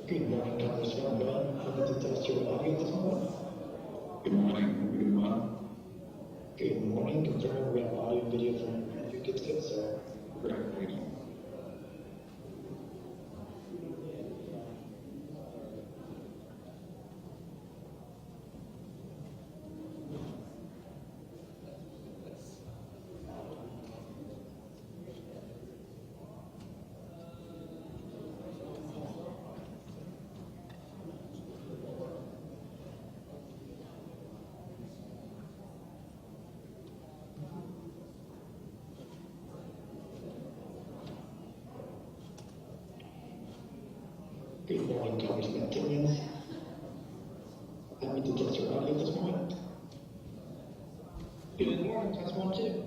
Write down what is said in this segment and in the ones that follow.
Good morning, Congressman Dunn. I need to test your audio this morning. Good morning. Good morning. Good morning. Confirming we have audio and video from you. Good to go, sir. Correct. Thank you. Good morning, Congressman Timmons. I need to test your audio this morning. Good morning, test 1, 2.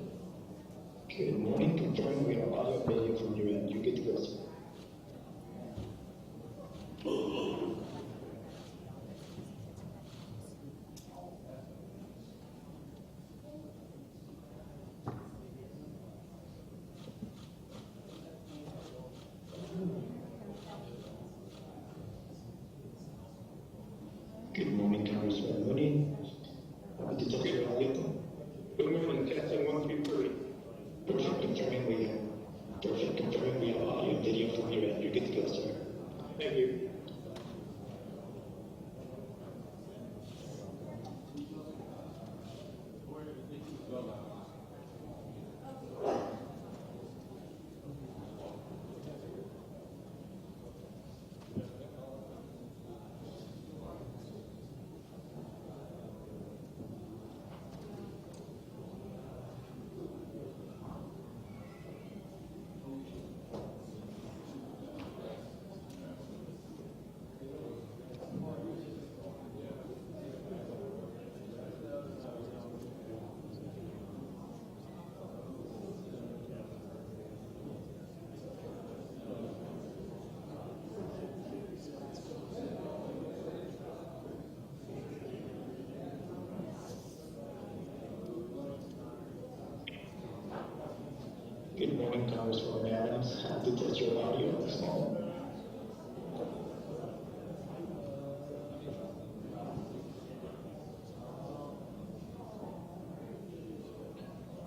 Good morning. Confirming we have audio and video from your end. You're good to go, sir. Good morning, Congressman Mooney. I need to test your audio. Good morning, testing 1, 2, 3. Perfect. Confirming we have audio and video from your end. You're good to go, sir. Thank you. Good morning, Congresswoman Adams. I need to test your audio this morning.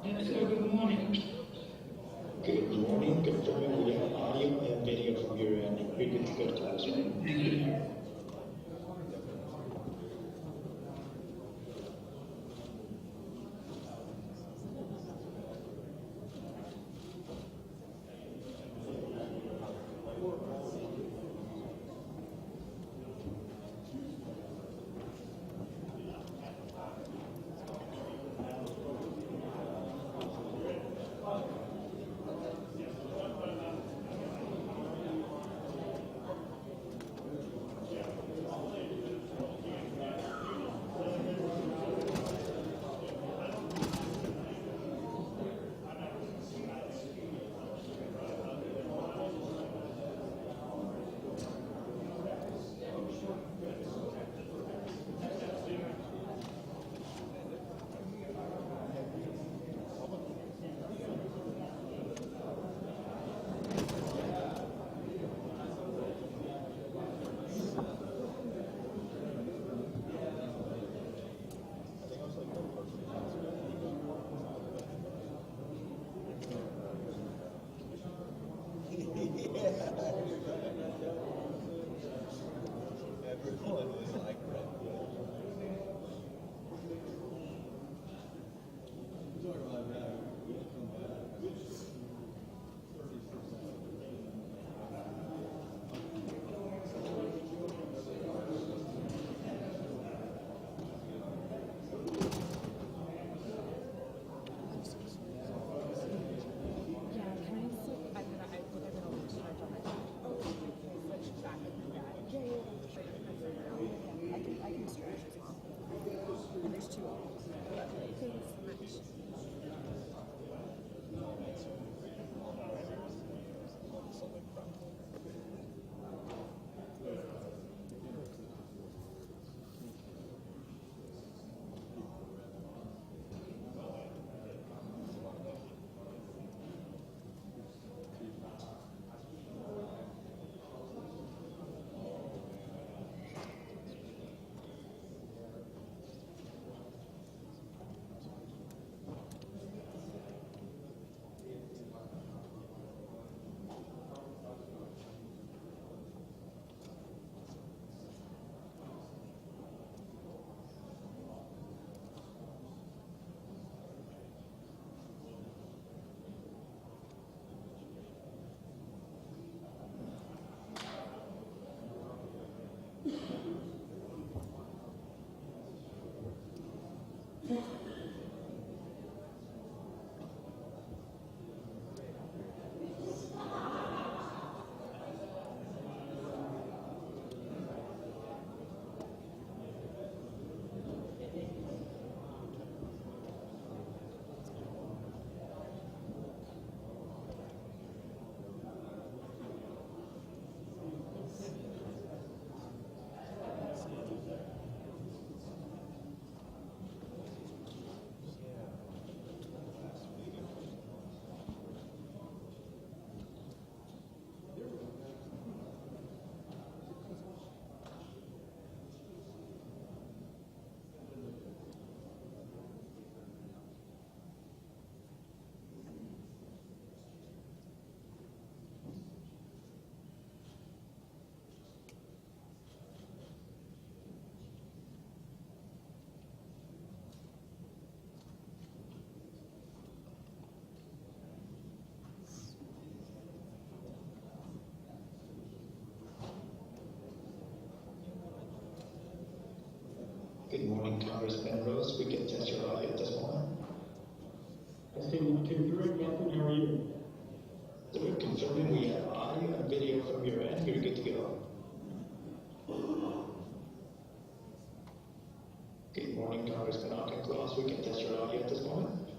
Yes, sir, good morning. Good morning. Confirming we have audio and video from your end. You're good to go, Congressman. Thank you. morning, Congressman Rose. We can test your audio at this moment. Testing 1, 2, 3, Captain, how are you? So we're confirming we have audio and video from your end. You're good to go. Good morning, Congressman Auchincloss. We can test your audio at this moment.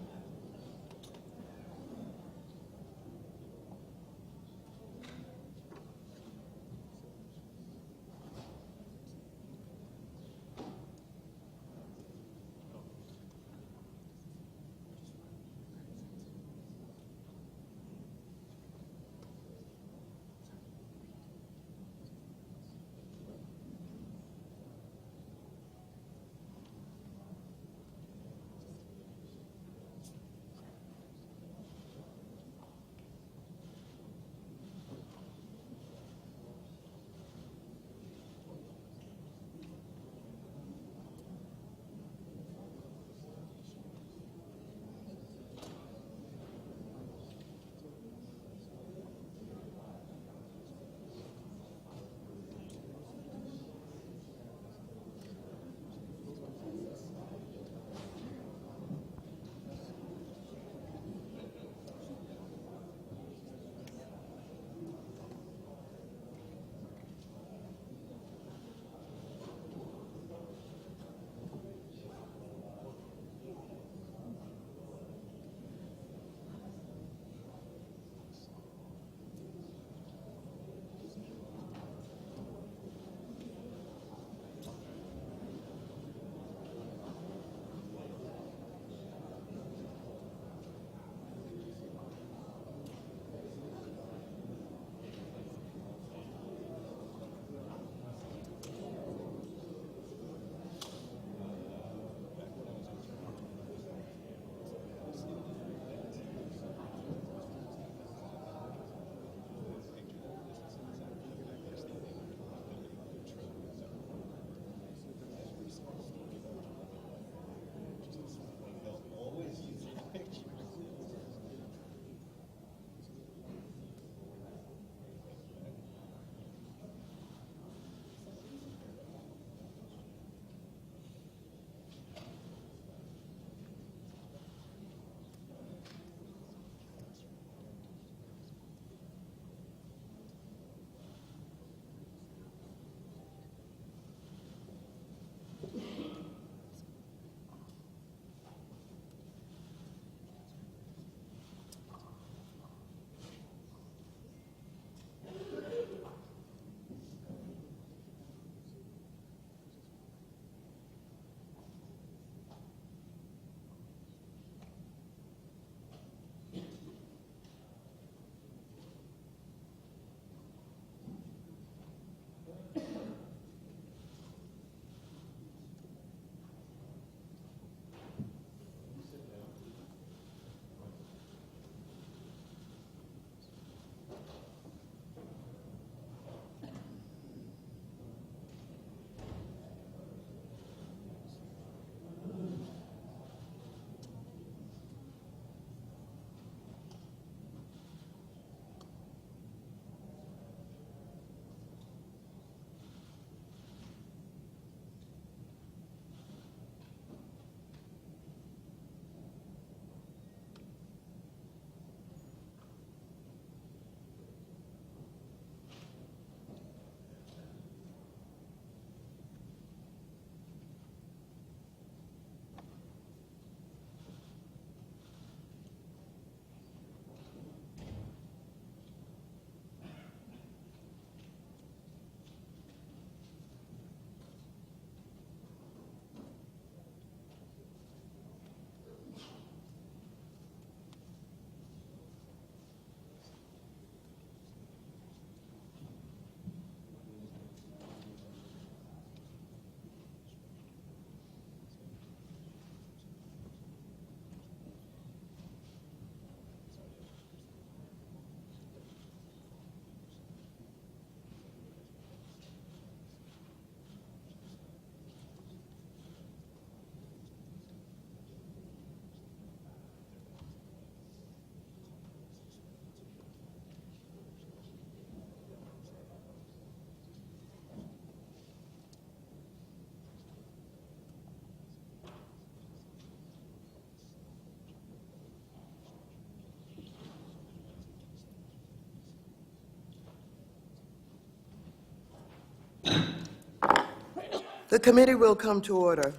The committee will come to order.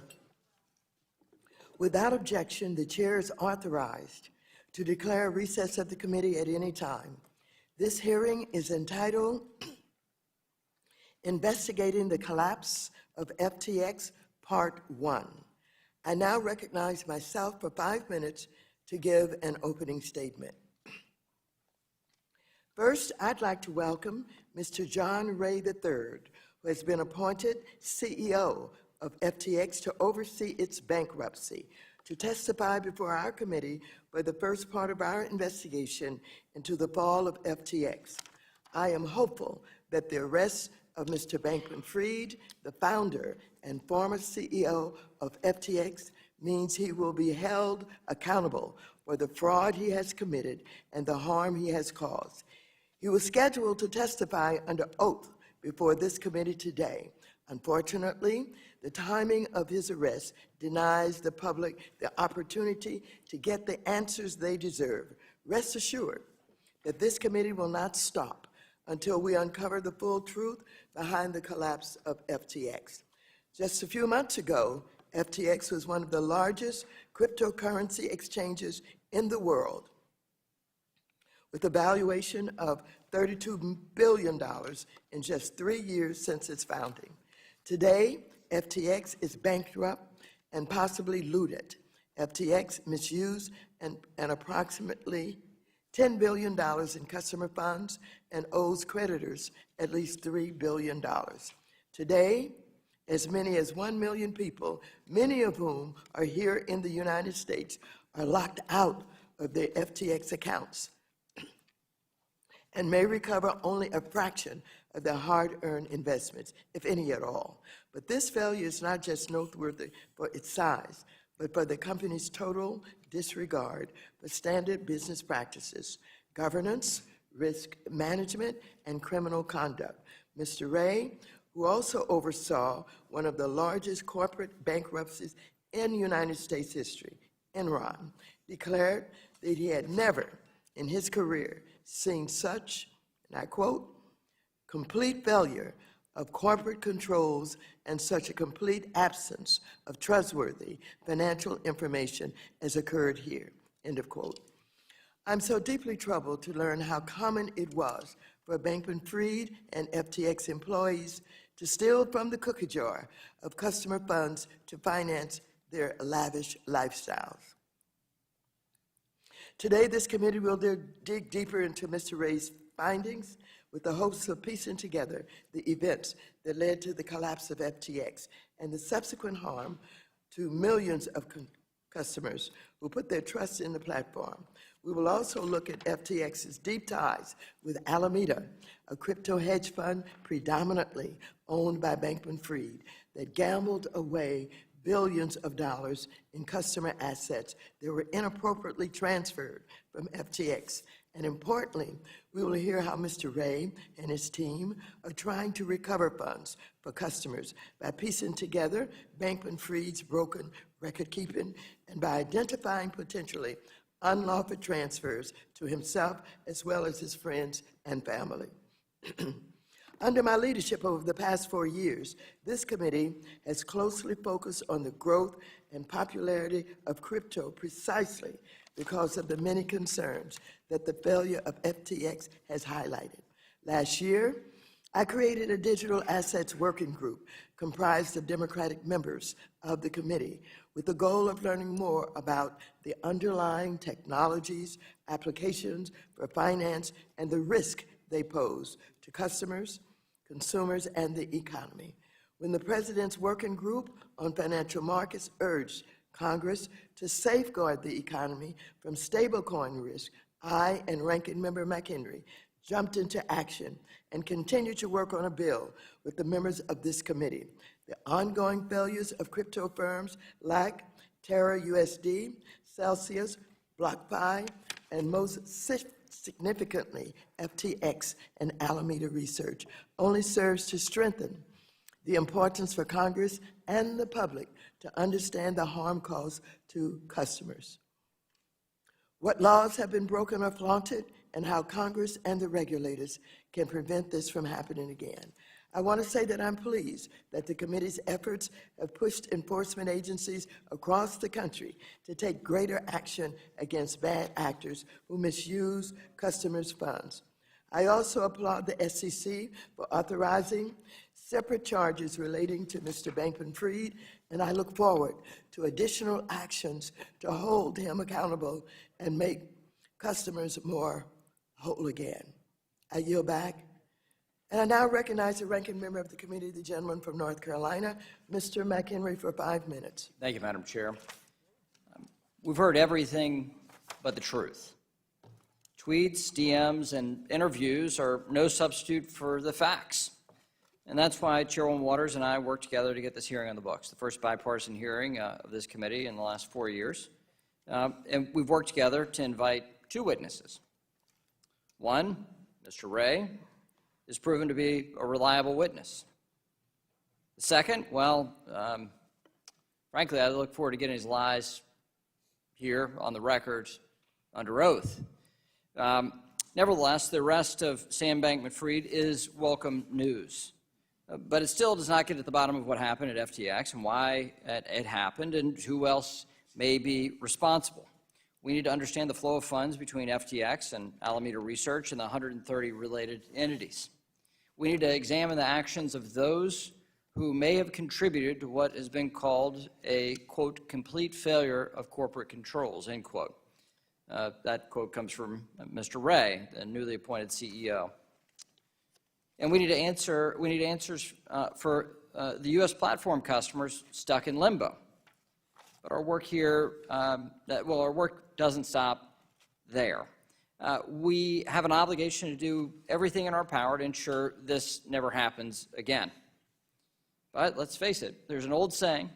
Without objection, the chair is authorized to declare a recess of the committee at any time. This hearing is entitled Investigating the Collapse of FTX, Part 1. I now recognize myself for 5 minutes to give an opening statement. First, I'd like to welcome Mr. John Ray III, who has been appointed CEO of FTX to oversee its bankruptcy, to testify before our committee for the first part of our investigation into the fall of FTX. I am hopeful that the arrest of Mr. Bankman-Fried, the founder and former CEO of FTX, means he will be held accountable for the fraud he has committed and the harm he has caused. He was scheduled to testify under oath before this committee today. Unfortunately, the timing of his arrest denies the public the opportunity to get the answers they deserve. Rest assured that this committee will not stop until we uncover the full truth behind the collapse of FTX. Just a few months ago, FTX was one of the largest cryptocurrency exchanges in the world, with a valuation of $32 billion in just 3 years since its founding. Today, FTX is bankrupt and possibly looted. FTX misused an approximately $10 billion in customer funds and owes creditors at least $3 billion. Today, as many as 1 million people, many of whom are here in the United States, are locked out of their FTX accounts and may recover only a fraction of their hard-earned investments, if any at all. But this failure is not just noteworthy for its size, but for the company's total disregard for standard business practices, governance, risk management, and criminal conduct. Mr. Ray, who also oversaw one of the largest corporate bankruptcies in United States history, Enron, declared that he had never in his career seen such, and I quote, complete failure of corporate controls and such a complete absence of trustworthy financial information as occurred here, end of quote. I'm so deeply troubled to learn how common it was for Bankman-Fried and FTX employees to steal from the cookie jar of customer funds to finance their lavish lifestyles. Today, this committee will dig deeper into Mr. Ray's findings with the hopes of piecing together the events that led to the collapse of FTX and the subsequent harm to millions of customers who put their trust in the platform. We will also look at FTX's deep ties with Alameda, a crypto hedge fund predominantly owned by Bankman-Fried that gambled away billions of dollars in customer assets that were inappropriately transferred from FTX. And importantly, we will hear how Mr. Ray and his team are trying to recover funds for customers by piecing together Bankman-Fried's broken record-keeping and by identifying potentially unlawful transfers to himself as well as his friends and family. Under my leadership over the past 4 years, this committee has closely focused on the growth and popularity of crypto precisely because of the many concerns that the failure of FTX has highlighted. Last year, I created a digital assets working group comprised of Democratic members of the committee with the goal of learning more about the underlying technologies, applications for finance, and the risk they pose to customers, consumers, and the economy. When the President's Working Group on Financial Markets urged Congress to safeguard the economy from stablecoin risk, I and Ranking Member McHenry jumped into action and continued to work on a bill with the members of this committee. The ongoing failures of crypto firms like Terra USD, Celsius, BlockFi, and most significantly, FTX and Alameda Research only serves to strengthen the importance for Congress and the public to understand the harm caused to customers, what laws have been broken or flaunted, and how Congress and the regulators can prevent this from happening again. I want to say that I'm pleased that the committee's efforts have pushed enforcement agencies across the country to take greater action against bad actors who misuse customers' funds. I also applaud the SEC for authorizing separate charges relating to Mr. Bankman-Fried, and I look forward to additional actions to hold him accountable and make customers more whole again. I yield back. And I now recognize the ranking member of the committee, the gentleman from North Carolina, Mr. McHenry, for 5 minutes. Thank you, Madam Chair. We've heard everything but the truth. Tweets, DMs, and interviews are no substitute for the facts. And that's why Chairwoman Waters and I worked together to get this hearing on the books, the first bipartisan hearing of this committee in the last 4 years. And we've worked together to invite 2 witnesses. One, Mr. Ray, is proven to be a reliable witness. The second, well, frankly, I look forward to getting his lies here on the record under oath. Nevertheless, the arrest of Sam Bankman-Fried is welcome news. But it still does not get at the bottom of what happened at FTX and why it happened and who else may be responsible. We need to understand the flow of funds between FTX and Alameda Research and the 130 related entities. We need to examine the actions of those who may have contributed to what has been called a, quote, complete failure of corporate controls, end quote. That quote comes from Mr. Ray, the newly appointed CEO. And we need answers for the U.S. platform customers stuck in limbo. But our work here, our work doesn't stop there. We have an obligation to do everything in our power to ensure this never happens again. But let's face it, there's an old saying,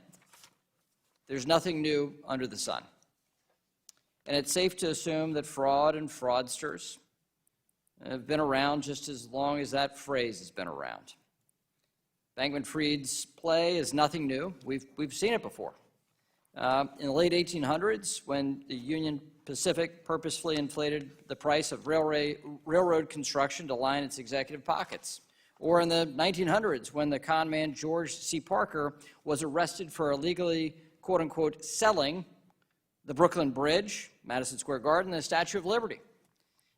there's nothing new under the sun. And it's safe to assume that fraud and fraudsters have been around just as long as that phrase has been around. Bankman-Fried's play is nothing new. We've seen it before. In the late 1800s, when the Union Pacific purposefully inflated the price of railroad construction to line its executive pockets. Or in the 1900s, when the con man George C. Parker was arrested for illegally, quote-unquote, selling the Brooklyn Bridge, Madison Square Garden, and the Statue of Liberty.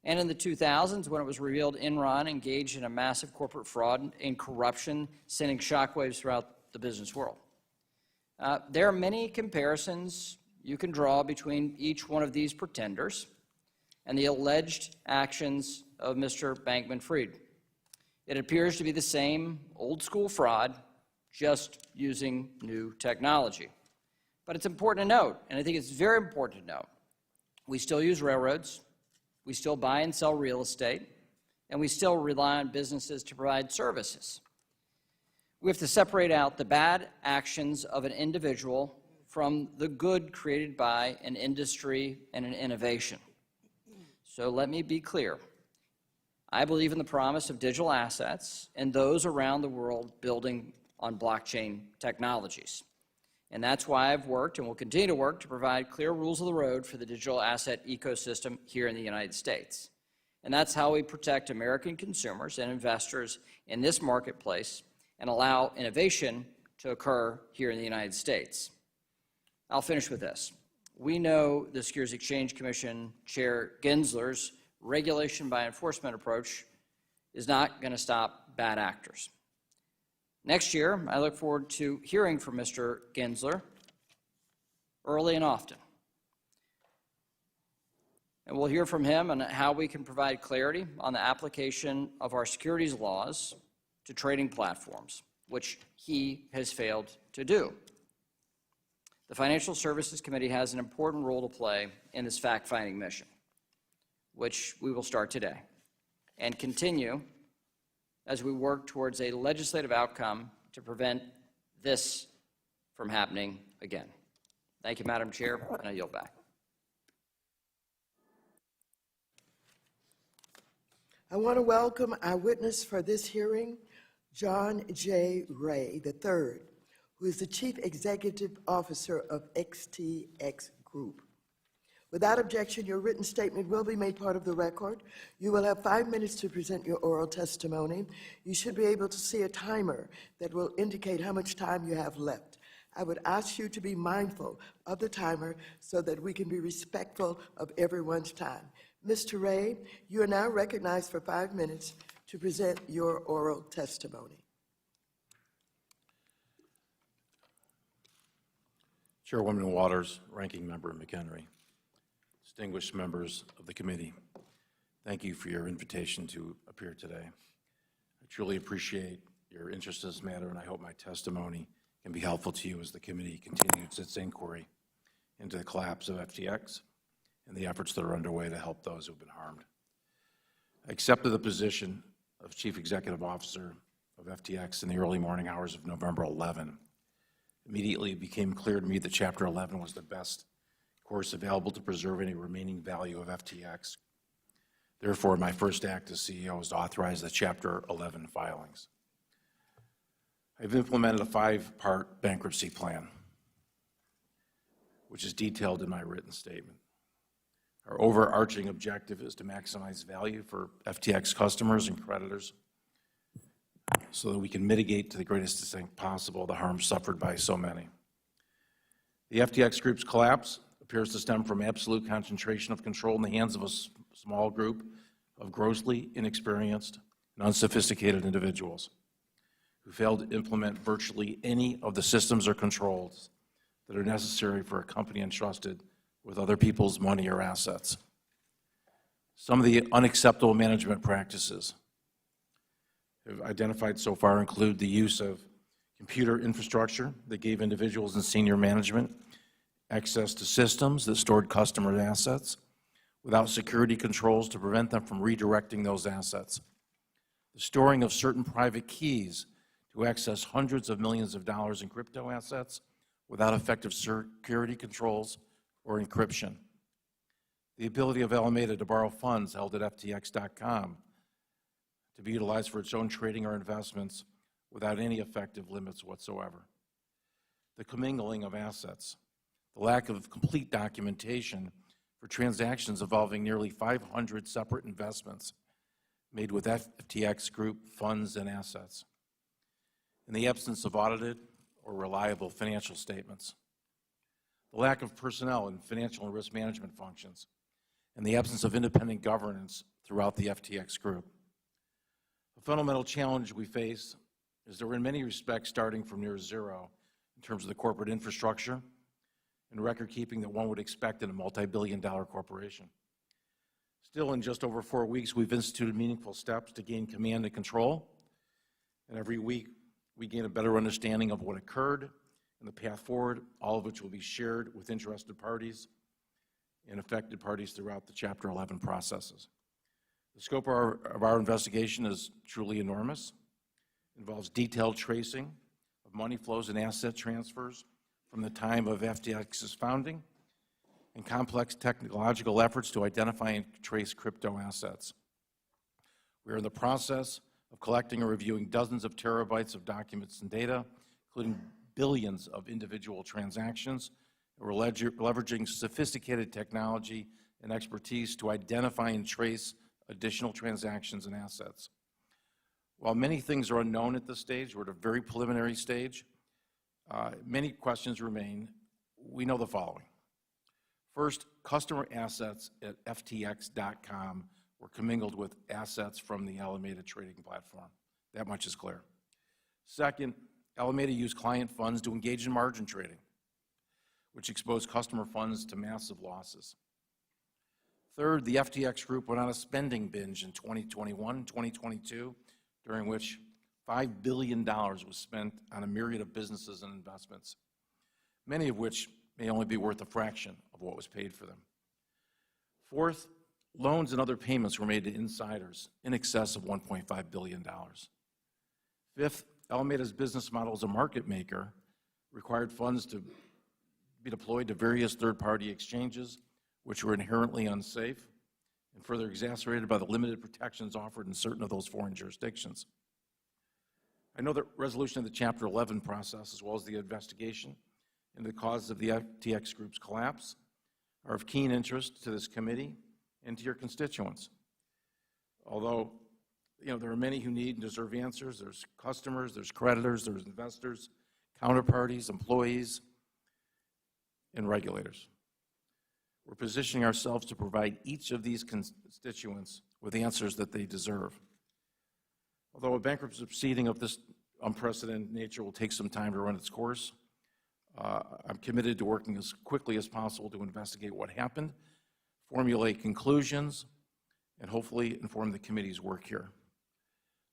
And in the 2000s, when it was revealed Enron engaged in a massive corporate fraud and corruption, sending shockwaves throughout the business world. There are many comparisons you can draw between each one of these pretenders and the alleged actions of Mr. Bankman-Fried. It appears to be the same old-school fraud, just using new technology. But it's important to note, and I think it's very important to note, we still use railroads, we still buy and sell real estate, and we still rely on businesses to provide services. We have to separate out the bad actions of an individual from the good created by an industry and an innovation. So let me be clear. I believe in the promise of digital assets and those around the world building on blockchain technologies. And that's why I've worked and will continue to work to provide clear rules of the road for the digital asset ecosystem here in the United States. And that's how we protect American consumers and investors in this marketplace and allow innovation to occur here in the United States. I'll finish with this. We know the Securities Exchange Commission Chair Gensler's regulation by enforcement approach is not going to stop bad actors. Next year, I look forward to hearing from Mr. Gensler early and often. And we'll hear from him on how we can provide clarity on the application of our securities laws to trading platforms, which he has failed to do. The Financial Services Committee has an important role to play in this fact-finding mission, which we will start today and continue as we work towards a legislative outcome to prevent this from happening again. Thank you, Madam Chair, and I yield back. I want to welcome our witness for this hearing, John J. Ray III, who is the Chief Executive Officer of FTX Group, Without objection, your written statement will be made part of the record. You will have 5 minutes to present your oral testimony. You should be able to see a timer that will indicate how much time you have left. I would ask you to be mindful of the timer so that we can be respectful of everyone's time. Mr. Ray, you are now recognized for 5 minutes to present your oral testimony. Chairwoman Waters, Ranking Member McHenry, distinguished members of the committee, thank you for your invitation to appear today. I truly appreciate your interest in this matter, and I hope my testimony can be helpful to you as the committee continues its inquiry into the collapse of FTX and the efforts that are underway to help those who have been harmed. I accepted the position of Chief Executive Officer of FTX in the early morning hours of November 11. Immediately, it became clear to me that Chapter 11 was the best course available to preserve any remaining value of FTX. Therefore, my first act as CEO was to authorize the Chapter 11 filings. I've implemented a 5-part bankruptcy plan, which is detailed in my written statement. Our overarching objective is to maximize value for FTX customers and creditors so that we can mitigate to the greatest extent possible the harm suffered by so many. The FTX Group's collapse appears to stem from absolute concentration of control in the hands of a small group of grossly inexperienced and unsophisticated individuals who failed to implement virtually any of the systems or controls that are necessary for a company entrusted with other people's money or assets. Some of the unacceptable management practices identified so far include the use of computer infrastructure that gave individuals in senior management access to systems that stored customer assets without security controls to prevent them from redirecting those assets. The storing of certain private keys to access hundreds of millions of dollars in crypto assets without effective security controls or encryption. The ability of Alameda to borrow funds held at FTX.com to be utilized for its own trading or investments without any effective limits whatsoever. The commingling of assets, the lack of complete documentation for transactions involving nearly 500 separate investments made with FTX Group funds and assets, and the absence of audited or reliable financial statements, the lack of personnel in financial and risk management functions, and the absence of independent governance throughout the FTX Group. A fundamental challenge we face is that we're in many respects starting from near zero in terms of the corporate infrastructure and record keeping that one would expect in a multi-billion-dollar corporation. Still, in just over 4 weeks, we've instituted meaningful steps to gain command and control, and every week we gain a better understanding of what occurred and the path forward, all of which will be shared with interested parties and affected parties throughout the Chapter 11 processes. The scope of our investigation is truly enormous. It involves detailed tracing of money flows and asset transfers from the time of FTX's founding and complex technological efforts to identify and trace crypto assets. We are in the process of collecting and reviewing dozens of terabytes of documents and data, including billions of individual transactions. We're leveraging sophisticated technology and expertise to identify and trace additional transactions and assets. While many things are unknown at this stage, we're at a very preliminary stage, many questions remain. We know the following. First, customer assets at FTX.com were commingled with assets from the Alameda trading platform. That much is clear. Second, Alameda used client funds to engage in margin trading, which exposed customer funds to massive losses. Third, the FTX Group went on a spending binge in 2021 and 2022, during which $5 billion was spent on a myriad of businesses and investments, many of which may only be worth a fraction of what was paid for them. Fourth, loans and other payments were made to insiders in excess of $1.5 billion. Fifth, Alameda's business model as a market maker required funds to be deployed to various third-party exchanges, which were inherently unsafe and further exacerbated by the limited protections offered in certain of those foreign jurisdictions. I know that resolution of the Chapter 11 process, as well as the investigation into the causes of the FTX Group's collapse, are of keen interest to this committee and to your constituents. Although, there are many who need and deserve answers. There's customers, there's creditors, there's investors, counterparties, employees, and regulators. We're positioning ourselves to provide each of these constituents with answers that they deserve. Although a bankruptcy proceeding of this unprecedented nature will take some time to run its course, I'm committed to working as quickly as possible to investigate what happened, formulate conclusions, and hopefully inform the committee's work here.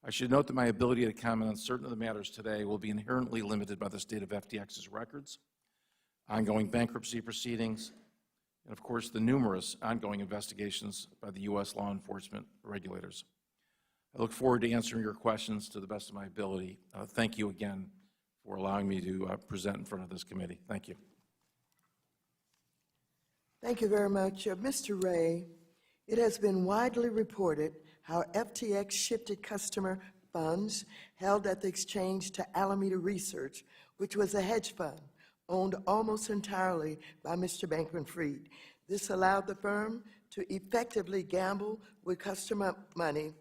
I should note that my ability to comment on certain of the matters today will be inherently limited by the state of FTX's records, ongoing bankruptcy proceedings, and of course the numerous ongoing investigations by the U.S. law enforcement regulators. I look forward to answering your questions to the best of my ability. Thank you again for allowing me to present in front of this committee. Thank you. Thank you very much. Mr. Ray, it has been widely reported how FTX shifted customer funds held at the exchange to Alameda Research, which was a hedge fund owned almost entirely by Mr. Bankman-Fried. This allowed the firm to effectively gamble with customer money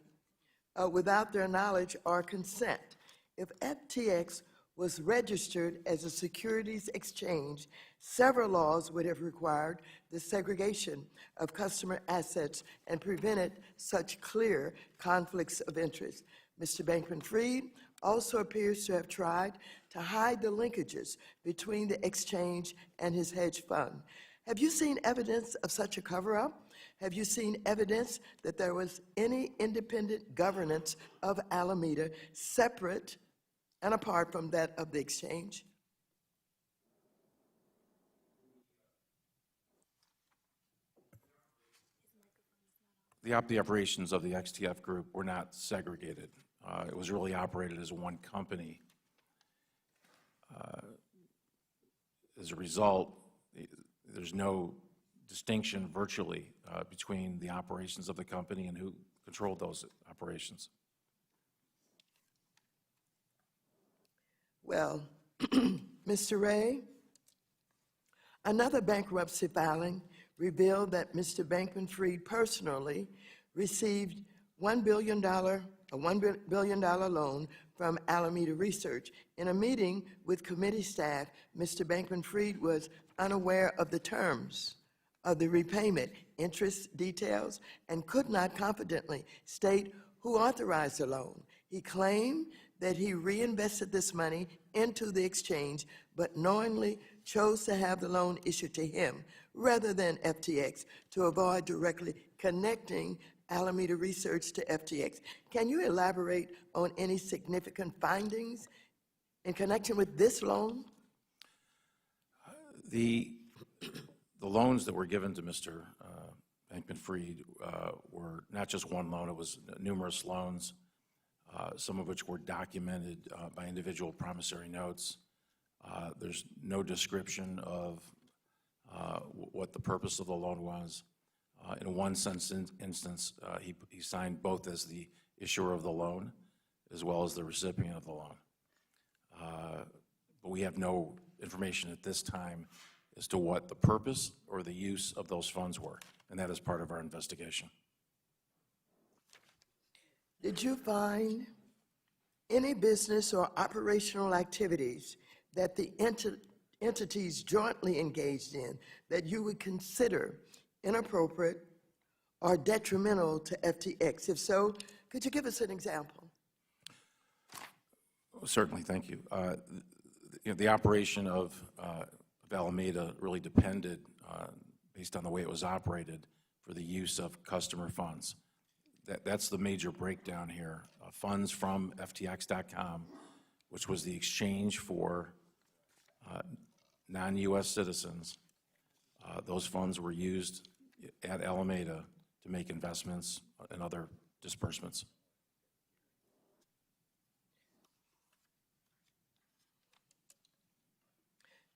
without their knowledge or consent. If FTX was registered as a securities exchange, several laws would have required the segregation of customer assets and prevented such clear conflicts of interest. Mr. Bankman-Fried also appears to have tried to hide the linkages between the exchange and his hedge fund. Have you seen evidence of such a cover-up? Have you seen evidence that there was any independent governance of Alameda separate and apart from that of the exchange? The operations of the XTF group were not segregated. It was really operated as one company. As a result, there's no distinction virtually between the operations of the company and who controlled those operations. Well, Mr. Ray, another bankruptcy filing revealed that Mr. Bankman-Fried personally received a $1 billion loan from Alameda Research. In a meeting with committee staff, Mr. Bankman-Fried was unaware of the terms of the repayment, interest details, and could not confidently state who authorized the loan. He claimed that he reinvested this money into the exchange, but knowingly chose to have the loan issued to him rather than FTX to avoid directly connecting Alameda Research to FTX. Can you elaborate on any significant findings in connection with this loan? The loans that were given to Mr. Bankman-Fried were not just one loan, it was numerous loans, some of which were documented by individual promissory notes. There's no description of what the purpose of the loan was. In one instance, he signed both as the issuer of the loan as well as the recipient of the loan. But we have no information at this time as to what the purpose or the use of those funds were, and that is part of our investigation. Did you find any business or operational activities that the entities jointly engaged in that you would consider inappropriate or detrimental to FTX? If so, could you give us an example? Certainly, thank you. The operation of Alameda really depended, based on the way it was operated, for the use of customer funds. That's the major breakdown here. Funds from FTX.com, which was the exchange for non-U.S. citizens. Those funds were used at Alameda to make investments and other disbursements.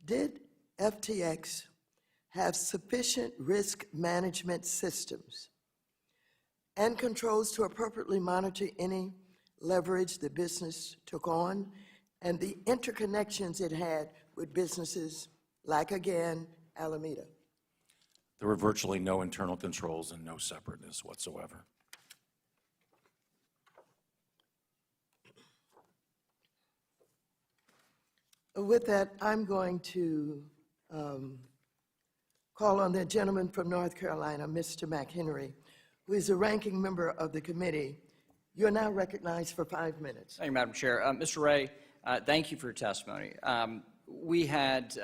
Did FTX have sufficient risk management systems and controls to appropriately monitor any leverage the business took on and the interconnections it had with businesses like, again, Alameda? There were virtually no internal controls and no separateness whatsoever. With that, I'm going to call on the gentleman from North Carolina, Mr. McHenry, who is a ranking member of the committee. You're now recognized for 5 minutes. Thank you, Madam Chair. Mr. Ray, thank you for your testimony. We had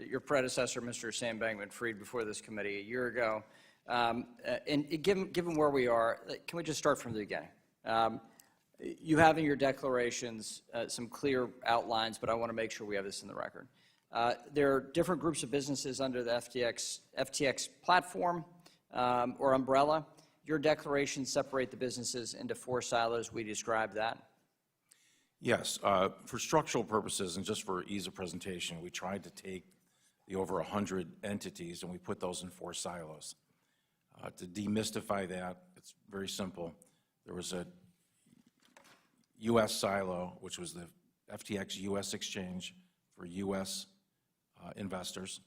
your predecessor, Mr. Sam Bankman-Fried, before this committee a year ago. And given where we are, can we just start from the beginning? You have in your declarations some clear outlines, but I want to make sure we have this in the record. There are different groups of businesses under the FTX platform or umbrella. Your declarations separate the businesses into 4 silos. We described that. Yes, for structural purposes and just for ease of presentation, we tried to take the over 100 entities and we put those in 4 silos. To demystify that, it's very simple. There was a U.S. silo, which was the FTX U.S. exchange for U.S. Investors.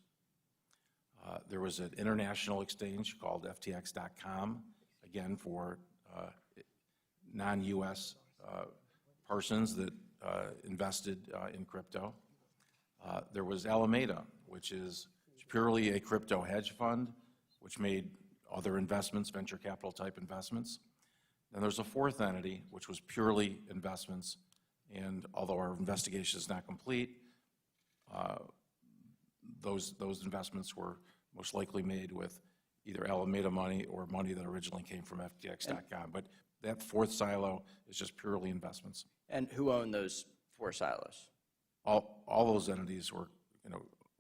There was an international exchange called FTX.com, again for non-U.S. persons that invested in crypto. There was Alameda, which is purely a crypto hedge fund, which made other investments, venture capital type investments. Then there's a 4th entity, which was purely investments, and although our investigation is not complete, those investments were most likely made with either Alameda money or money that originally came from FTX.com. But that 4th silo is just purely investments. And who owned those 4 silos? All those entities were,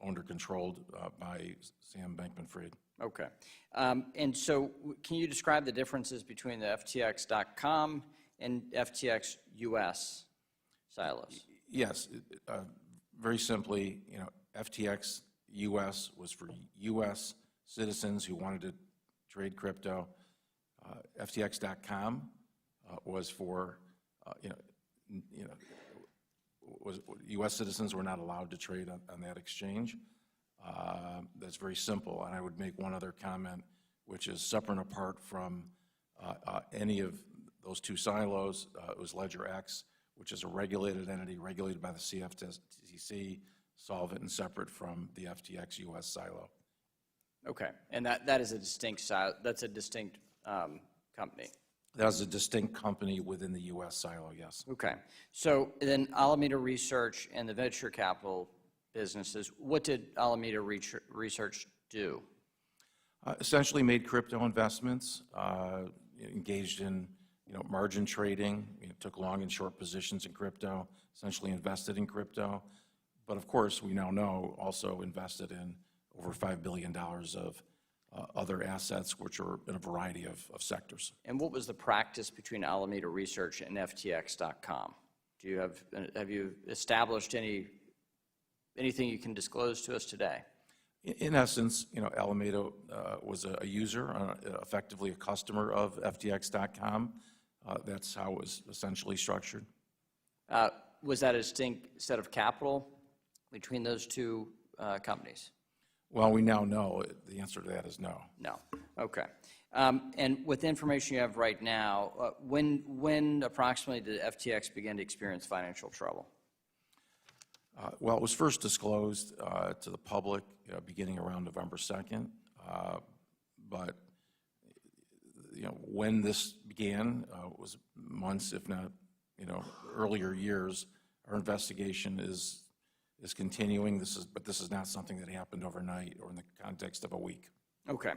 owned or controlled by Sam Bankman-Fried. Okay. And so can you describe the differences between the FTX.com and FTX US silos? Yes. Very simply, FTX US was for US citizens who wanted to trade crypto. FTX.com was for, US citizens were not allowed to trade on that exchange. That's very simple, and I would make one other comment, which is separate and apart from any of those 2 silos. It was LedgerX, which is a regulated entity, regulated by the CFTC, solvent and separate from the FTX US silo. Okay, and that is a distinct silo. That's a distinct company. That was a distinct company within the US silo, yes. Okay, so then Alameda Research and the venture capital businesses, what did Alameda Research do? Essentially made crypto investments, engaged in margin trading, took long and short positions in crypto, essentially invested in crypto. But of course, we now know also invested in over $5 billion of other assets, which are in a variety of sectors. And what was the practice between Alameda Research and FTX.com? Do you have you established anything you can disclose to us today? In essence, Alameda was a user, effectively a customer of FTX.com. That's how it was essentially structured. Was that a distinct set of capital between those 2 companies? Well, we now know the answer to that is no. No. Okay. And with the information you have right now, when approximately did FTX begin to experience financial trouble? Well, it was first disclosed to the public beginning around November 2nd. But when this began was months, if not earlier years. Our investigation is continuing. But this is not something that happened overnight or in the context of a week. Okay.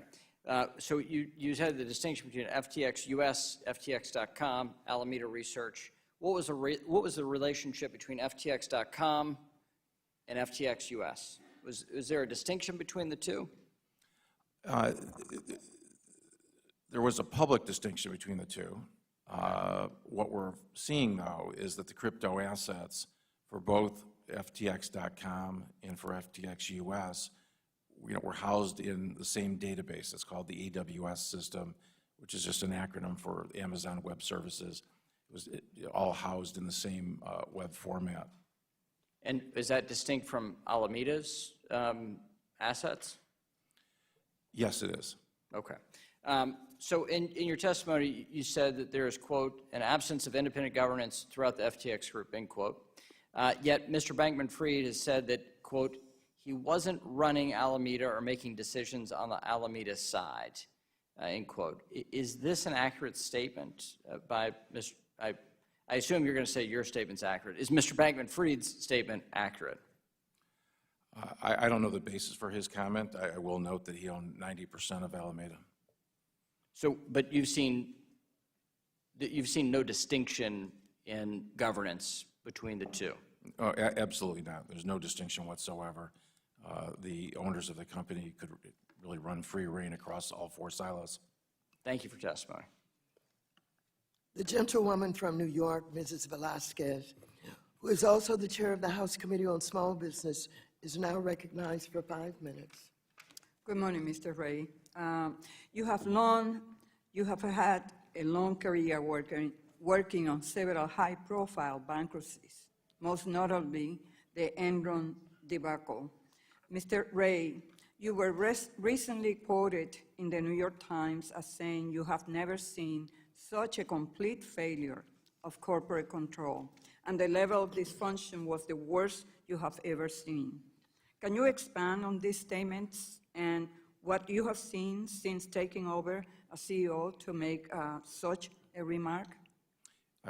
So you had the distinction between FTX US, FTX.com, Alameda Research. What was the relationship between FTX.com and FTX US? Was there a distinction between the 2? There was a public distinction between the 2. What we're seeing, though, is that the crypto assets for both FTX.com and for FTX US, were housed in the same database. It's called the AWS system, which is just an acronym for Amazon Web Services. It was all housed in the same web format. And is that distinct from Alameda's assets? Yes, it is. Okay. So in your testimony, you said that there is, quote, an absence of independent governance throughout the FTX group, end quote. Yet Mr. Bankman-Fried has said that, quote, he wasn't running Alameda or making decisions on the Alameda side, end quote. Is this an accurate statement by Mr. I assume you're going to say your statement's accurate. Is Mr. Bankman-Fried's statement accurate? I don't know the basis for his comment. I will note that he owned 90% of Alameda. So, but you've seen no distinction in governance between the two? Oh, absolutely not. There's no distinction whatsoever. The owners of the company could really run free rein across all four silos. Thank you for testimony. The gentlewoman from New York, Mrs. Velasquez, who is also the chair of the House Committee on Small Business, is now recognized for 5 minutes. Good morning, Mr. Ray. You have had a long career working on several high-profile bankruptcies, most notably the Enron debacle. Mr. Ray, you were recently quoted in the New York Times as saying you have never seen such a complete failure of corporate control, and the level of dysfunction was the worst you have ever seen. Can you expand on these statements and what you have seen since taking over as CEO to make such a remark?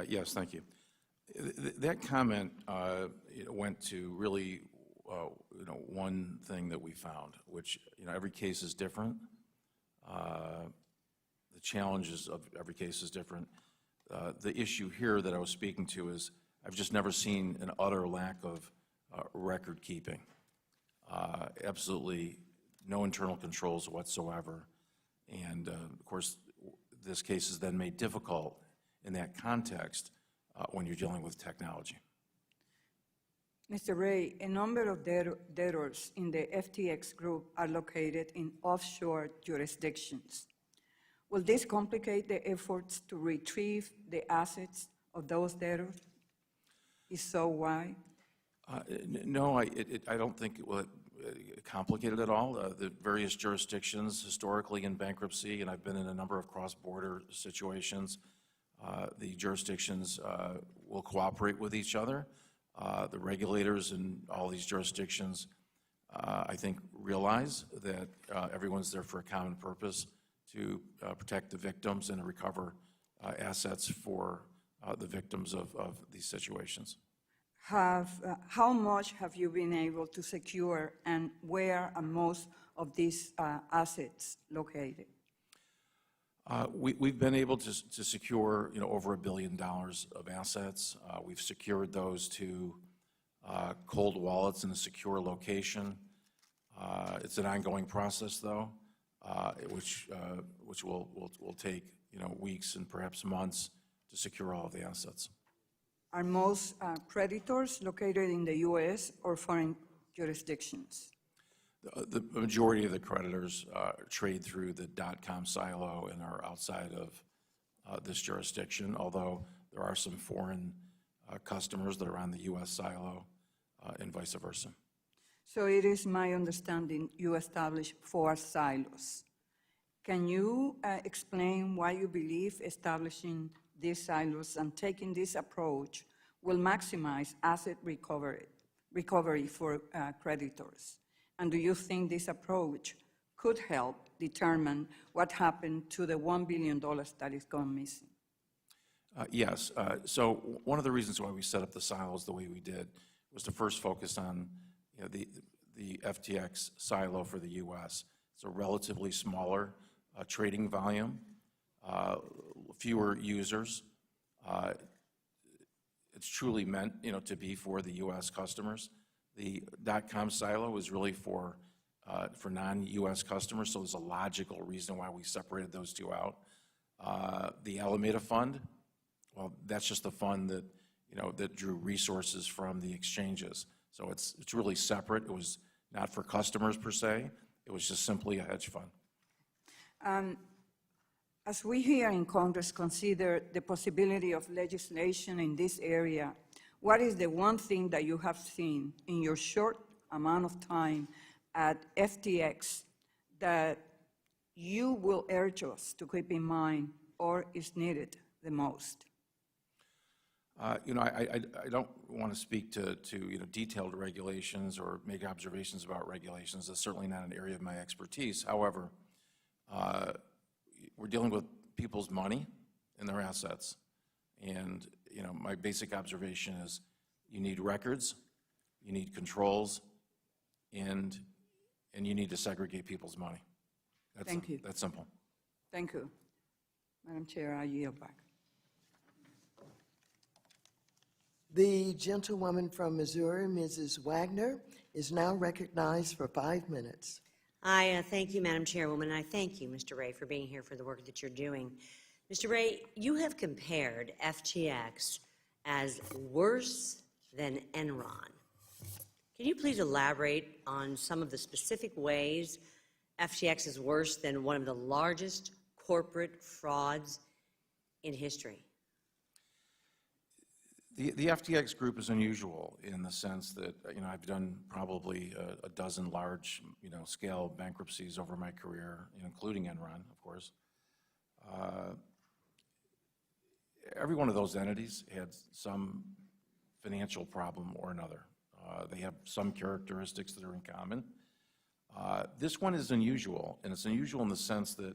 Yes, thank you. That comment went to really one thing that we found, which every case is different. The challenges of every case is different. The issue here that I was speaking to is I've just never seen an utter lack of record keeping. Absolutely no internal controls whatsoever. And of course, this case is then made difficult in that context when you're dealing with technology. Mr. Ray, a number of debtors in the FTX group are located in offshore jurisdictions. Will this complicate the efforts to retrieve the assets of those debtors? If so, why? No, I don't think it will complicate it at all. The various jurisdictions historically in bankruptcy, and I've been in a number of cross-border situations, the jurisdictions will cooperate with each other. The regulators in all these jurisdictions, I think, realize that everyone's there for a common purpose to protect the victims and recover assets for the victims of these situations. How much have you been able to secure, and where are most of these assets located? We've been able to secure over $1 billion of assets. We've secured those to cold wallets in a secure location. It's an ongoing process, though, which will take weeks and perhaps months to secure all of the assets. Are most creditors located in the U.S. or foreign jurisdictions? The majority of the creditors trade through the .com silo and are outside of this jurisdiction, although there are some foreign customers that are on the U.S. silo and vice versa. So it is my understanding you established 4 silos. Can you explain why you believe establishing these silos and taking this approach will maximize asset recovery for creditors? And do you think this approach could help determine what happened to the $1 billion that is gone missing? Yes. So one of the reasons why we set up the silos the way we did was to first focus on the FTX silo for the U.S. It's a relatively smaller trading volume, fewer users. It's truly meant to be for the U.S. customers. The .com silo is really for non-U.S. customers, so there's a logical reason why we separated those two out. The Alameda Fund, well, that's just the fund that that drew resources from the exchanges. So it's really separate. It was not for customers per se. It was just simply a hedge fund. As we here in Congress consider the possibility of legislation in this area, what is the one thing that you have seen in your short amount of time at FTX that you will urge us to keep in mind or is needed the most? You know, I don't want to speak to detailed regulations or make observations about regulations. That's certainly not an area of my expertise. However, we're dealing with people's money and their assets. And, you know, my basic observation is you need records, you need controls, and you need to segregate people's money. Thank you. That's simple. Thank you. Madam Chair, I yield back. The gentlewoman from Missouri, Mrs. Wagner, is now recognized for 5 minutes. I thank you, Madam Chairwoman, and I thank you, Mr. Ray, for being here for the work that you're doing. Mr. Ray, you have compared FTX as worse than Enron. Can you please elaborate on some of the specific ways FTX is worse than one of the largest corporate frauds in history? The FTX group is unusual in the sense that, you know, I've done probably a dozen large, scale bankruptcies over my career, including Enron, of course. Every one of those entities had some financial problem or another. They have some characteristics that are in common. This one is unusual, and it's unusual in the sense that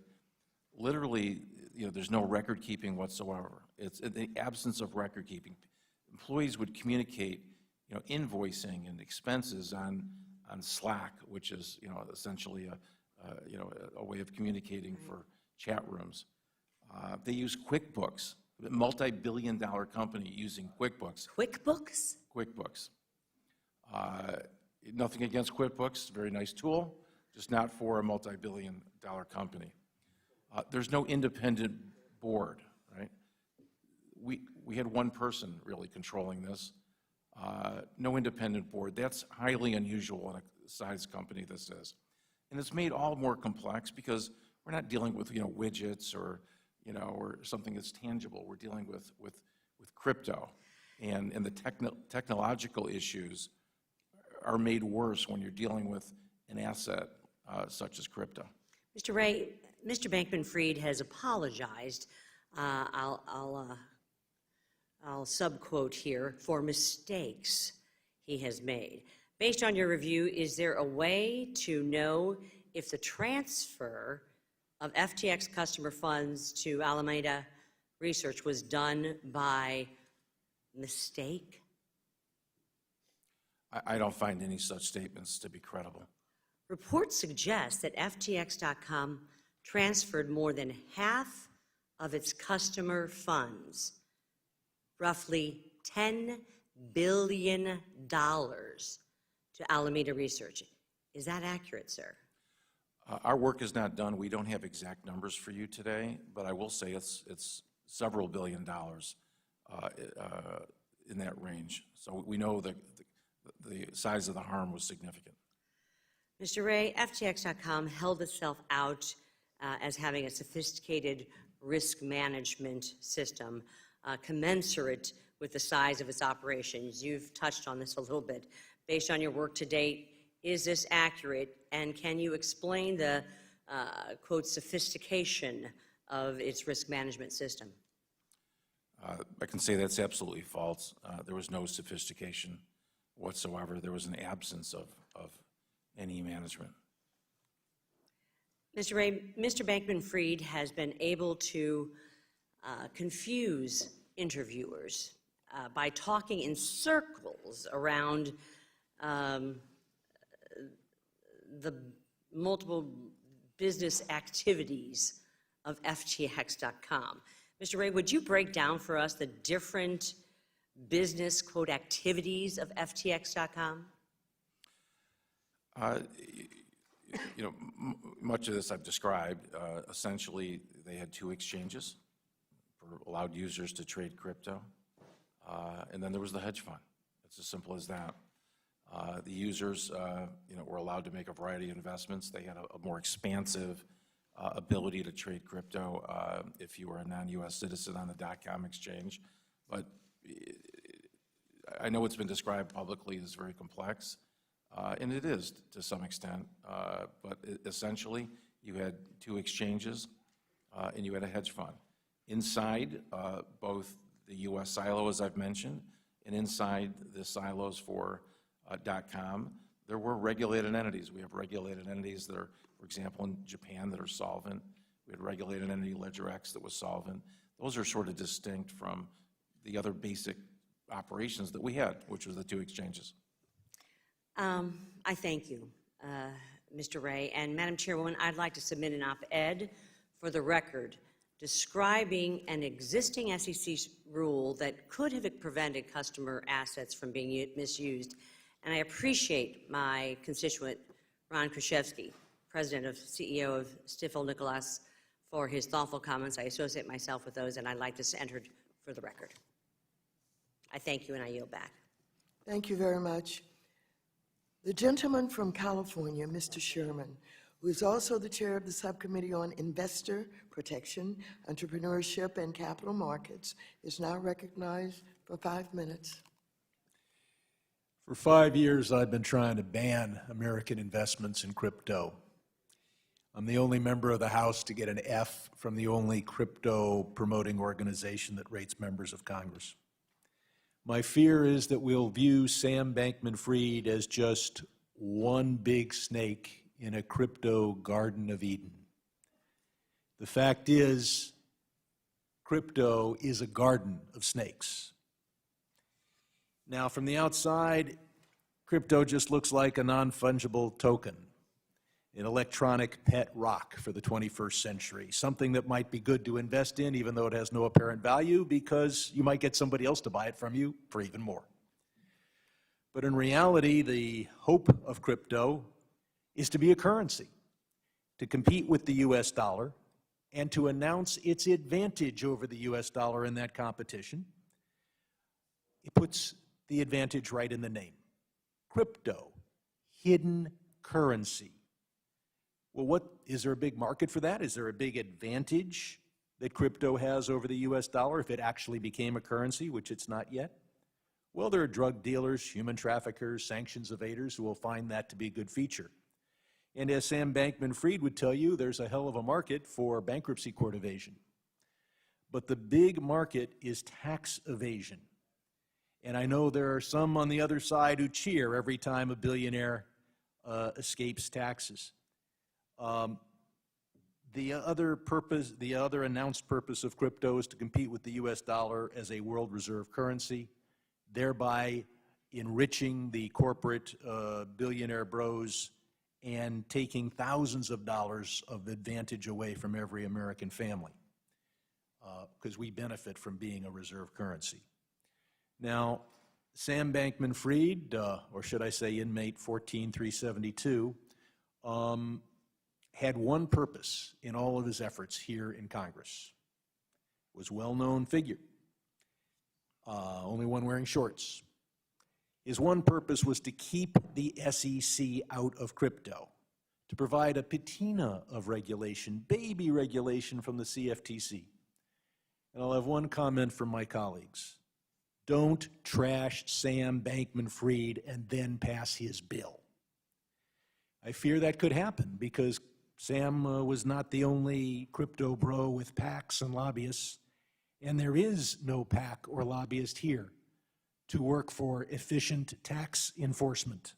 literally, there's no record keeping whatsoever. It's in the absence of record keeping. Employees would communicate, invoicing and expenses on Slack, which is, essentially a way of communicating for chat rooms. They use QuickBooks, a multi-billion-dollar company using QuickBooks. QuickBooks? QuickBooks. Nothing against QuickBooks, very nice tool, just not for a multi-billion-dollar company. There's no independent board, right? We had one person really controlling this, no independent board. That's highly unusual in a size company this is. And it's made all more complex because we're not dealing with, widgets or something that's tangible. We're dealing with crypto. And the technological issues are made worse when you're dealing with an asset such as crypto. Mr. Ray, Mr. Bankman-Fried has apologized. I'll subquote here, for mistakes he has made. Based on your review, is there a way to know if the transfer of FTX customer funds to Alameda Research was done by mistake? I don't find any such statements to be credible. Reports suggest that FTX.com transferred more than half of its customer funds, roughly $10 billion, to Alameda Research. Is that accurate, sir? Our work is not done. We don't have exact numbers for you today, but I will say it's several $billion in that range. So we know that the size of the harm was significant. Mr. Ray, FTX.com held itself out as having a sophisticated risk management system commensurate with the size of its operations. You've touched on this a little bit. Based on your work to date, is this accurate? And can you explain the, quote, sophistication of its risk management system? I can say that's absolutely false. There was no sophistication whatsoever. There was an absence of any management. Mr. Ray, Mr. Bankman-Fried has been able to confuse interviewers by talking in circles around the multiple business activities of FTX.com. Mr. Ray, would you break down for us the different business, quote, activities of FTX.com? Much of this I've described. Essentially, they had two exchanges for allowed users to trade crypto. And then there was the hedge fund. It's as simple as that. The users, were allowed to make a variety of investments. They had a more expansive ability to trade crypto if you were a non-U.S. citizen on the .com exchange. But I know it's been described publicly as very complex, and it is to some extent. But essentially, you had 2 exchanges, and you had a hedge fund. Inside both the U.S. silo, as I've mentioned, and inside the silos for .com, there were regulated entities. We have regulated entities that are, for example, in Japan that are solvent. We had regulated entity LedgerX that was solvent. Those are sort of distinct from the other basic operations that we had, which was the 2 exchanges. I thank you, Mr. Ray. And Madam Chairwoman, I'd like to submit an op-ed for the record describing an existing SEC rule that could have prevented customer assets from being misused. And I appreciate my constituent, Ron Kraszewski, President of CEO of Stifel Nicholas, for his thoughtful comments. I associate myself with those, and I'd like this entered for the record. I thank you, and I yield back. Thank you very much. The gentleman from California, Mr. Sherman, who is also the chair of the Subcommittee on Investor Protection, Entrepreneurship, and Capital Markets, is now recognized for 5 minutes. For 5 years, I've been trying to ban American investments in crypto. I'm the only member of the House to get an F from the only crypto-promoting organization that rates members of Congress. My fear is that we'll view Sam Bankman-Fried as just one big snake in a crypto Garden of Eden. The fact is, crypto is a garden of snakes. Now, from the outside, crypto just looks like a non-fungible token, an electronic pet rock for the 21st century, something that might be good to invest in even though it has no apparent value because you might get somebody else to buy it from you for even more. But in reality, the hope of crypto is to be a currency, to compete with the US dollar, and to announce its advantage over the US dollar in that competition. It puts the advantage right in the name. Crypto, hidden currency. Well, is there a big market for that? Is there a big advantage that crypto has over the US dollar if it actually became a currency, which it's not yet? Well, there are drug dealers, human traffickers, sanctions evaders who will find that to be a good feature. And as Sam Bankman-Fried would tell you, there's a hell of a market for bankruptcy court evasion. But the big market is tax evasion. And I know there are some on the other side who cheer every time a billionaire escapes taxes. The other announced purpose of crypto is to compete with the US dollar as a world reserve currency, thereby enriching the corporate billionaire bros and taking thousands of dollars of advantage away from every American family, because we benefit from being a reserve currency. Now, Sam Bankman-Fried, or should I say inmate 14372, had one purpose in all of his efforts here in Congress. Was a well-known figure, only one wearing shorts. His one purpose was to keep the SEC out of crypto, to provide a patina of regulation, baby regulation from the CFTC. And I'll have one comment from my colleagues. Don't trash Sam Bankman-Fried and then pass his bill. I fear that could happen because Sam was not the only crypto bro with PACs and lobbyists, and there is no PAC or lobbyist here to work for efficient tax enforcement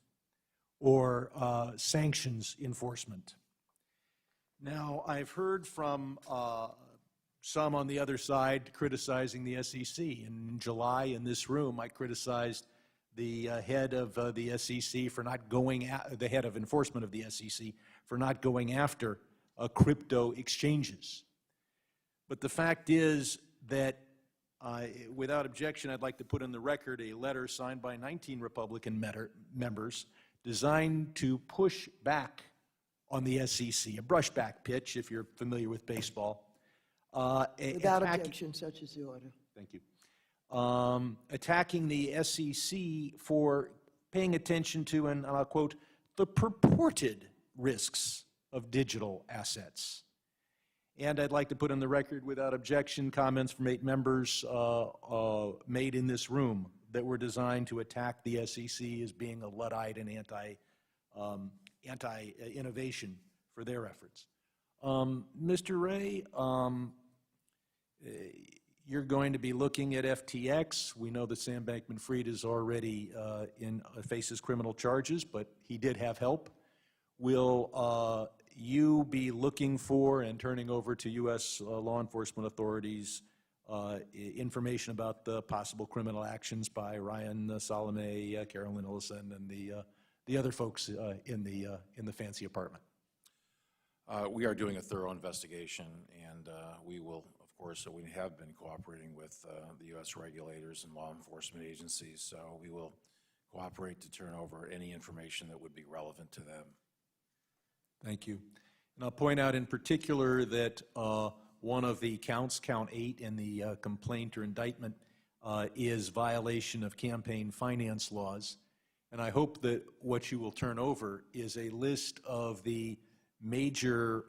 or sanctions enforcement. Now, I've heard from some on the other side criticizing the SEC. In July in this room, I criticized the head of the SEC for not going, the head of enforcement of the SEC for not going after crypto exchanges. But the fact is that without objection, I'd like to put in the record a letter signed by 19 Republican members designed to push back on the SEC, a brushback pitch, if you're familiar with baseball. Without objection, such is the order. Thank you. Attacking the SEC for paying attention to, and I'll quote, the purported risks of digital assets. And I'd like to put on the record, without objection, comments from 8 members made in this room that were designed to attack the SEC as being a Luddite and anti-innovation for their efforts. Mr. Ray, you're going to be looking at FTX. We know that Sam Bankman-Fried is already faces criminal charges, but he did have help. Will you be looking for and turning over to U.S. Law enforcement authorities information about the possible criminal actions by Ryan Salome, Carolyn Ellison, and the other folks in the fancy apartment? We are doing a thorough investigation, and we will, of course, we have been cooperating with the U.S. regulators and law enforcement agencies, so we will cooperate to turn over any information that would be relevant to them. Thank you. And I'll point out in particular that one of the counts, count 8 in the complaint or indictment, is violation of campaign finance laws. And I hope that what you will turn over is a list of the major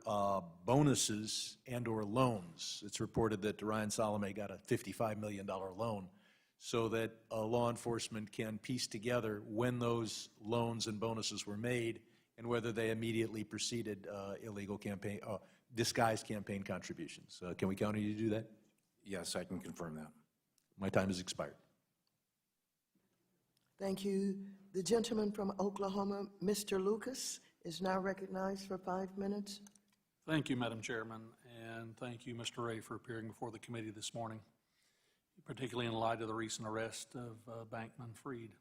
bonuses and or loans. It's reported that Ryan Salome got a $55 million loan, so that law enforcement can piece together when those loans and bonuses were made and whether they immediately preceded illegal campaign, disguised campaign contributions. Can we count on you to do that? Yes, I can confirm that. My time has expired. Thank you. The gentleman from Oklahoma, Mr. Lucas, is now recognized for 5 minutes. Thank you, Madam Chairman, and thank you, Mr. Ray, for appearing before the committee this morning, particularly in light of the recent arrest of Bankman-Fried.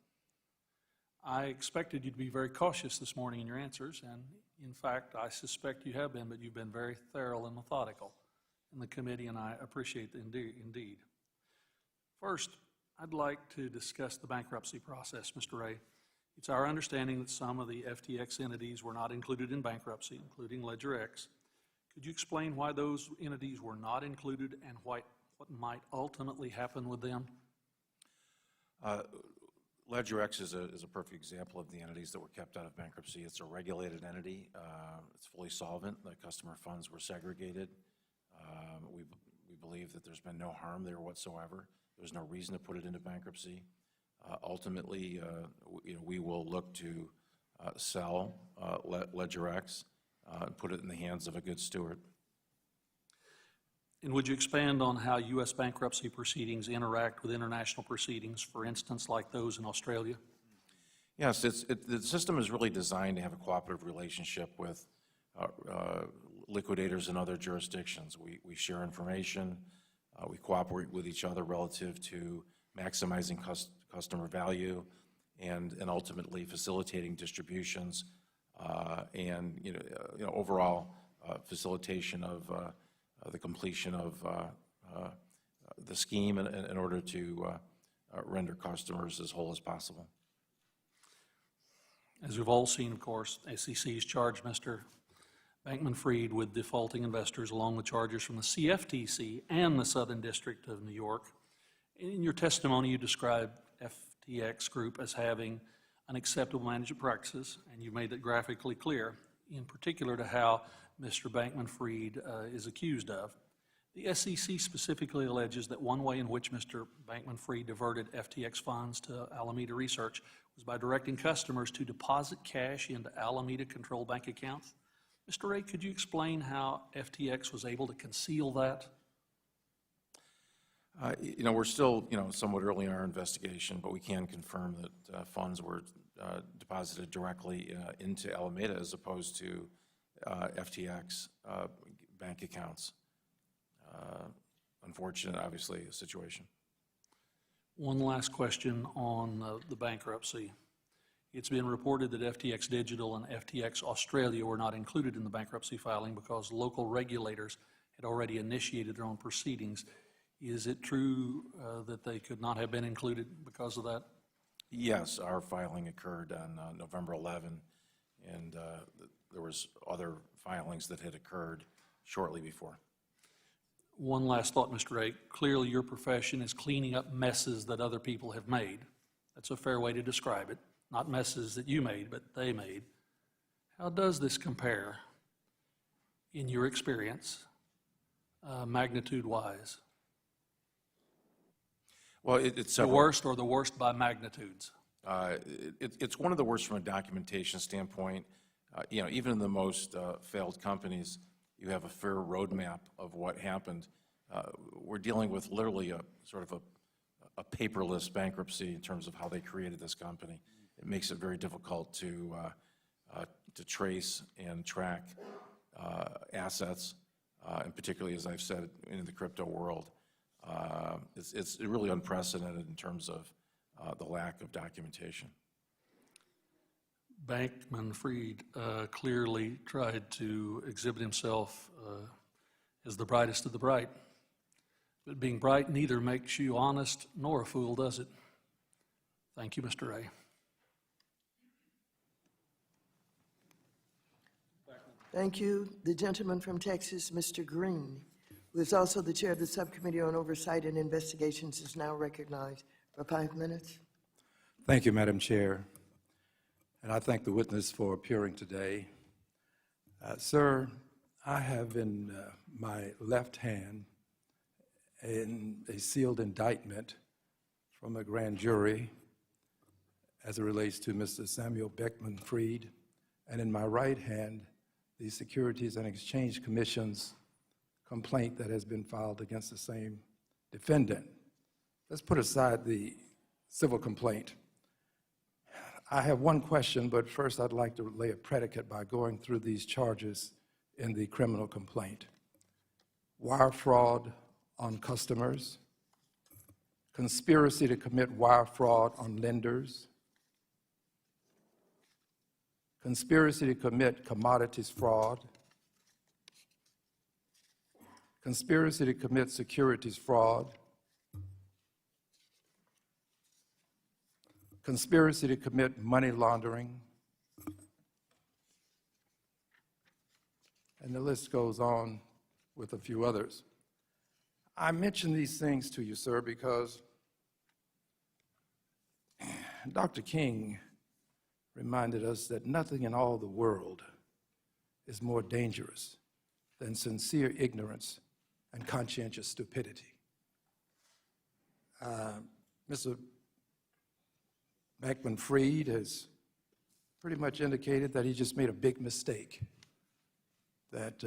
I expected you to be very cautious this morning in your answers, and in fact, I suspect you have been, but you've been very thorough and methodical in the committee, and I appreciate that indeed. First, I'd like to discuss the bankruptcy process, Mr. Ray. It's our understanding that some of the FTX entities were not included in bankruptcy, including LedgerX. Could you explain why those entities were not included and what might ultimately happen with them? LedgerX is a perfect example of the entities that were kept out of bankruptcy. It's a regulated entity. It's fully solvent. The customer funds were segregated. We believe that there's been no harm there whatsoever. There's no reason to put it into bankruptcy. Ultimately, we will look to sell LedgerX and put it in the hands of a good steward. And would you expand on how U.S. bankruptcy proceedings interact with international proceedings, for instance, like those in Australia? Yes, the system is really designed to have a cooperative relationship with liquidators in other jurisdictions. We share information, we cooperate with each other relative to maximizing customer value and ultimately facilitating distributions and overall facilitation of the completion of the scheme in order to render customers as whole as possible. As we've all seen, of course, SEC has charged Mr. Bankman-Fried with defaulting investors along with charges from the CFTC and the Southern District of New York. In your testimony, you described FTX Group as having unacceptable management practices, and you made that graphically clear, in particular to how Mr. Bankman-Fried is accused of. The SEC specifically alleges that one way in which Mr. Bankman-Fried diverted FTX funds to Alameda Research was by directing customers to deposit cash into Alameda-controlled bank accounts. Mr. Ray, could you explain how FTX was able to conceal that? We're still, somewhat early in our investigation, but we can confirm that funds were deposited directly into Alameda as opposed to FTX bank accounts. Unfortunate, obviously, situation. One last question on the bankruptcy. It's been reported that FTX Digital and FTX Australia were not included in the bankruptcy filing because local regulators had already initiated their own proceedings. Is it true that they could not have been included because of that? Yes, our filing occurred on November 11, and there was other filings that had occurred shortly before. One last thought, Mr. Ray. Clearly your profession is cleaning up messes that other people have made. That's a fair way to describe it. Not messes that you made, but they made. How does this compare, in your experience, magnitude-wise? Well, it's the worst or the worst by magnitudes? It's one of the worst from a documentation standpoint. Even in the most failed companies, you have a fair roadmap of what happened. We're dealing with literally a sort of a paperless bankruptcy in terms of how they created this company. It makes it very difficult to trace and track assets, and particularly, as I've said, in the crypto world. It's really unprecedented in terms of the lack of documentation. Bankman-Fried clearly tried to exhibit himself as the brightest of the bright. But being bright neither makes you honest nor a fool, does it? Thank you, Mr. Ray. Thank you. The gentleman from Texas, Mr. Green, who is also the chair of the Subcommittee on Oversight and Investigations, is now recognized for 5 minutes. Thank you, Madam Chair. And I thank the witness for appearing today. Sir, I have in my left hand a sealed indictment from a grand jury as it relates to Mr. Samuel Bankman-Fried, and in my right hand, the Securities and Exchange Commission's complaint that has been filed against the same defendant. Let's put aside the civil complaint. I have one question, but first I'd like to lay a predicate by going through these charges in the criminal complaint. Wire fraud on customers, conspiracy to commit wire fraud on lenders, conspiracy to commit commodities fraud, conspiracy to commit securities fraud, conspiracy to commit money laundering, and the list goes on with a few others. I mention these things to you, sir, because Dr. King reminded us that nothing in all the world is more dangerous than sincere ignorance and conscientious stupidity. Mr. Bankman-Fried has pretty much indicated that he just made a big mistake, that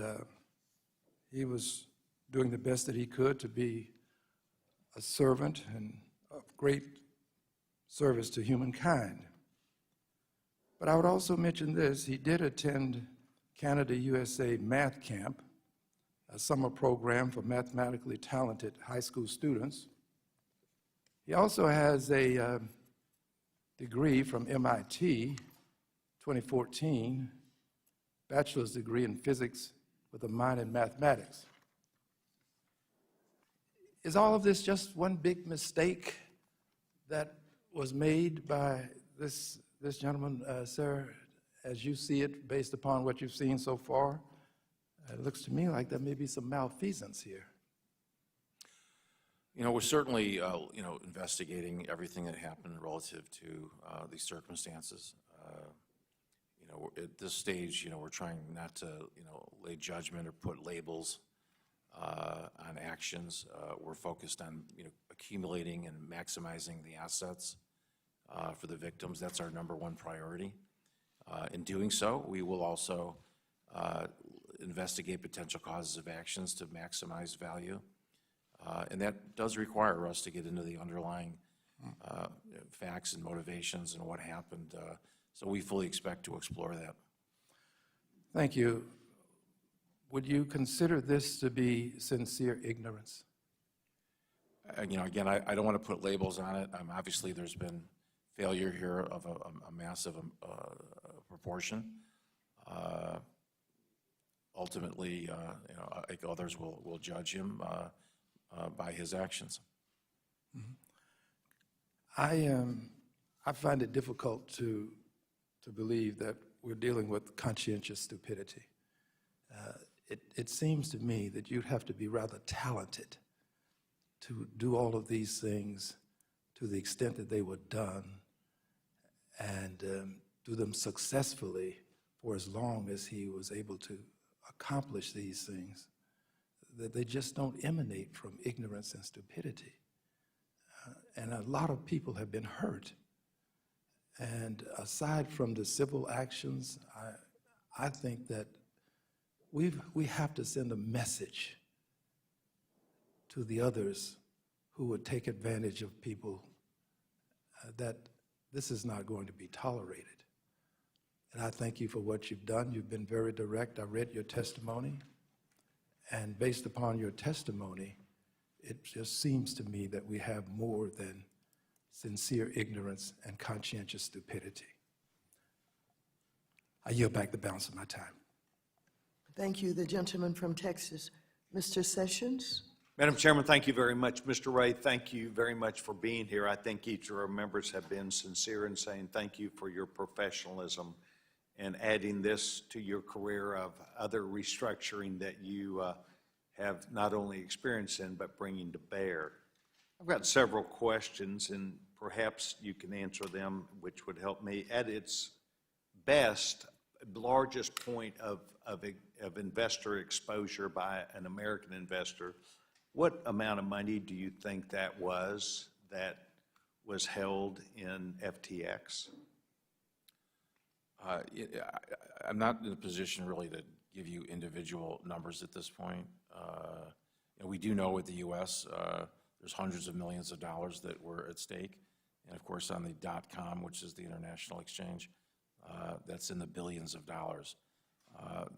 he was doing the best that he could to be a servant and of great service to humankind. But I would also mention this: he did attend Canada USA Math Camp, a summer program for mathematically talented high school students. He also has a degree from MIT, 2014, bachelor's degree in physics with a minor in mathematics. Is all of this just one big mistake that was made by this gentleman, sir, as you see it, based upon what you've seen so far? It looks to me like there may be some malfeasance here. You know, we're certainly, investigating everything that happened relative to these circumstances. At this stage, we're trying not to, lay judgment or put labels on actions. We're focused on, accumulating and maximizing the assets for the victims. That's our number one priority. In doing so, we will also investigate potential causes of actions to maximize value. And that does require us to get into the underlying facts and motivations and what happened. So we fully expect to explore that. Thank you. Would you consider this to be sincere ignorance? Again, I don't want to put labels on it. Obviously, there's been failure here of a massive proportion. Ultimately, I think others will judge him by his actions. Mm-hmm. I find it difficult to believe that we're dealing with conscientious stupidity. It seems to me that you'd have to be rather talented to do all of these things to the extent that they were done, and do them successfully for as long as he was able to accomplish these things, that they just don't emanate from ignorance and stupidity. And a lot of people have been hurt. And aside from the civil actions, I think that we have to send a message to the others who would take advantage of people that this is not going to be tolerated. And I thank you for what you've done. You've been very direct. I read your testimony. And based upon your testimony, it just seems to me that we have more than sincere ignorance and conscientious stupidity. I yield back the balance of my time. Thank you. The gentleman from Texas, Mr. Sessions. Madam Chairman, thank you very much. Mr. Ray, thank you very much for being here. I think each of our members have been sincere in saying thank you for your professionalism and adding this to your career of other restructuring that you have not only experience in, but bringing to bear. I've got several questions, and perhaps you can answer them, which would help me. At its best, largest point of investor exposure by an American investor, what amount of money do you think that was held in FTX? I'm not in a position really to give you individual numbers at this point. We do know with the U.S. There's hundreds of millions of dollars that were at stake. And of course on the .com, which is the international exchange, that's in the billions of dollars.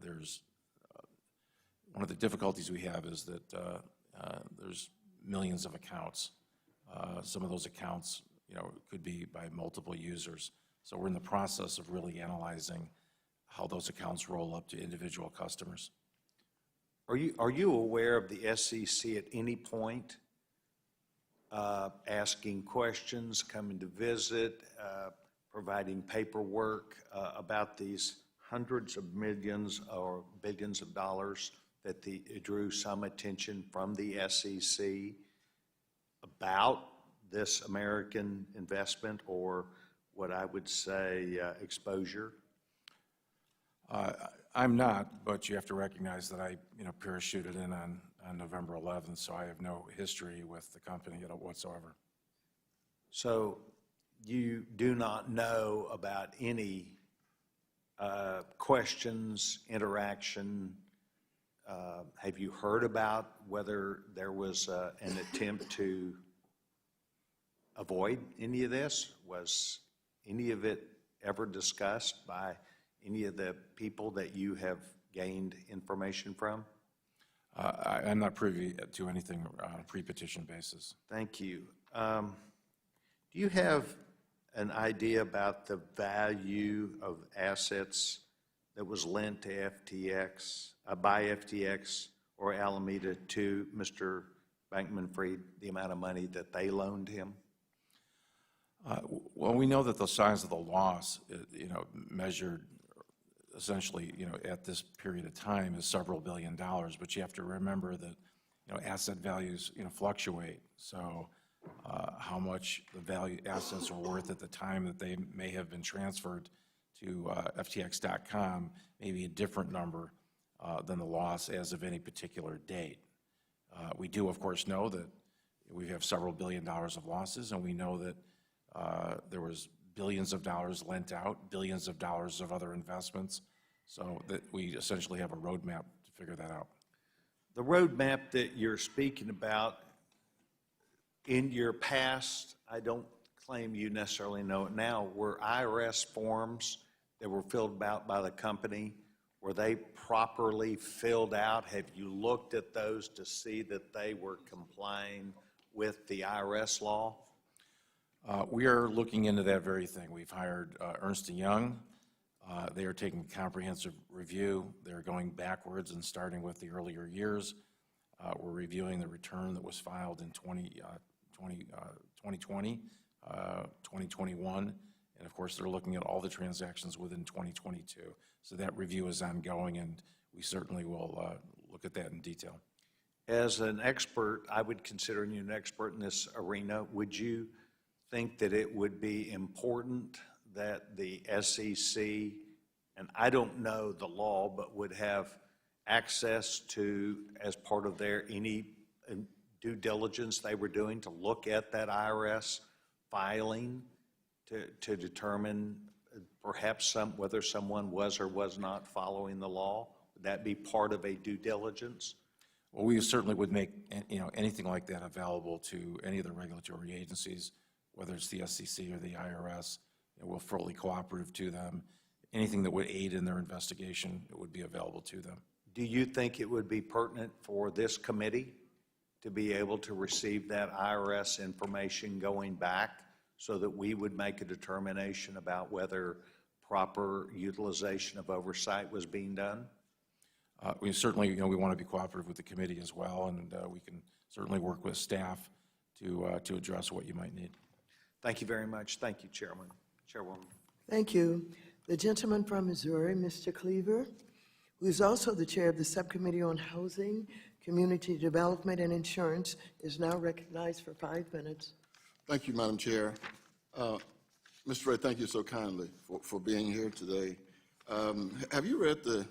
There's one of the difficulties we have is that there's millions of accounts. Some of those accounts, could be by multiple users. So we're in the process of really analyzing how those accounts roll up to individual customers. Are you aware of the SEC at any point asking questions, coming to visit, providing paperwork about these hundreds of millions or billions of dollars that drew some attention from the SEC about this American investment, or what I would say exposure? I'm not, but you have to recognize that I, parachuted in on November 11th, so I have no history with the company whatsoever. So you do not know about any questions, interaction? Have you heard about whether there was an attempt to avoid any of this? Was any of it ever discussed by any of the people that you have gained information from? I'm not privy to anything on a pre-petition basis. Thank you. Do you have an idea about the value of assets that was lent to FTX, by FTX or Alameda to Mr. Bankman-Fried, the amount of money that they loaned him? Well, we know that the size of the loss, measured essentially, at this period of time is several billion dollars, but you have to remember that, asset values, fluctuate. So how much the assets are worth at the time that they may have been transferred to FTX.com may be a different number than the loss as of any particular date. We do, of course, know that we have several billion dollars of losses, and we know that there was billions of dollars lent out, billions of dollars of other investments, so that we essentially have a roadmap to figure that out. The roadmap that you're speaking about, in your past, I don't claim you necessarily know it now, were IRS forms that were filled out by the company, were they properly filled out? Have you looked at those to see that they were complying with the IRS law? We are looking into that very thing. We've hired Ernst & Young. They are taking a comprehensive review. They're going backwards and starting with the earlier years. We're reviewing the return that was filed in 2020, 2021, and of course they're looking at all the transactions within 2022. So that review is ongoing, and we certainly will look at that in detail. As an expert, I would consider you an expert in this arena. Would you think that it would be important that the SEC, and I don't know the law, but would have access to, as part of their any due diligence they were doing, to look at that IRS filing to determine perhaps whether someone was or was not following the law? Would that be part of a due diligence? Well, we certainly would make, anything like that available to any of the regulatory agencies, whether it's the SEC or the IRS. We're fully cooperative to them. Anything that would aid in their investigation, it would be available to them. Do you think it would be pertinent for this committee to be able to receive that IRS information going back so that we would make a determination about whether proper utilization of oversight was being done? We certainly, we want to be cooperative with the committee as well, and we can certainly work with staff to address what you might need. Thank you very much. Thank you, Chairwoman. Thank you. The gentleman from Missouri, Mr. Cleaver, who is also the chair of the Subcommittee on Housing, Community Development, and Insurance, is now recognized for 5 minutes. Thank you, Madam Chair. Mr. Ray, thank you so kindly for being here today. Have you read the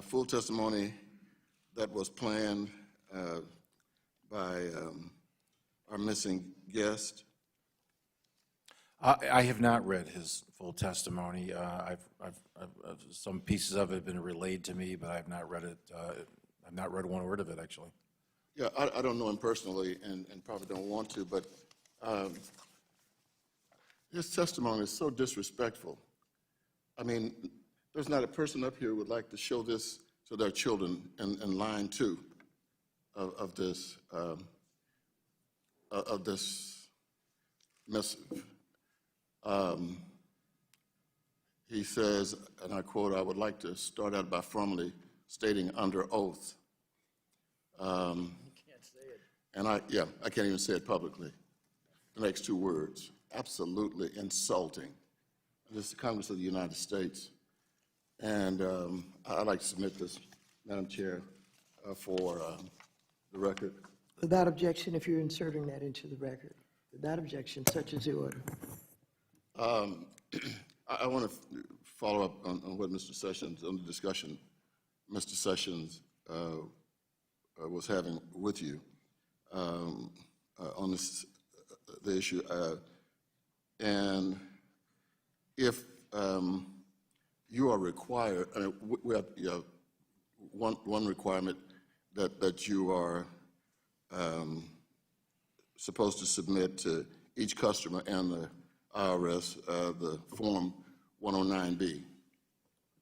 full testimony that was planned by our missing guest? I have not read his full testimony. Some pieces of it have been relayed to me, but I have not read it. I've not read one word of it, actually. Yeah, I don't know him personally and probably don't want to, but his testimony is so disrespectful. I mean, there's not a person up here who would like to show this to their children in line 2 of this missive. He says, and I quote, "I would like to start out by formally stating under oath." You can't say it. And I can't even say it publicly. The next 2 words, absolutely insulting. This is the Congress of the United States. And I'd like to submit this, Madam Chair, for the record. Without objection, if you're inserting that into the record. Without objection, such is the order. I want to follow up on what Mr. Sessions, on the discussion Mr. Sessions was having with you on this, the issue. And if you are required, we have one requirement that you are supposed to submit to each customer and the IRS the Form 109B,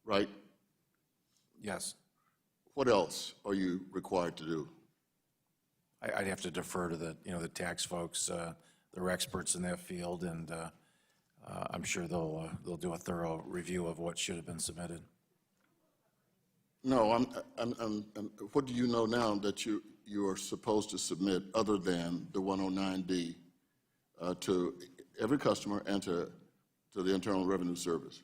right? Yes. What else are you required to do? I'd have to defer to the tax folks. They're experts in that field, and I'm sure they'll do a thorough review of what should have been submitted. No, what do you know now that you are supposed to submit other than the 109D to every customer and to the Internal Revenue Service?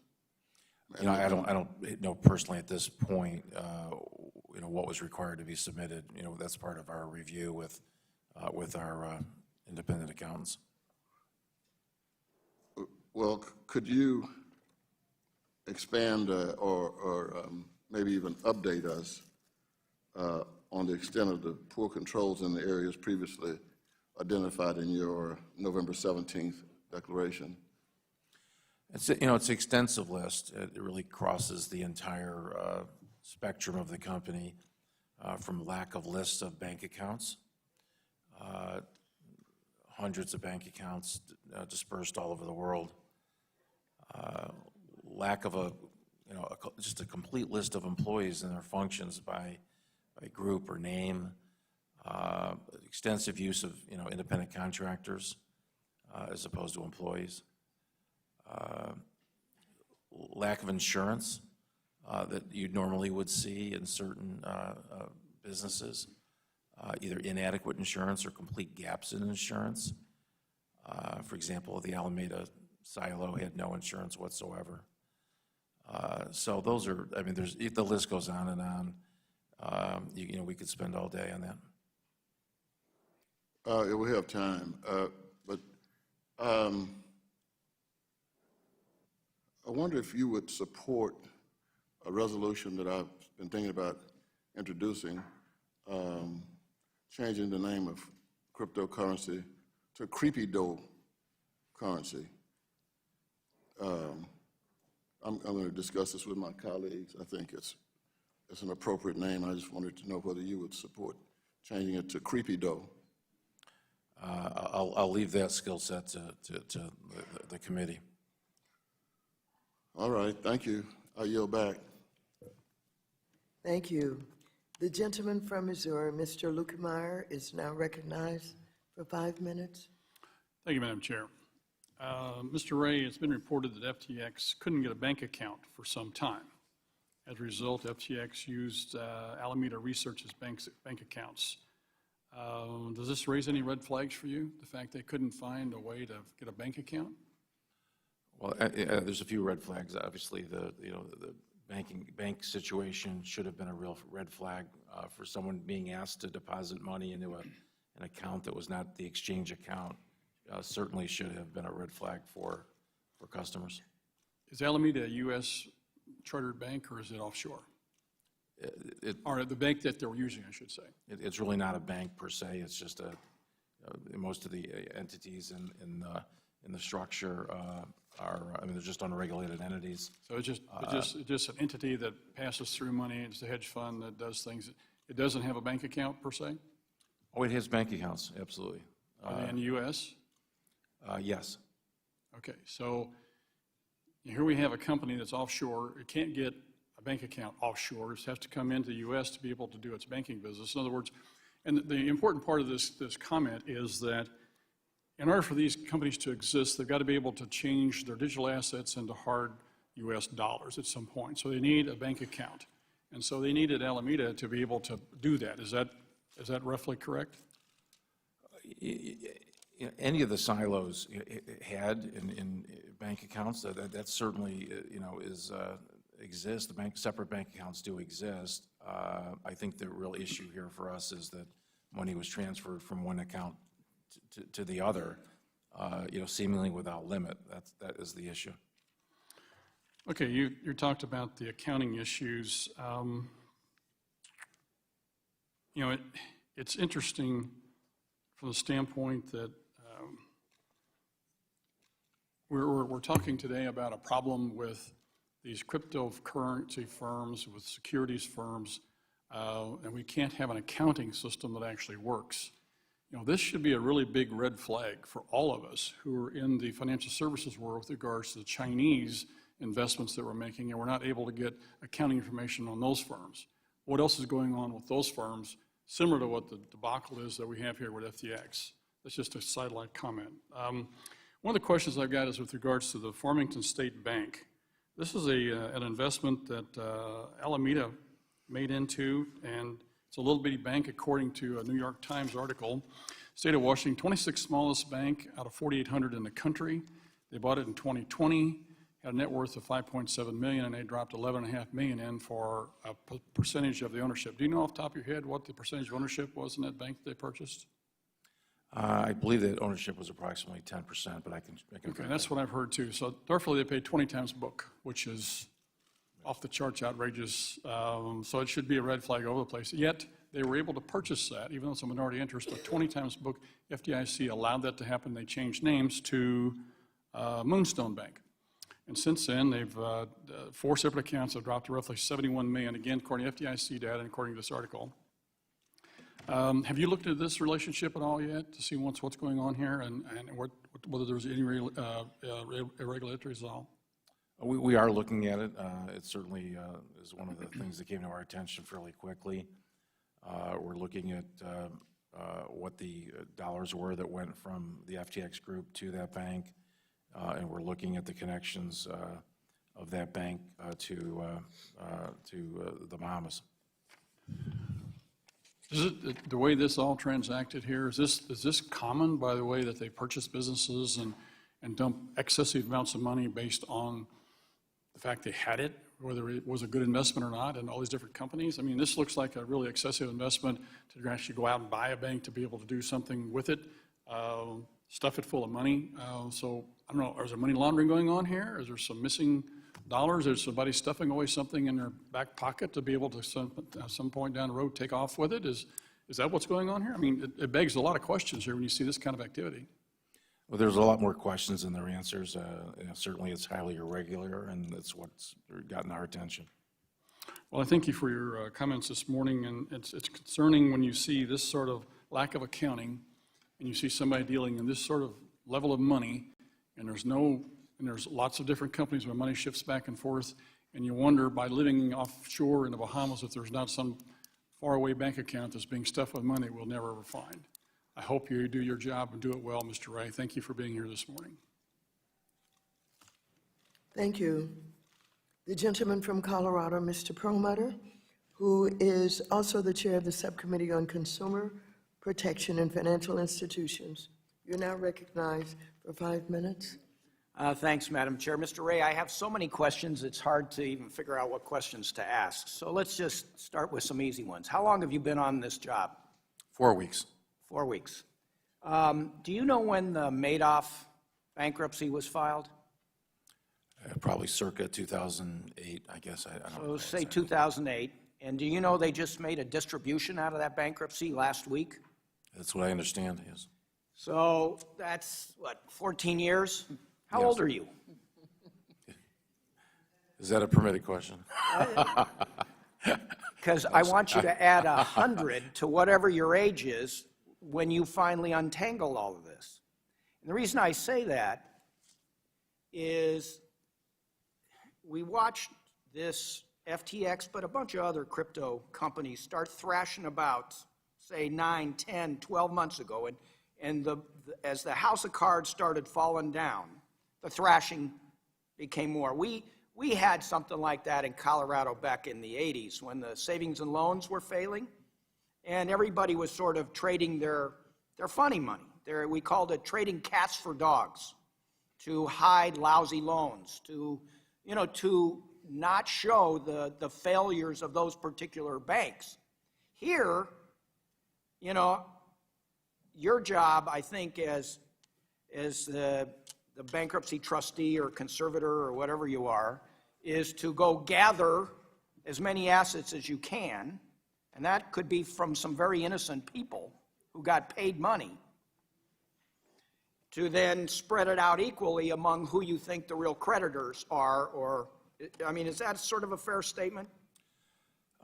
I don't know personally at this point, what was required to be submitted. That's part of our review with our independent accountants. Well, could you expand or maybe even update us on the extent of the poor controls in the areas previously identified in your November 17th declaration? It's an extensive list. It really crosses the entire spectrum of the company, from lack of lists of bank accounts, hundreds of bank accounts dispersed all over the world, lack of just a complete list of employees and their functions by group or name, extensive use of independent contractors as opposed to employees. Lack of insurance that you normally would see in certain businesses, either inadequate insurance or complete gaps in insurance. For example, the Alameda silo had no insurance whatsoever. So those are, the list goes on and on. We could spend all day on that. We have time, but I wonder if you would support a resolution that I've been thinking about introducing, changing the name of cryptocurrency to creepy dough currency. I'm going to discuss this with my colleagues. I think it's is an appropriate name. I just wanted to know whether you would support changing it to Creepy Dough. I'll leave that skill set to the committee. All right, thank you. I yield back. Thank you. The gentleman from Missouri, Mr. Lukemeyer, is now recognized for 5 minutes. Thank you, Madam Chair. Mr. Ray, it's been reported that FTX couldn't get a bank account for some time. As a result, FTX used Alameda Research's bank accounts. Does this raise any red flags for you, the fact they couldn't find a way to get a bank account? Well, there's a few red flags. Obviously, the bank situation should have been a real red flag for someone being asked to deposit money into an account that was not the exchange account. Certainly should have been a red flag for customers. Is Alameda a U.S. chartered bank, or is it offshore? Or the bank that they were using, I should say. It's really not a bank per se. It's just most of the entities in the structure they're just unregulated entities. So it's just an entity that passes through money. It's a hedge fund that does things. It doesn't have a bank account per se? Oh, it has bank accounts, absolutely. Are they in the U.S.? Yes. Okay, so here we have a company that's offshore. It can't get a bank account offshore. It has to come into the U.S. to be able to do its banking business. In other words, and the important part of this comment is that in order for these companies to exist, they've got to be able to change their digital assets into hard U.S. dollars at some point. So they need a bank account. And so they needed Alameda to be able to do that. Is that roughly correct? Any of the silos had in bank accounts, that certainly exists. Separate bank accounts do exist. I think the real issue here for us is that money was transferred from one account to the other, seemingly without limit. That is the issue. Okay, you talked about the accounting issues. It's interesting from the standpoint that we're talking today about a problem with these cryptocurrency firms, with securities firms, and we can't have an accounting system that actually works. This should be a really big red flag for all of us who are in the financial services world with regards to the Chinese investments that we're making, and we're not able to get accounting information on those firms. What else is going on with those firms, similar to what the debacle is that we have here with FTX? That's just a sidelight comment. One of the questions I've got is with regards to the Farmington State Bank. This is an investment that Alameda made into, and it's a little bitty bank according to a New York Times article. State of Washington, 26th smallest bank out of 4,800 in the country. They bought it in 2020, had a net worth of $5.7 million, and they dropped $11.5 million in for a percentage of the ownership. Do you know off the top of your head what the percentage of ownership was in that bank they purchased? I believe that ownership was approximately 10%, but I can. Okay, that's what I've heard too. So therefore, they paid 20 times book, which is off the charts outrageous. So it should be a red flag over the place. Yet they were able to purchase that, even though it's a minority interest, but 20 times book. FDIC allowed that to happen. They changed names to Moonstone Bank. And since then, they've 4 separate accounts have dropped to roughly $71 million, again, according to FDIC data and according to this article. Have you looked at this relationship at all yet to see what's going on here and whether there's any irregularities at all? We are looking at it. It certainly is one of the things that came to our attention fairly quickly. We're looking at what the dollars were that went from the FTX group to that bank, and we're looking at the connections of that bank to the Bahamas. Is it the way this all transacted here? Is this common, by the way, that they purchase businesses and dump excessive amounts of money based on the fact they had it, whether it was a good investment or not, in all these different companies? I mean, this looks like a really excessive investment to actually go out and buy a bank to be able to do something with it, stuff it full of money. So I don't know, is there money laundering going on here? Is there some missing dollars? Is somebody stuffing away something in their back pocket to be able to at some point down the road take off with it? Is that what's going on here? I mean, it begs a lot of questions here when you see this kind of activity. Well, there's a lot more questions than there are answers. Certainly it's highly irregular, and that's what's gotten our attention. Well, I thank you for your comments this morning, and it's concerning when you see this sort of lack of accounting, and you see somebody dealing in this sort of level of money, and there's lots of different companies where money shifts back and forth, and you wonder, by living offshore in the Bahamas, if there's not some faraway bank account that's being stuffed with money we'll never ever find. I hope you do your job and do it well, Mr. Ray. Thank you for being here this morning. Thank you. The gentleman from Colorado, Mr. Perlmutter, who is also the chair of the Subcommittee on Consumer Protection and Financial Institutions. You're now recognized for 5 minutes. Thanks, Madam Chair. Mr. Ray, I have so many questions, it's hard to even figure out what questions to ask. So let's just start with some easy ones. How long have you been on this job? 4 weeks. 4 weeks. Do you know when the Madoff bankruptcy was filed? Probably circa 2008, I guess. I don't know. So say 2008. And do you know they just made a distribution out of that bankruptcy last week? That's what I understand, yes. So that's, what, 14 years? How Yes. old are you? Is that a permitted question? Because I want you to add 100 to whatever your age is when you finally untangle all of this. And the reason I say that is we watched this FTX, but a bunch of other crypto companies start thrashing about, say, 9, 10, 12 months ago. And as the house of cards started falling down, the thrashing became more. We had something like that in Colorado back in the 80s when the savings and loans were failing, and everybody was sort of trading their funny money. We called it trading cats for dogs, to hide lousy loans, to not show the failures of those particular banks. Here, your job, I think, as the bankruptcy trustee or conservator or whatever you are, is to go gather as many assets as you can, and that could be from some very innocent people who got paid money, to then spread it out equally among who you think the real creditors are, or, I mean, is that sort of a fair statement?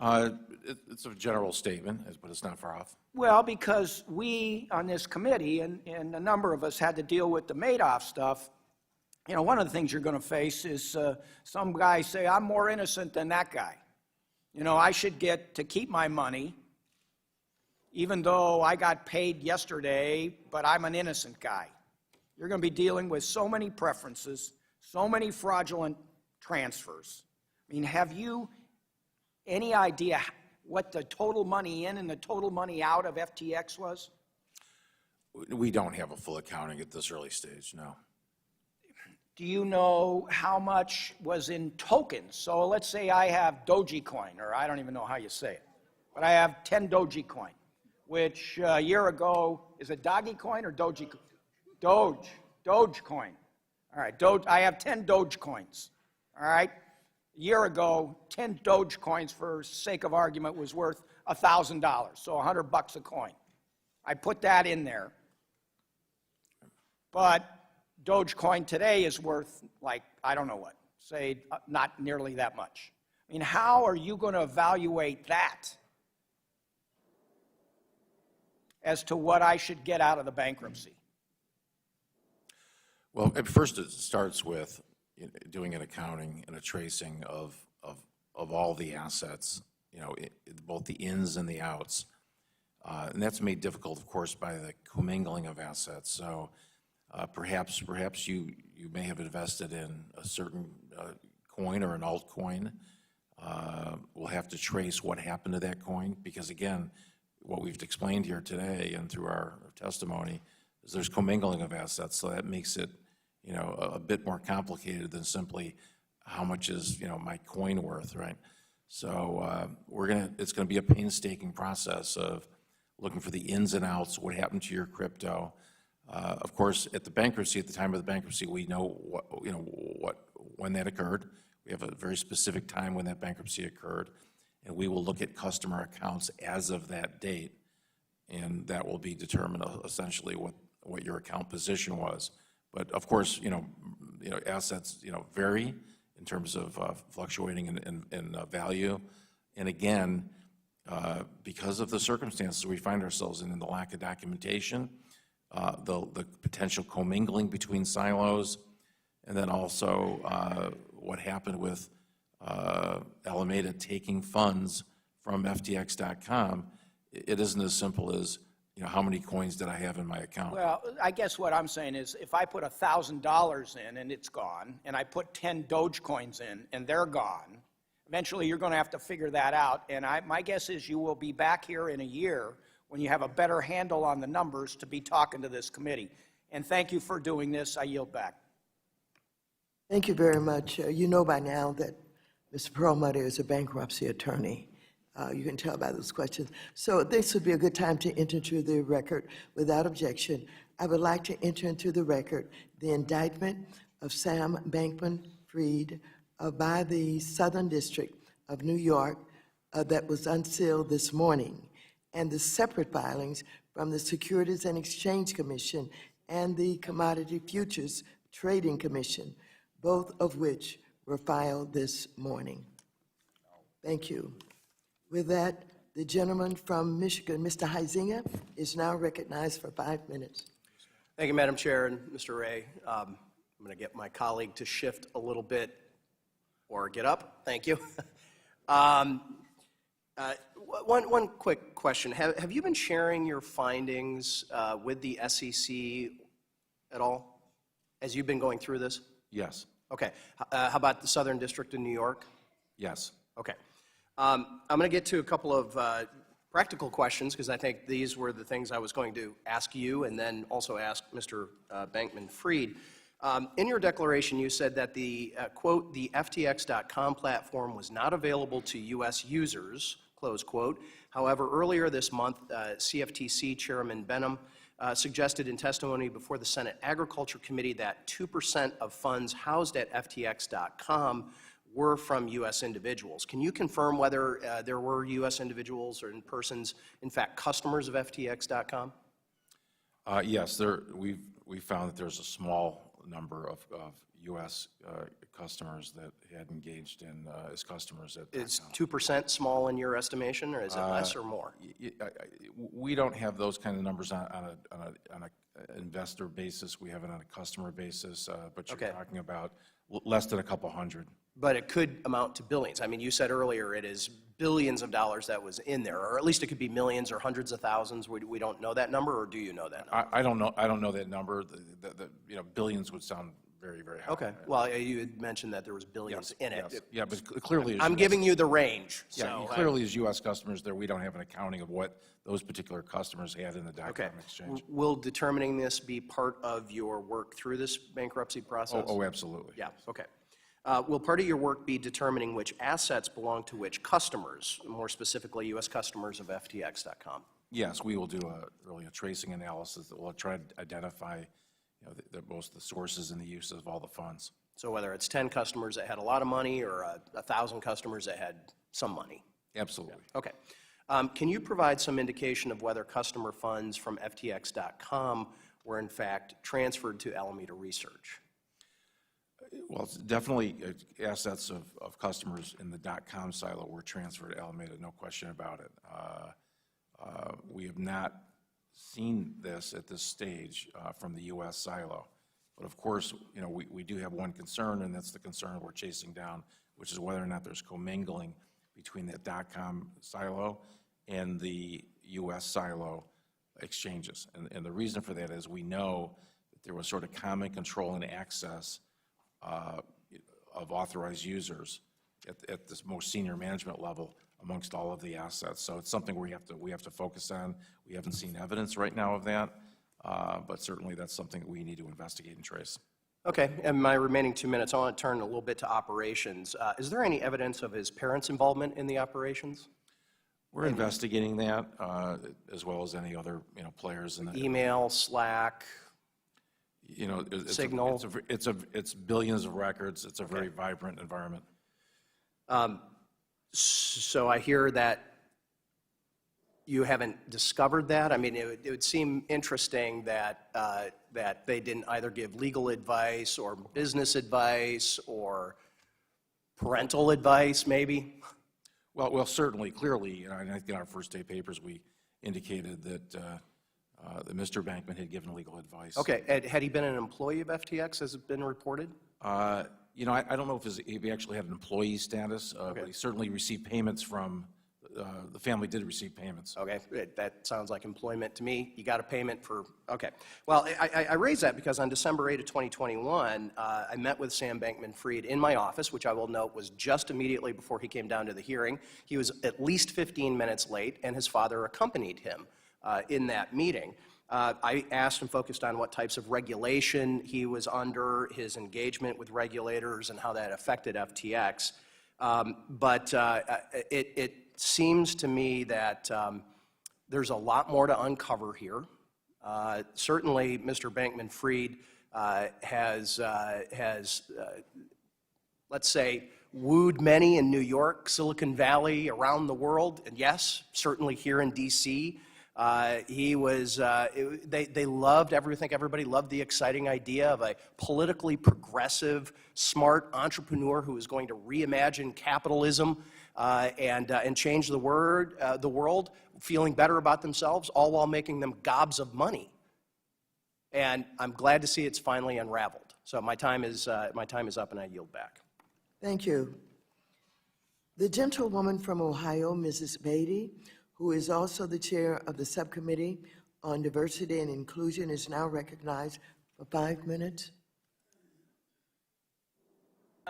It's a general statement, but it's not far off. Well, because we on this committee, and a number of us had to deal with the Madoff stuff, one of the things you're going to face is some guy say, I'm more innocent than that guy. I should get to keep my money, even though I got paid yesterday, but I'm an innocent guy. You're going to be dealing with so many preferences, so many fraudulent transfers. I mean, have you any idea what the total money in and the total money out of FTX was? We don't have a full accounting at this early stage, no. Do you know how much was in tokens? So let's say I have Dogecoin, or I don't even know how you say it, but I have 10 Dogecoin, which a year ago, is it Dogecoin or Dogecoin? Dogecoin. All right, I have 10 Dogecoins, all right? A year ago, 10 Dogecoins, for sake of argument, was worth $1,000, so $100 a coin. I put that in there. But Dogecoin today is worth, like, I don't know what, say not nearly that much. I mean, how are you going to evaluate that as to what I should get out of the bankruptcy? Well, at first it starts with doing an accounting and a tracing of all the assets, both the ins and the outs. And that's made difficult, of course, by the commingling of assets. So perhaps you may have invested in a certain coin or an altcoin. We'll have to trace what happened to that coin because, again, what we've explained here today and through our testimony is there's commingling of assets, so that makes it, a bit more complicated than simply how much is, my coin worth, right? So it's gonna be a painstaking process of looking for the ins and outs, what happened to your crypto. Of course, at the bankruptcy, at the time of the bankruptcy, we know when that occurred. We have a very specific time when that bankruptcy occurred, and we will look at customer accounts as of that date, and that will be determined essentially what your account position was. But of course, assets, vary in terms of fluctuating in value. And again, because of the circumstances we find ourselves in the lack of documentation, the potential commingling between silos, and then also what happened with Alameda taking funds from FTX.com, it isn't as simple as, you know, how many coins did I have in my account? Well, I guess what I'm saying is if I put $1,000 in and it's gone, and I put 10 Dogecoins in and they're gone, eventually you're going to have to figure that out. And my guess is you will be back here in a year when you have a better handle on the numbers to be talking to this committee. And thank you for doing this. I yield back. Thank you very much. You know by now that Mr. Perlmutter is a bankruptcy attorney. You can tell by those questions. So this would be a good time to enter into the record without objection. I would like to enter into the record the indictment of Sam Bankman-Fried by the Southern District of New York that was unsealed this morning, and the separate filings from the Securities and Exchange Commission and the Commodity Futures Trading Commission, both of which were filed this morning. Thank you. With that, the gentleman from Michigan, Mr. Huizinga, is now recognized for 5 minutes. Thank you, Madam Chair and Mr. Ray. I'm going to get my colleague to shift a little bit or get up. Thank you. One quick question. Have you been sharing your findings with the SEC at all as you've been going through this? Yes. Okay. How about the Southern District of New York? Yes. Okay. I'm going to get to a couple of practical questions because I think these were the things I was going to ask you and then also ask Mr. Bankman-Fried. In your declaration, you said that the, quote, the FTX.com platform was not available to U.S. users, close quote. However, earlier this month, CFTC Chairman Benham suggested in testimony before the Senate Agriculture Committee that 2% of funds housed at FTX.com were from U.S. individuals. Can you confirm whether there were U.S. individuals or persons, in fact, customers of FTX.com? Yes, we found that there's a small number of U.S. customers that had engaged in as customers at Is 2% small in your estimation, or is it less or more? We don't have those kind of numbers on an investor basis. We have it on a customer basis, but you're talking about less than a couple hundred. But it could amount to billions. I mean, you said earlier it is billions of dollars that was in there, or at least it could be millions or hundreds of thousands. We don't know that number, or do you know that number? I don't know. I don't know that number. You know, billions would sound very, very high. Okay. Well, you had mentioned that there was billions in it. Yes. Yeah, but clearly, I'm giving you the range. Yeah, clearly, as U.S. customers, there we don't have an accounting of what those particular customers had in the .com exchange. Will determining this be part of your work through this bankruptcy process? Oh, absolutely. Yeah. Okay. Will part of your work be determining which assets belong to which customers, more specifically U.S. customers of FTX.com? Yes, we will do really a tracing analysis that will try to identify, you know, both the sources and the uses of all the funds. So whether it's 10 customers that had a lot of money or 1,000 customers that had some money? Absolutely. Okay. Can you provide some indication of whether customer funds from FTX.com were in fact transferred to Alameda Research? Well, it's definitely assets of customers in the .com silo were transferred to Alameda, no question about it. We have not seen this at this stage from the U.S. silo. But of course, you know, we do have one concern, and that's the concern we're chasing down, which is whether or not there's commingling between that .com silo and the U.S. silo exchanges. And the reason for that is we know that there was sort of common control and access of authorized users at this most senior management level amongst all of the assets. So it's something we have to focus on. We haven't seen evidence right now of that, but certainly that's something that we need to investigate and trace. Okay, and my remaining 2 minutes, I want to turn a little bit to operations. Is there any evidence of his parents' involvement in the operations? We're investigating that, as well as any other, you know, players in the email, Slack, you know, Signal. It's billions of records. It's a very vibrant environment. So I hear that you haven't discovered that. I mean, it would seem interesting that that they didn't either give legal advice or business advice or parental advice, maybe. Well, certainly, clearly, and I think in our first day papers, we indicated that, that Mr. Bankman had given legal advice. Okay, and had he been an employee of FTX, as has been reported? You know, I don't know if he actually had an employee status, but he certainly received payments from, the family did receive payments. Okay, that sounds like employment to me. You got a payment for, okay. Well, I raise that because on December 8 of 2021, I met with Sam Bankman-Fried in my office, which I will note was just immediately before he came down to the hearing. He was at least 15 minutes late, and his father accompanied him in that meeting. I asked and focused on what types of regulation he was under, his engagement with regulators, and how that affected FTX. But it seems to me that there's a lot more to uncover here. Certainly, Mr. Bankman-Fried has let's say, wooed many in New York, Silicon Valley, around the world, and yes, certainly here in D.C. He was, they loved, I think everybody loved the exciting idea of a politically progressive, smart entrepreneur who was going to reimagine capitalism and change the world, feeling better about themselves, all while making them gobs of money. And I'm glad to see it's finally unraveled. So my time is up, and I yield back. Thank you. The gentlewoman from Ohio, Mrs. Beatty, who is also the chair of the Subcommittee on Diversity and Inclusion, is now recognized for 5 minutes.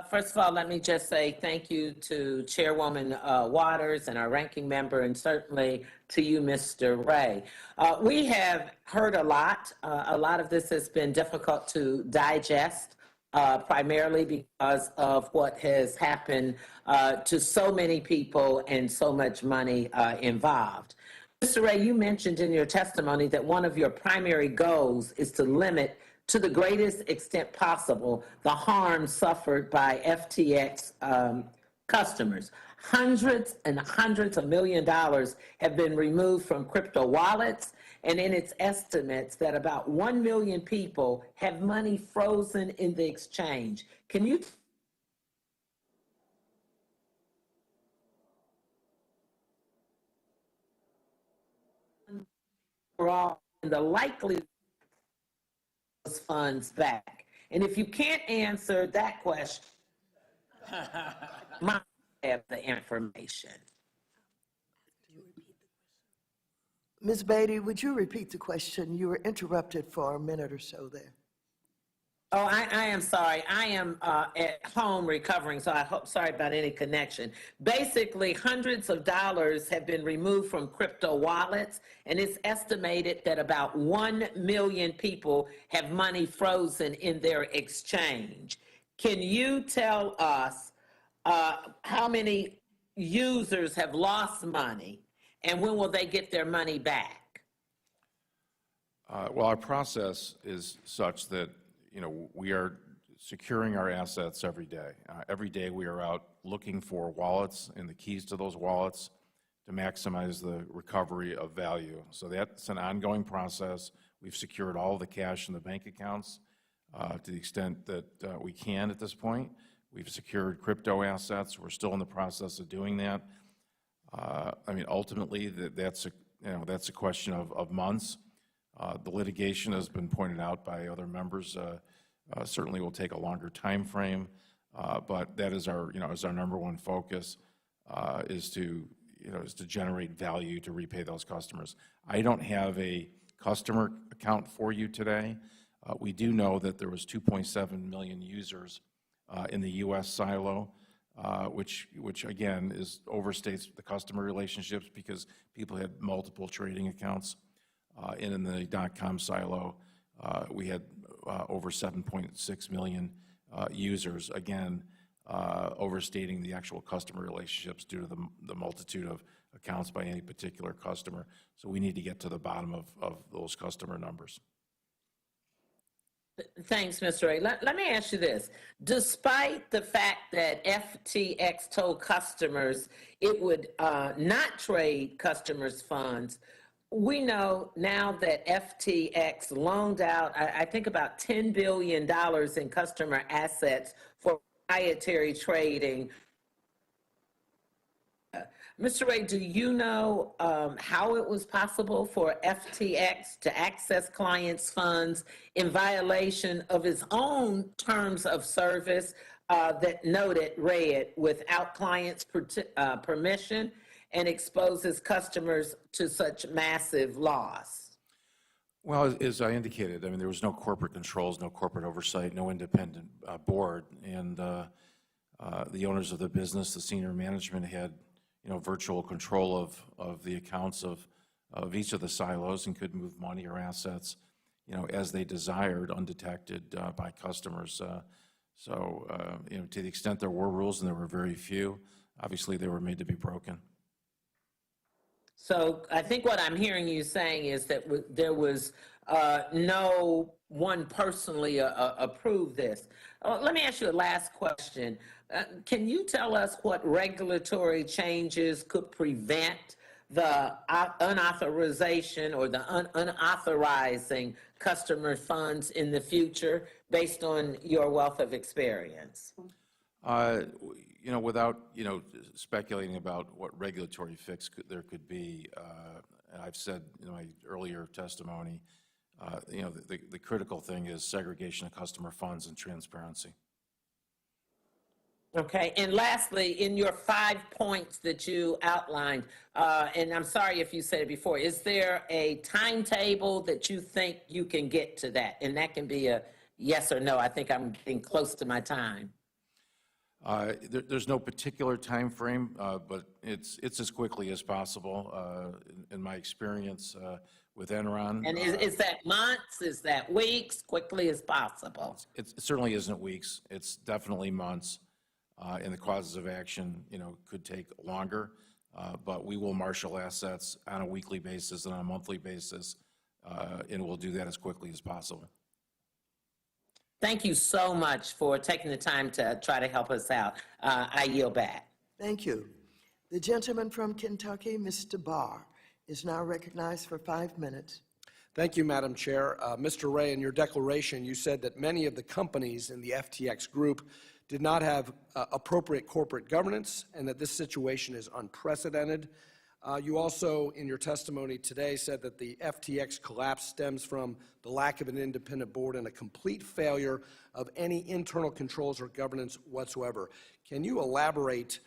First of all, let me just say thank you to Chairwoman Waters and our ranking member, and certainly to you, Mr. Ray. We have heard a lot. A lot of this has been difficult to digest, primarily because of what has happened to so many people and so much money involved. Mr. Ray, you mentioned in your testimony that one of your primary goals is to limit to the greatest extent possible the harm suffered by FTX customers. Hundreds and hundreds of $millions have been removed from crypto wallets, and in its estimates that about 1 million people have money frozen in the exchange. Can you overall and the likelihood of those funds back? And if you can't answer that question, I have the information. Ms. Beatty, would you repeat the question? You were interrupted for a minute or so there. Oh, I am sorry. I am at home recovering, so sorry about any connection. Basically, hundreds of dollars have been removed from crypto wallets, and it's estimated that about 1 million people have money frozen in their exchange. Can you tell us how many users have lost money, and when will they get their money back? Well, our process is such that, you know, we are securing our assets every day. Every day we are out looking for wallets and the keys to those wallets to maximize the recovery of value. So that's an ongoing process. We've secured all the cash in the bank accounts to the extent that we can at this point. We've secured crypto assets. We're still in the process of doing that. I mean, ultimately, that's a question of months. The litigation has been pointed out by other members. Certainly will take a longer time frame, but that is our, is our number one focus, is to generate value to repay those customers. I don't have a customer account for you today. We do know that there was 2.7 million users in the U.S. silo, which again overstates the customer relationships because people had multiple trading accounts. And in the .com silo, we had over 7.6 million users, again, overstating the actual customer relationships due to the multitude of accounts by any particular customer. So we need to get to the bottom of those customer numbers. Thanks, Mr. Ray. Let me ask you this. Despite the fact that FTX told customers it would not trade customers' funds, we know now that FTX loaned out, I think, about $10 billion in customer assets for proprietary trading. Mr. Ray, do you know how it was possible for FTX to access clients' funds in violation of its own terms of service that noted, read, without clients' permission and exposes customers to such massive loss? Well, as I indicated, I mean, there was no corporate controls, no corporate oversight, no independent board, and the owners of the business, the senior management had, virtual control of the accounts of each of the silos and could move money or assets, as they desired, undetected by customers. So, to the extent there were rules, and there were very few, obviously they were made to be broken. So I think what I'm hearing you saying is that there was no one personally approved this. Let me ask you a last question. Can you tell us what regulatory changes could prevent the unauthorization or the unauthorizing customer funds in the future based on your wealth of experience? Without, speculating about what regulatory fix there could be, and I've said in my earlier testimony, the critical thing is segregation of customer funds and transparency. Okay, and lastly, in your 5 points that you outlined, and I'm sorry if you said it before, is there a timetable that you think you can get to that? And that can be a yes or no. I think I'm getting close to my time. There's no particular time frame, but it's as quickly as possible. In my experience with Enron. And is that months? Is that weeks? Quickly as possible? It certainly isn't weeks. It's definitely months. And the causes of action, could take longer. But we will marshal assets on a weekly basis and on a monthly basis, and we'll do that as quickly as possible. Thank you so much for taking the time to try to help us out. I yield back. Thank you. The gentleman from Kentucky, Mr. Barr, is now recognized for 5 minutes. Thank you, Madam Chair. Mr. Ray, in your declaration, you said that many of the companies in the FTX group did not have appropriate corporate governance and that this situation is unprecedented. You also, in your testimony today, said that the FTX collapse stems from the lack of an independent board and a complete failure of any internal controls or governance whatsoever. Can you elaborate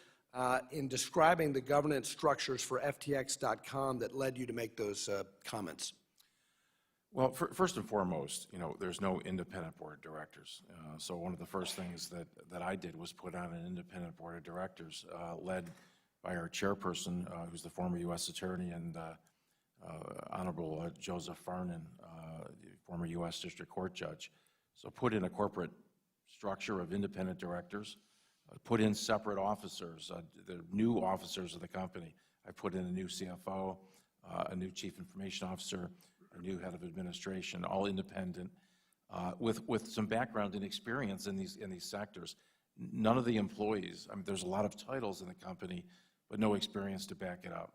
in describing the governance structures for FTX.com that led you to make those comments? Well, first and foremost, there's no independent board of directors. So one of the first things that I did was put on an independent board of directors led by our chairperson, who's the former U.S. attorney, and Honorable Joseph Farnan, former U.S. District Court judge. So put in a corporate structure of independent directors, put in separate officers, the new officers of the company. I put in a new CFO, a new chief information officer, a new head of administration, all independent, with some background and experience in these sectors. None of the employees, I mean, there's a lot of titles in the company, but no experience to back it up.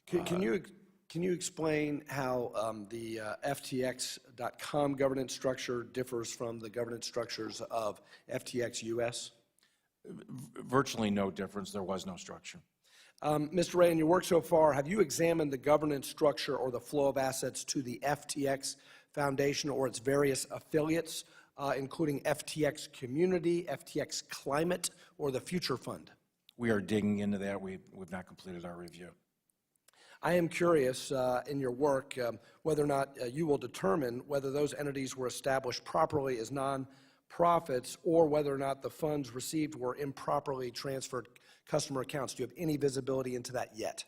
Can you explain how the FTX.com governance structure differs from the governance structures of FTX US? Virtually no difference. There was no structure. Mr. Ray, in your work so far, have you examined the governance structure or the flow of assets to the FTX Foundation or its various affiliates, including FTX Community, FTX Climate, or the Future Fund? We are digging into that. We've not completed our review. I am curious in your work whether or not you will determine whether those entities were established properly as non-profits or whether or not the funds received were improperly transferred customer accounts. Do you have any visibility into that yet?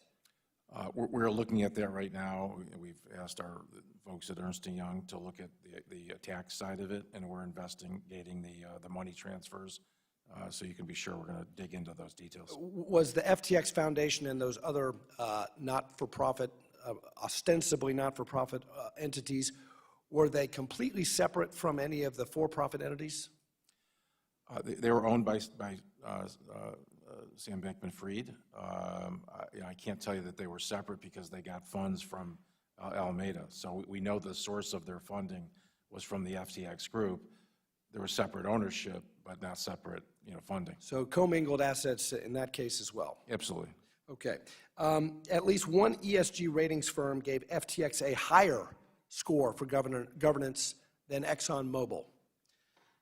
We're looking at that right now. We've asked our folks at Ernst & Young to look at the tax side of it, and we're investigating the money transfers. So you can be sure we're going to dig into those details. Was the FTX Foundation and those other not-for-profit, ostensibly not-for-profit entities, were they completely separate from any of the for-profit entities? They were owned by Sam Bankman-Fried. I can't tell you that they were separate because they got funds from Alameda. So we know the source of their funding was from the FTX group. There was separate ownership, but not separate, funding. So commingled assets in that case as well. Absolutely. Okay. At least one ESG ratings firm gave FTX a higher score for governance than ExxonMobil.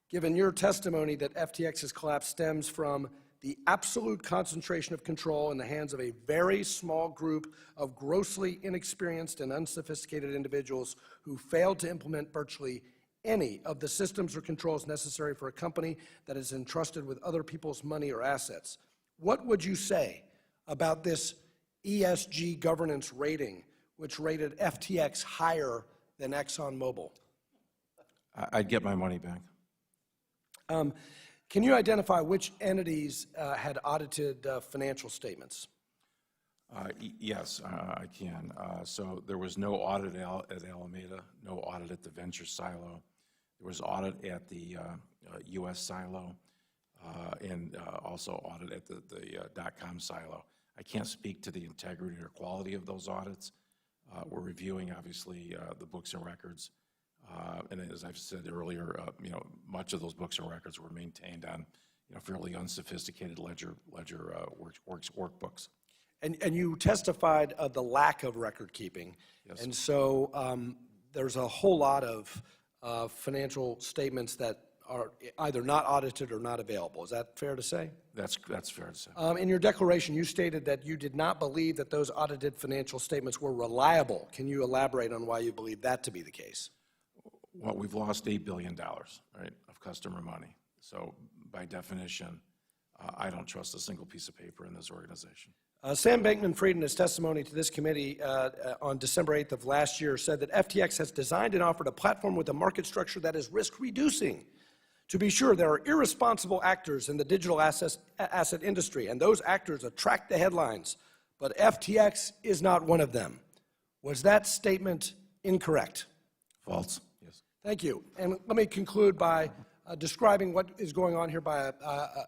Given your testimony that FTX's collapse stems from the absolute concentration of control in the hands of a very small group of grossly inexperienced and unsophisticated individuals who failed to implement virtually any of the systems or controls necessary for a company that is entrusted with other people's money or assets, what would you say about this ESG governance rating, which rated FTX higher than ExxonMobil? I'd get my money back. Can you identify which entities had audited financial statements? Yes, I can. So there was no audit at Alameda, no audit at the venture silo. There was audit at the U.S. silo, and also audit at the .com silo. I can't speak to the integrity or quality of those audits. We're reviewing, obviously, the books and records. And as I've said earlier, much of those books and records were maintained on, fairly unsophisticated ledger workbooks. And you testified of the lack of record keeping. Yes. And so there's a whole lot of financial statements that are either not audited or not available. Is that fair to say? That's fair to say. In your declaration, you stated that you did not believe that those audited financial statements were reliable. Can you elaborate on why you believe that to be the case? Well, we've lost $8 billion, right, of customer money. So by definition, I don't trust a single piece of paper in this organization. Sam Bankman-Fried, in his testimony to this committee on December 8th of last year, said that FTX has designed and offered a platform with a market structure that is risk-reducing. To be sure, there are irresponsible actors in the digital asset industry, and those actors attract the headlines, but FTX is not one of them. Was that statement incorrect? False, yes. Thank you. And let me conclude by describing what is going on here by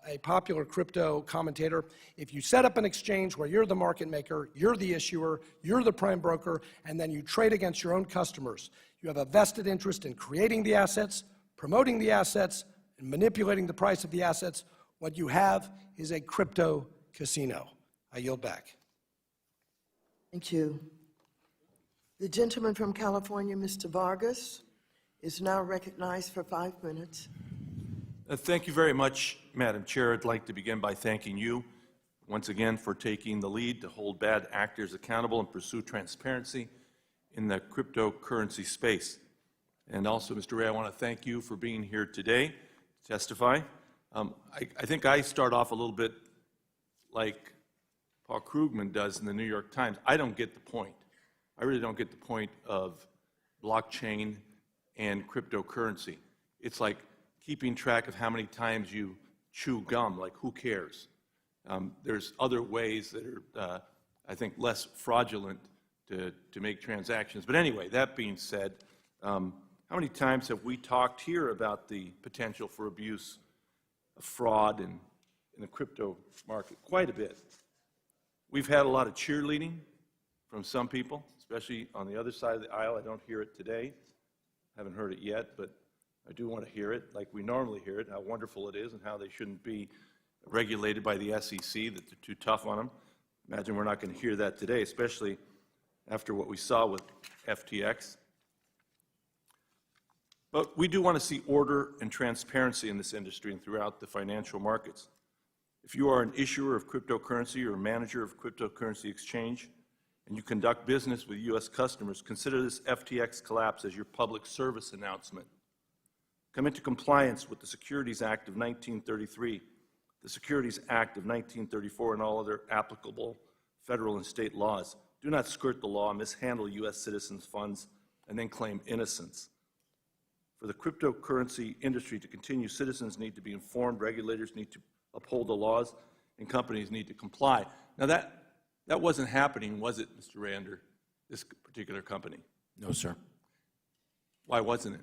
a popular crypto commentator. If you set up an exchange where you're the market maker, you're the issuer, you're the prime broker, and then you trade against your own customers, you have a vested interest in creating the assets, promoting the assets, and manipulating the price of the assets. What you have is a crypto casino. I yield back. Thank you. The gentleman from California, Mr. Vargas, is now recognized for 5 minutes. Thank you very much, Madam Chair. I'd like to begin by thanking you once again for taking the lead to hold bad actors accountable and pursue transparency in the cryptocurrency space. And also, Mr. Ray, I want to thank you for being here today to testify. I think I start off a little bit like Paul Krugman does in the New York Times. I don't get the point. I really don't get the point of blockchain and cryptocurrency. It's like keeping track of how many times you chew gum, like who cares? There's other ways that are, I think, less fraudulent to make transactions. But anyway, that being said, how many times have we talked here about the potential for abuse, of fraud in the crypto market? Quite a bit. We've had a lot of cheerleading from some people, especially on the other side of the aisle. I don't hear it today. Haven't heard it yet, but I do want to hear it like we normally hear it, how wonderful it is and how they shouldn't be regulated by the SEC, that they're too tough on them. Imagine we're not going to hear that today, especially after what we saw with FTX. But we do want to see order and transparency in this industry and throughout the financial markets. If you are an issuer of cryptocurrency or a manager of cryptocurrency exchange, and you conduct business with U.S. customers, consider this FTX collapse as your public service announcement. Come into compliance with the Securities Act of 1933, the Securities Act of 1934, and all other applicable federal and state laws. Do not skirt the law, mishandle U.S. citizens' funds, and then claim innocence. For the cryptocurrency industry to continue, citizens need to be informed, regulators need to uphold the laws, and companies need to comply. Now that wasn't happening, was it, Mr. Ray, under this particular company? No, sir. Why wasn't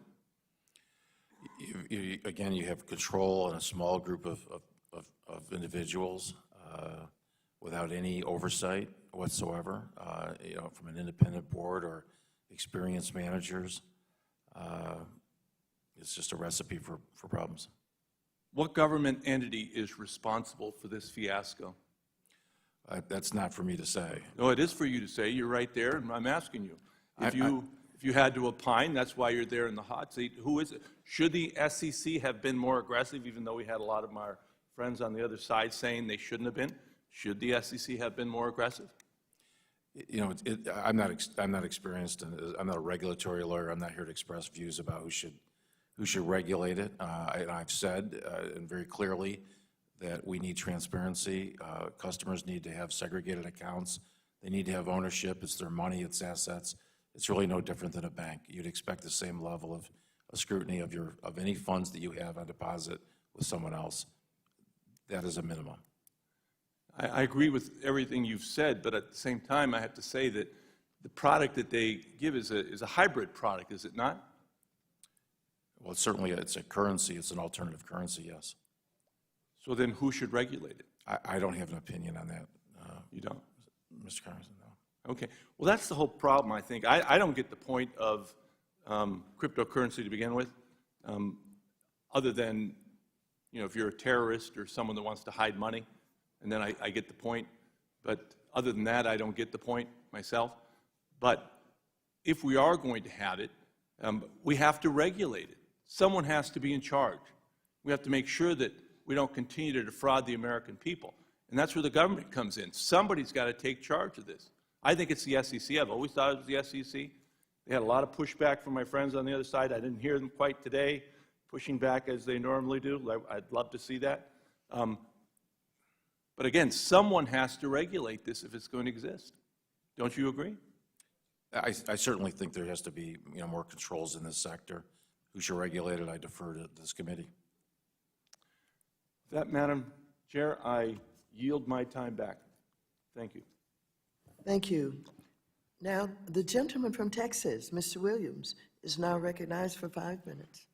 it? Again, you have control in a small group of individuals without any oversight whatsoever, from an independent board or experienced managers. It's just a recipe for problems. What government entity is responsible for this fiasco? That's not for me to say. No, it is for you to say. You're right there, and I'm asking you. If you had to opine, that's why you're there in the hot seat. Who is it? Should the SEC have been more aggressive, even though we had a lot of our friends on the other side saying they shouldn't have been? Should the SEC have been more aggressive? You know, I'm not experienced, and I'm not a regulatory lawyer. I'm not here to express views about who should regulate it. And I've said, and very clearly, that we need transparency. Customers need to have segregated accounts. They need to have ownership. It's their money, it's assets. It's really no different than a bank. You'd expect the same level of scrutiny of any funds that you have on deposit with someone else. That is a minimum. I agree with everything you've said, but at the same time, I have to say that the product that they give is a hybrid product, is it not? Well, certainly it's a currency. It's an alternative currency, yes. So then who should regulate it? I don't have an opinion on that. You don't? Mr. Carson, no. Okay. Well, that's the whole problem, I think. I don't get the point of cryptocurrency to begin with, other than, you know, if you're a terrorist or someone that wants to hide money, and then I get the point. But other than that, I don't get the point myself. But if we are going to have it, we have to regulate it. Someone has to be in charge. We have to make sure that we don't continue to defraud the American people. And that's where the government comes in. Somebody's got to take charge of this. I think it's the SEC. I've always thought it was the SEC. They had a lot of pushback from my friends on the other side. I didn't hear them quite today, pushing back as they normally do. I'd love to see that. But again, someone has to regulate this if it's going to exist. Don't you agree? I certainly think there has to be, you know, more controls in this sector. Who should regulate it? I defer to this committee. With that, Madam Chair, I yield my time back. Thank you. Thank you. Now, the gentleman from Texas, Mr. Williams, is now recognized for 5 minutes.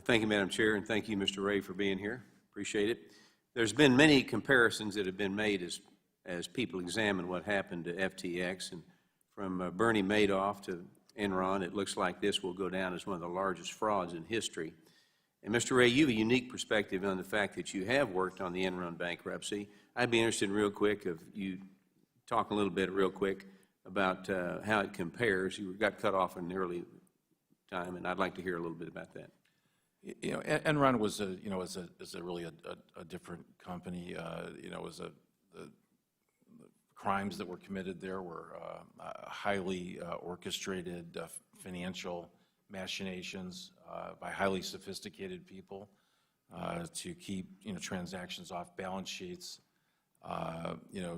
Thank you, Madam Chair, and thank you, Mr. Ray, for being here. Appreciate it. There's been many comparisons that have been made as people examine what happened to FTX, and from Bernie Madoff to Enron, it looks like this will go down as one of the largest frauds in history. And Mr. Ray, you have a unique perspective on the fact that you have worked on the Enron bankruptcy. I'd be interested real quick if you talk a little bit real quick about how it compares. You got cut off in the early time, and I'd like to hear a little bit about that. You know, Enron was really a different company. You know, the crimes that were committed there were highly orchestrated financial machinations by highly sophisticated people to keep, you know, transactions off balance sheets. You know,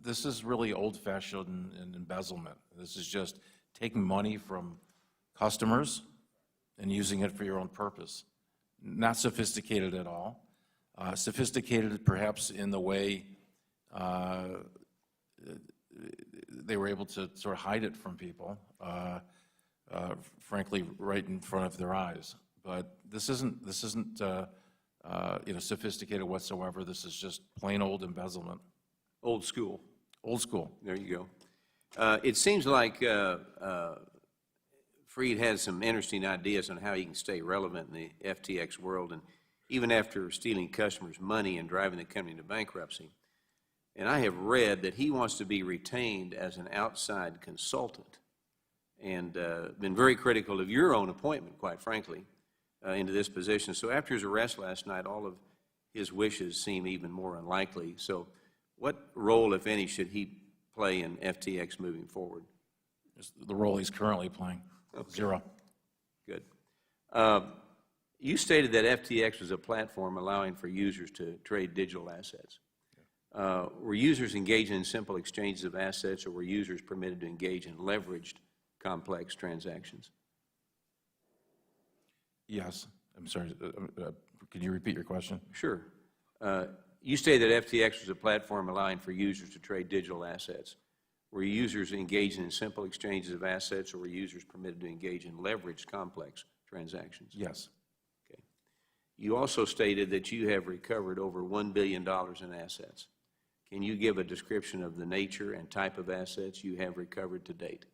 this is really old-fashioned embezzlement. This is just taking money from customers and using it for your own purpose. Not sophisticated at all. Sophisticated perhaps in the way they were able to sort of hide it from people, frankly, right in front of their eyes. But this isn't you know, sophisticated whatsoever. This is just plain old embezzlement. Old school. Old school. There you go. It seems like Fried has some interesting ideas on how he can stay relevant in the FTX world, and even after stealing customers' money and driving the company into bankruptcy. And I have read that he wants to be retained as an outside consultant, and been very critical of your own appointment, quite frankly, into this position. So after his arrest last night, all of his wishes seem even more unlikely. So what role, if any, should he play in FTX moving forward? The role he's currently playing. Okay. Zero. Good. You stated that FTX was a platform allowing for users to trade digital assets. Were users engaging in simple exchanges of assets, or were users permitted to engage in leveraged, complex transactions? Yes. I'm sorry. Can you repeat your question? Sure. You stated that FTX was a platform allowing for users to trade digital assets. Were users engaging in simple exchanges of assets, or were users permitted to engage in leveraged, complex transactions? Yes. Okay. You also stated that you have recovered over $1 billion in assets. Can you give a description of the nature and type of assets you have recovered to date?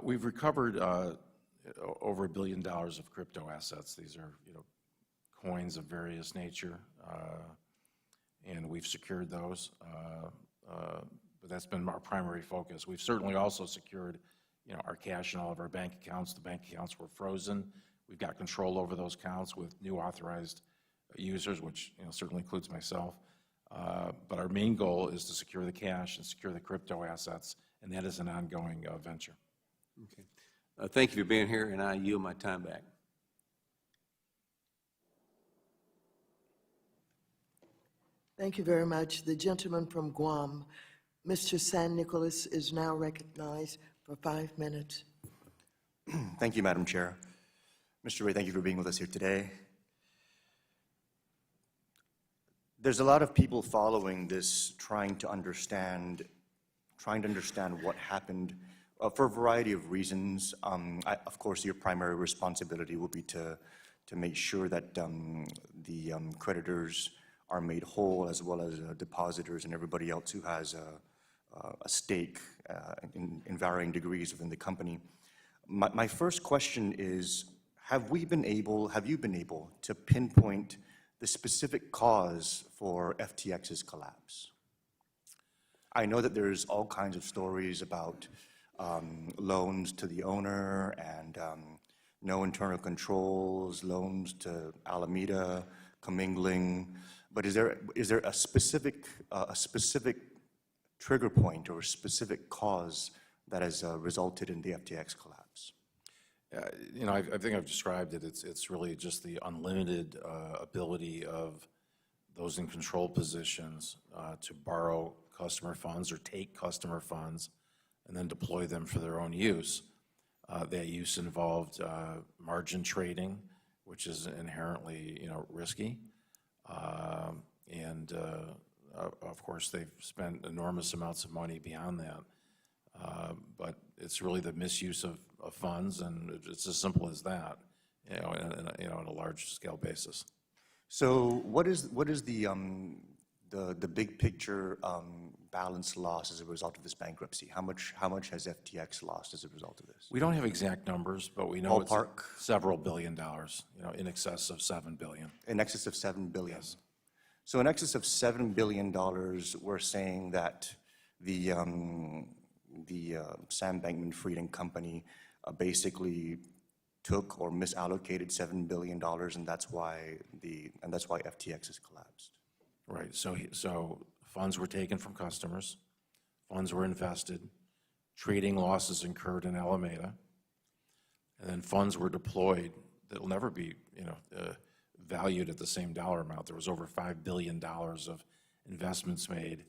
We've recovered over $1 billion of crypto assets. These are, you know, coins of various nature, and we've secured those. But that's been our primary focus. We've certainly also secured, our cash in all of our bank accounts. The bank accounts were frozen. We've got control over those accounts with new authorized users, which certainly includes myself. But our main goal is to secure the cash and secure the crypto assets, and that is an ongoing venture. Okay. Thank you for being here, and I yield my time back. Thank you very much. The gentleman from Guam, Mr. San Nicolas, is now recognized for 5 minutes. Thank you, Madam Chair. Mr. Ray, thank you for being with us here today. There's a lot of people following this trying to understand what happened for a variety of reasons. Of course, your primary responsibility will be to make sure that the creditors are made whole, as well as depositors and everybody else who has a stake in varying degrees within the company. My first question is, have you been able to pinpoint the specific cause for FTX's collapse? I know that there's all kinds of stories about loans to the owner and no internal controls, loans to Alameda, commingling. But is there a specific trigger point or a specific cause that has resulted in the FTX collapse? I think I've described it. It's really just the unlimited ability of those in control positions to borrow customer funds or take customer funds and then deploy them for their own use. That use involved margin trading, which is inherently risky. And of course, they've spent enormous amounts of money beyond that. But it's really the misuse of funds, and it's as simple as that, on a large-scale basis. So, what is the big picture balance loss as a result of this bankruptcy? How much has FTX lost as a result of this? We don't have exact numbers, but we know Ballpark? It's several $billion, in excess of $7 billion. In excess of $7 billion. Yes. So, in excess of $7 billion, we're saying that the Sam Bankman-Fried and company basically took or misallocated $7 billion, and that's why FTX has collapsed. Right. So funds were taken from customers, funds were invested, trading losses incurred in Alameda, and then funds were deployed that will never be, valued at the same dollar amount. There was over $5 billion of investments made.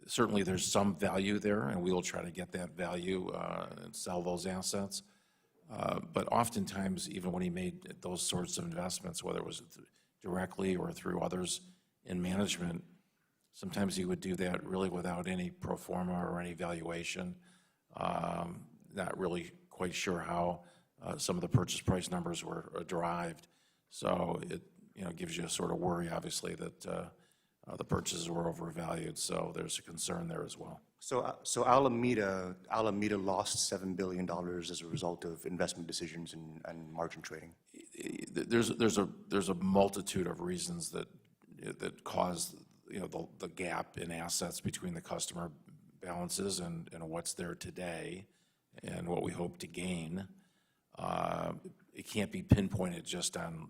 Certainly there's some value there, and we will try to get that value and sell those assets. But oftentimes, even when he made those sorts of investments, whether it was directly or through others in management, sometimes he would do that really without any pro forma or any valuation. Not really quite sure how some of the purchase price numbers were derived. So it gives you a sort of worry, obviously, that the purchases were overvalued. So there's a concern there as well. So Alameda lost $7 billion as a result of investment decisions and margin trading. There's a multitude of reasons that cause the gap in assets between the customer balances and what's there today and what we hope to gain. It can't be pinpointed just on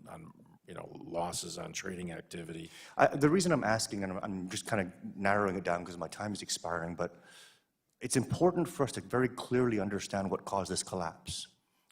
losses on trading activity. The reason I'm asking, and I'm just kind of narrowing it down because my time is expiring, but it's important for us to very clearly understand what caused this collapse.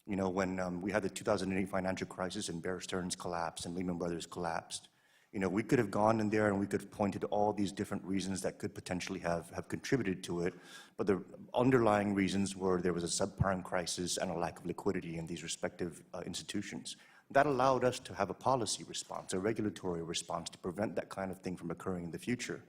When we had the 2008 financial crisis and Bear Stearns collapsed and Lehman Brothers collapsed, we could have gone in there and we could have pointed to all these different reasons that could potentially have contributed to it, but the underlying reasons were there was a subprime crisis and a lack of liquidity in these respective institutions. That allowed us to have a policy response, a regulatory response to prevent that kind of thing from occurring in the future.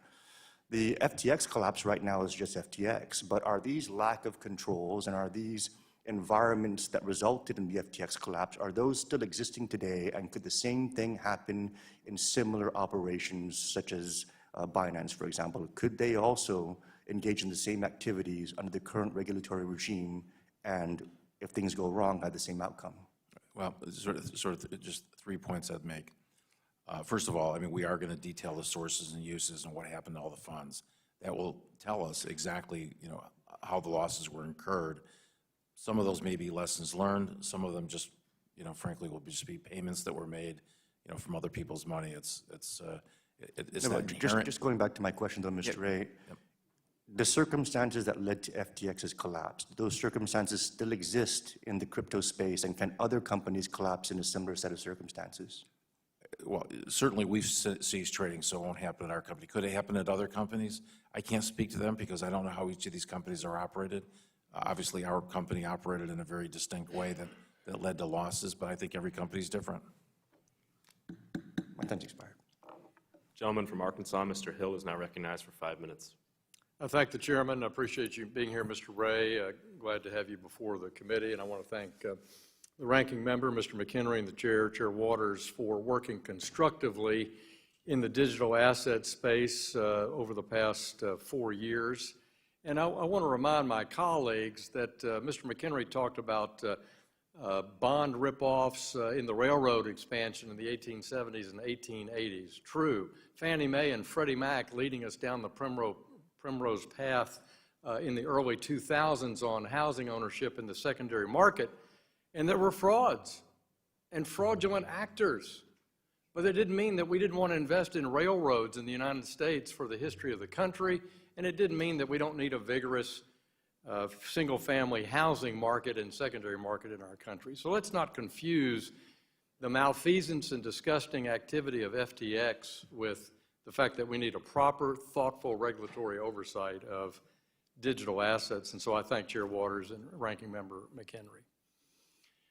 The FTX collapse right now is just FTX, but are these lack of controls and are these environments that resulted in the FTX collapse, are those still existing today, and could the same thing happen in similar operations such as Binance, for example? Could they also engage in the same activities under the current regulatory regime, and if things go wrong, have the same outcome? Well, sort of just 3 points I'd make. First of all, I mean, we are going to detail the sources and uses and what happened to all the funds. That will tell us exactly, you know, how the losses were incurred. Some of those may be lessons learned. Some of them just, you know, frankly, will just be payments that were made, you know, from other people's money. It's No, that inherent. just going back to my question though, Mr. Ray, the circumstances that led to FTX's collapse, those circumstances still exist in the crypto space, and can other companies collapse in a similar set of circumstances? Well, certainly we've ceased trading, so it won't happen at our company. Could it happen at other companies? I can't speak to them because I don't know how each of these companies are operated. Obviously, our company operated in a very distinct way that led to losses, but I think every company is different. My time's expired. Gentleman from Arkansas, Mr. Hill, is now recognized for 5 minutes. I thank the chairman. I appreciate you being here, Mr. Ray. Glad to have you before the committee, and I want to thank the ranking member, Mr. McHenry, and the chair, Chair Waters, for working constructively in the digital asset space over the past 4 years. And I want to remind my colleagues that Mr. McHenry talked about bond ripoffs in the railroad expansion in the 1870s and 1880s. True. Fannie Mae and Freddie Mac leading us down the primrose path in the early 2000s on housing ownership in the secondary market. And there were frauds and fraudulent actors. But that didn't mean that we didn't want to invest in railroads in the United States for the history of the country, and it didn't mean that we don't need a vigorous single-family housing market and secondary market in our country. So let's not confuse the malfeasance and disgusting activity of FTX with the fact that we need a proper, thoughtful regulatory oversight of digital assets. And so I thank Chair Waters and Ranking Member McHenry.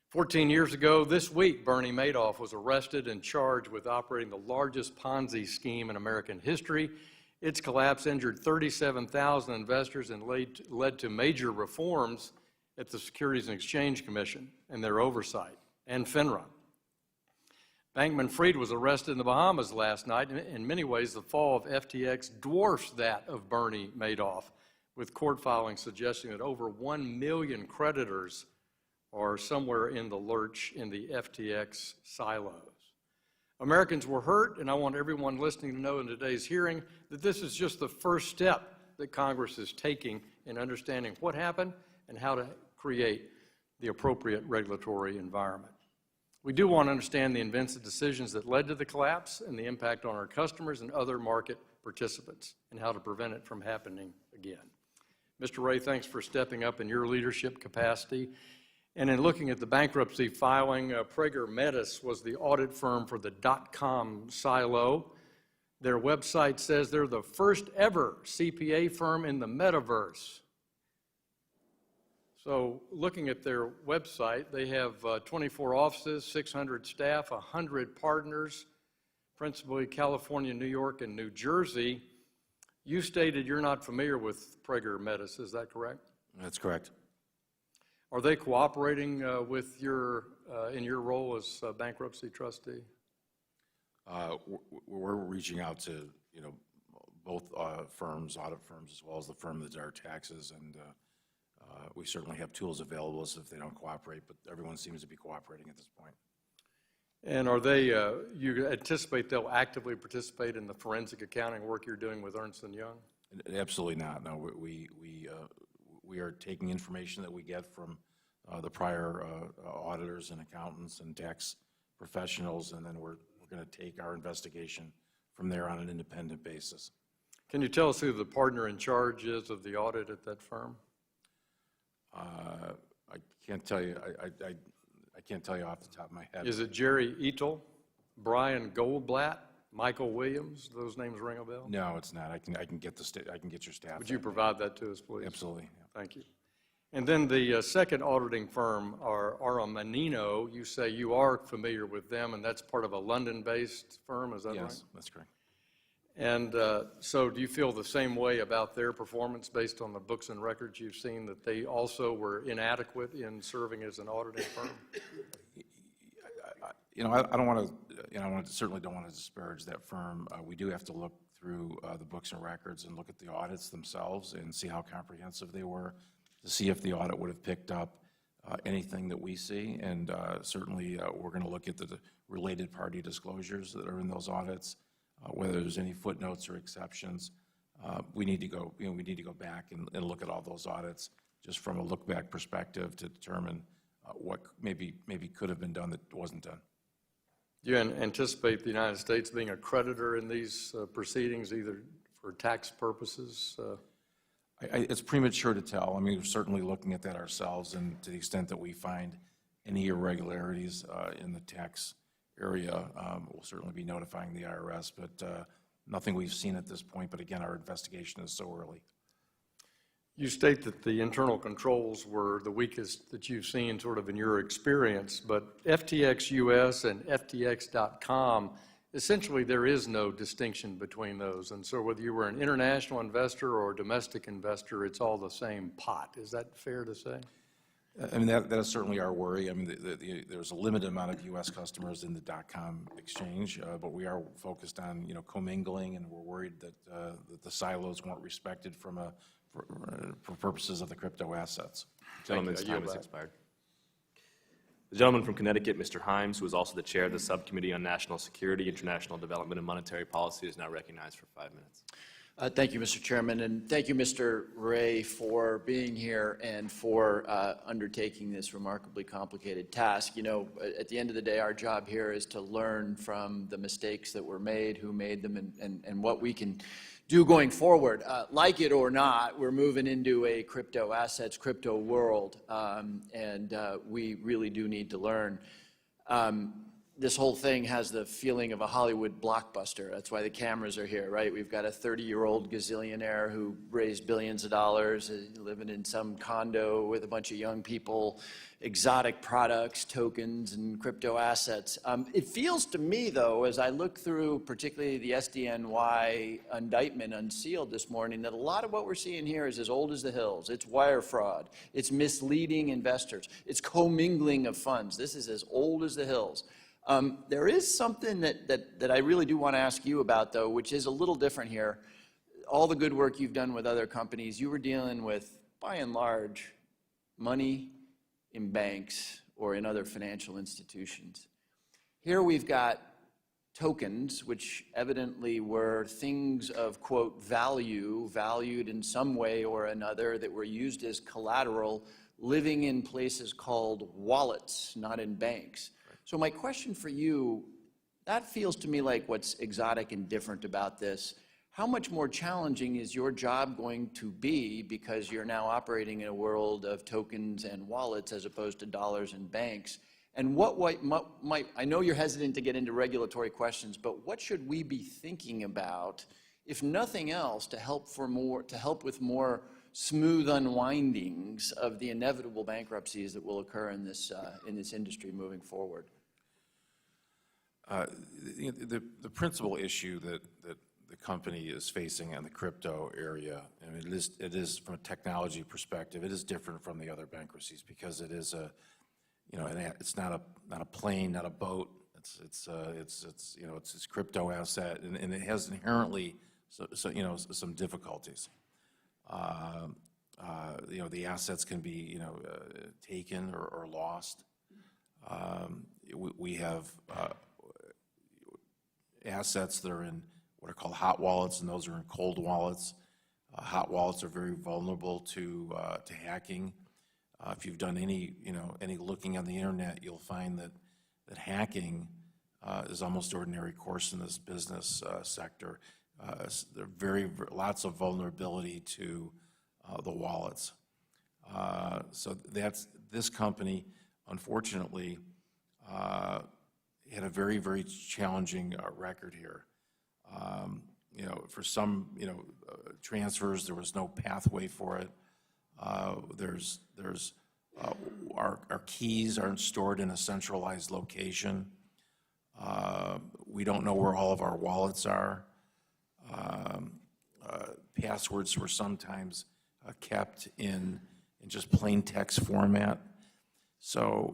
14 years ago this week, Bernie Madoff was arrested and charged with operating the largest Ponzi scheme in American history. Its collapse injured 37,000 investors and led to major reforms at the Securities and Exchange Commission and their oversight, and FINRA. Bankman-Fried was arrested in the Bahamas last night. In many ways, the fall of FTX dwarfs that of Bernie Madoff, with court filings suggesting that over 1 million creditors are somewhere in the lurch in the FTX silos. Americans were hurt, and I want everyone listening to know in today's hearing that this is just the first step that Congress is taking in understanding what happened and how to create the appropriate regulatory environment. We do want to understand the events and decisions that led to the collapse and the impact on our customers and other market participants, and how to prevent it from happening again. Mr. Ray, thanks for stepping up in your leadership capacity. And in looking at the bankruptcy filing, Prager Metis was the audit firm for the .com silo. Their website says they're the first ever CPA firm in the metaverse. So looking at their website, they have 24 offices, 600 staff, 100 partners, principally California, New York, and New Jersey. You stated you're not familiar with Prager Metis, is that correct? That's correct. Are they cooperating with your, in your role as bankruptcy trustee? We're reaching out to, you know, both firms, audit firms, as well as the firm that does our taxes, and we certainly have tools available if they don't cooperate, but everyone seems to be cooperating at this point. And are they, you anticipate they'll actively participate in the forensic accounting work you're doing with Ernst & Young? Absolutely not. No, we are taking information that we get from the prior auditors and accountants and tax professionals, and then we're going to take our investigation from there on an independent basis. Can you tell us who the partner in charge is of the audit at that firm? I can't tell you. I can't tell you off the top of my head. Is it Jerry Etel, Brian Goldblatt, Michael Williams? Those names ring a bell? No, it's not. I can get I can get your staff. Would you provide that to us, please? Absolutely. Yeah. Thank you. And then the second auditing firm, Manino, you say you are familiar with them, and that's part of a London-based firm, is that right? Yes, that's correct. And so do you feel the same way about their performance based on the books and records you've seen, that they also were inadequate in serving as an auditing firm? You know, I don't want to, you know, certainly don't want to disparage that firm. We do have to look through the books and records and look at the audits themselves and see how comprehensive they were, to see if the audit would have picked up anything that we see, and certainly we're going to look at the related party disclosures that are in those audits, whether there's any footnotes or exceptions. We need to go, we need to go back and look at all those audits just from a look-back perspective to determine what maybe could have been done that wasn't done. Do you anticipate the United States being a creditor in these proceedings, either for tax purposes? It's premature to tell. I mean, we're certainly looking at that ourselves, and to the extent that we find any irregularities in the tax area, we'll certainly be notifying the IRS, but nothing we've seen at this point. But again, our investigation is so early. You state that the internal controls were the weakest that you've seen sort of in your experience, but FTX US and FTX.com, essentially there is no distinction between those. And so whether you were an international investor or a domestic investor, it's all the same pot. Is that fair to say? I mean, that is certainly our worry. I mean, there's a limited amount of U.S. customers in the .com exchange, but we are focused on, commingling, and we're worried that, that the silos weren't respected from for purposes of the crypto assets. Gentleman's time has expired. The gentleman from Connecticut, Mr. Himes, who is also the chair of the Subcommittee on National Security, International Development, and Monetary Policy, is now recognized for 5 minutes. Thank you, Mr. Chairman, and thank you, Mr. Ray, for being here and for undertaking this remarkably complicated task. You know, at the end of the day, our job here is to learn from the mistakes that were made, who made them, and what we can do going forward. Like it or not, we're moving into a crypto assets, crypto world, and we really do need to learn. This whole thing has the feeling of a Hollywood blockbuster. That's why the cameras are here, right? We've got a 30-year-old gazillionaire who raised billions of dollars, living in some condo with a bunch of young people, exotic products, tokens, and crypto assets. It feels to me, though, as I look through particularly the SDNY indictment unsealed this morning, that a lot of what we're seeing here is as old as the hills. It's wire fraud. It's misleading investors. It's commingling of funds. This is as old as the hills. There is something that I really do want to ask you about, though, which is a little different here. All the good work you've done with other companies, you were dealing with, by and large, money in banks or in other financial institutions. Here we've got tokens, which evidently were things of, quote, value, valued in some way or another, that were used as collateral, living in places called wallets, not in banks. So my question for you, that feels to me like what's exotic and different about this. How much more challenging is your job going to be because you're now operating in a world of tokens and wallets as opposed to dollars and banks? And what might, I know you're hesitant to get into regulatory questions, but what should we be thinking about, if nothing else, to help with more smooth unwindings of the inevitable bankruptcies that will occur in this industry moving forward? The principal issue that the company is facing in the crypto area, and it is from a technology perspective, it is different from the other bankruptcies because it is it's not a plane, not a boat. It's this crypto asset, and it has inherently some difficulties. The assets can be taken or lost. We have assets that are in what are called hot wallets, and those are in cold wallets. Hot wallets are very vulnerable to hacking. If you've done any looking on the internet, you'll find that hacking is almost ordinary course in this business sector. There are lots of vulnerability to the wallets. So this company, unfortunately, had a very, very challenging record here. For some, transfers, there was no pathway for it. Our keys aren't stored in a centralized location. We don't know where all of our wallets are. Passwords were sometimes kept in just plain text format. So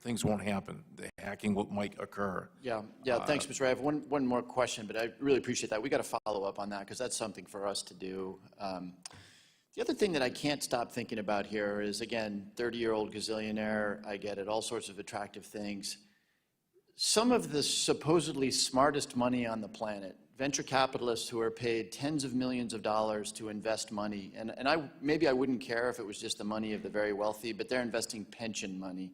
things won't happen. The hacking might occur. Yeah, thanks, Mr. Ray. I have one more question, but I really appreciate that. We got to follow up on that because that's something for us to do. The other thing that I can't stop thinking about here is, again, 30-year-old gazillionaire, I get it, all sorts of attractive things. Some of the supposedly smartest money on the planet, venture capitalists who are paid tens of millions of dollars to invest money, and maybe I wouldn't care if it was just the money of the very wealthy, but they're investing pension money.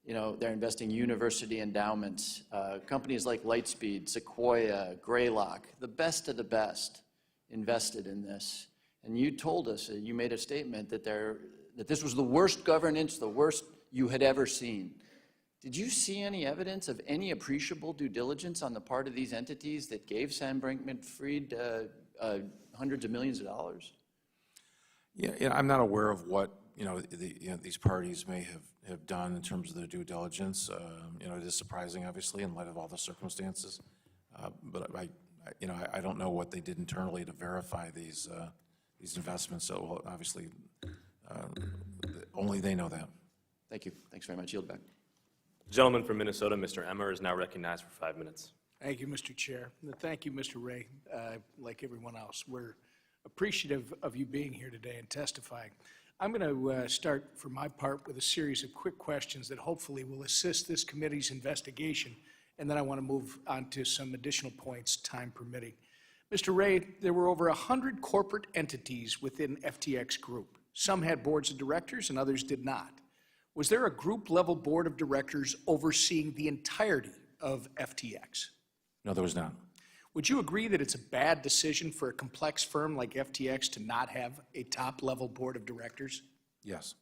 You know, they're investing university endowments, companies like Lightspeed, Sequoia, Greylock, the best of the best invested in this. And you told us, you made a statement that this was the worst governance, the worst you had ever seen. Did you see any evidence of any appreciable due diligence on the part of these entities that gave Sam Bankman-Fried hundreds of millions of dollars? Yeah, I'm not aware of what these parties may have done in terms of their due diligence. It is surprising, obviously, in light of all the circumstances. But I don't know what they did internally to verify these investments. So well, obviously, only they know that. Thank you. Thanks very much. Yield back. The gentleman from Minnesota, Mr. Emmer, is now recognized for 5 minutes. Thank you, Mr. Chair. Thank you, Mr. Ray. Like everyone else, we're appreciative of you being here today and testifying. I'm going to start, for my part, with a series of quick questions that hopefully will assist this committee's investigation, and then I want to move on to some additional points, time permitting. Mr. Ray, there were over 100 corporate entities within FTX Group. Some had boards of directors and others did not. Was there a group-level board of directors overseeing the entirety of FTX? No, there was not. Would you agree that it's a bad decision for a complex firm like FTX to not have a top-level board of directors? Yes.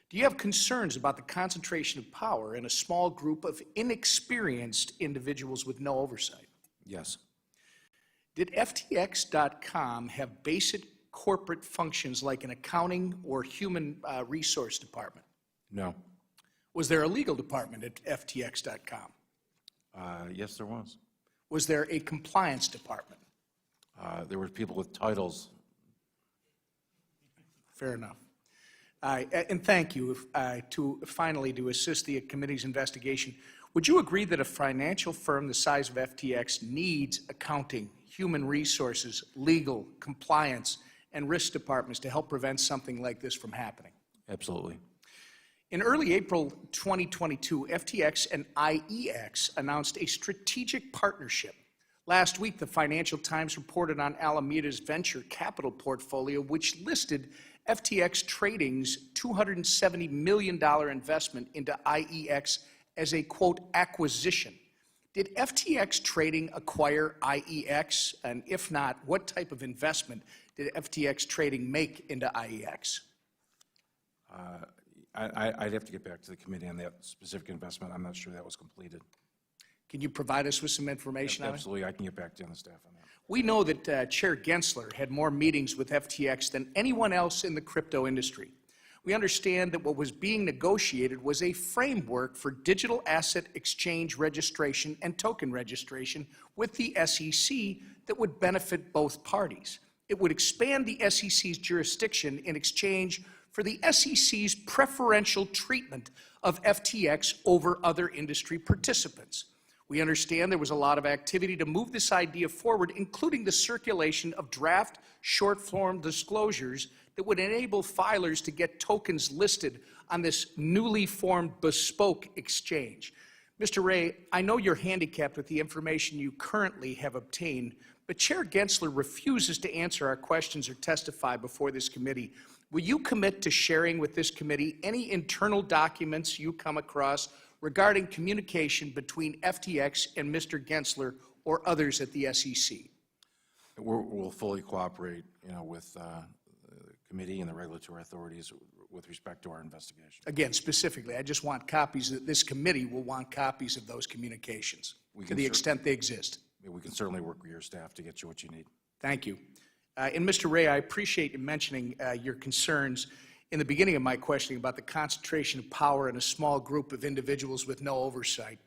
Do you have concerns about the concentration of power in a small group of inexperienced individuals with no oversight? Yes. Did FTX.com have basic corporate functions like an accounting or human resource department? No. Was there a legal department at FTX.com? Yes, there was. Was there a compliance department? There were people with titles. Fair enough. And thank you. Finally, to assist the committee's investigation, would you agree that a financial firm the size of FTX needs accounting, human resources, legal, compliance, and risk departments to help prevent something like this from happening? Absolutely. In early April 2022, FTX and IEX announced a strategic partnership. Last week, the Financial Times reported on Alameda's venture capital portfolio, which listed FTX Trading's $270 million investment into IEX as a, quote, acquisition. Did FTX Trading acquire IEX? And if not, what type of investment did FTX Trading make into IEX? I'd have to get back to the committee on that specific investment. I'm not sure that was completed. Can you provide us with some information on it? Absolutely. I can get back to you on the staff on that. We know that Chair Gensler had more meetings with FTX than anyone else in the crypto industry. We understand that what was being negotiated was a framework for digital asset exchange registration and token registration with the SEC that would benefit both parties. It would expand the SEC's jurisdiction in exchange for the SEC's preferential treatment of FTX over other industry participants. We understand there was a lot of activity to move this idea forward, including the circulation of draft short-form disclosures that would enable filers to get tokens listed on this newly formed bespoke exchange. Mr. Ray, I know you're handicapped with the information you currently have obtained, but Chair Gensler refuses to answer our questions or testify before this committee. Will you commit to sharing with this committee any internal documents you come across regarding communication between FTX and Mr. Gensler or others at the SEC? We'll fully cooperate, with the committee and the regulatory authorities with respect to our investigation. Again, specifically, I just want copies. This committee will want copies of those communications to the extent they exist. We can certainly work with your staff to get you what you need. Thank you. And Mr. Ray, I appreciate you mentioning your concerns in the beginning of my questioning about the concentration of power in a small group of individuals with no oversight.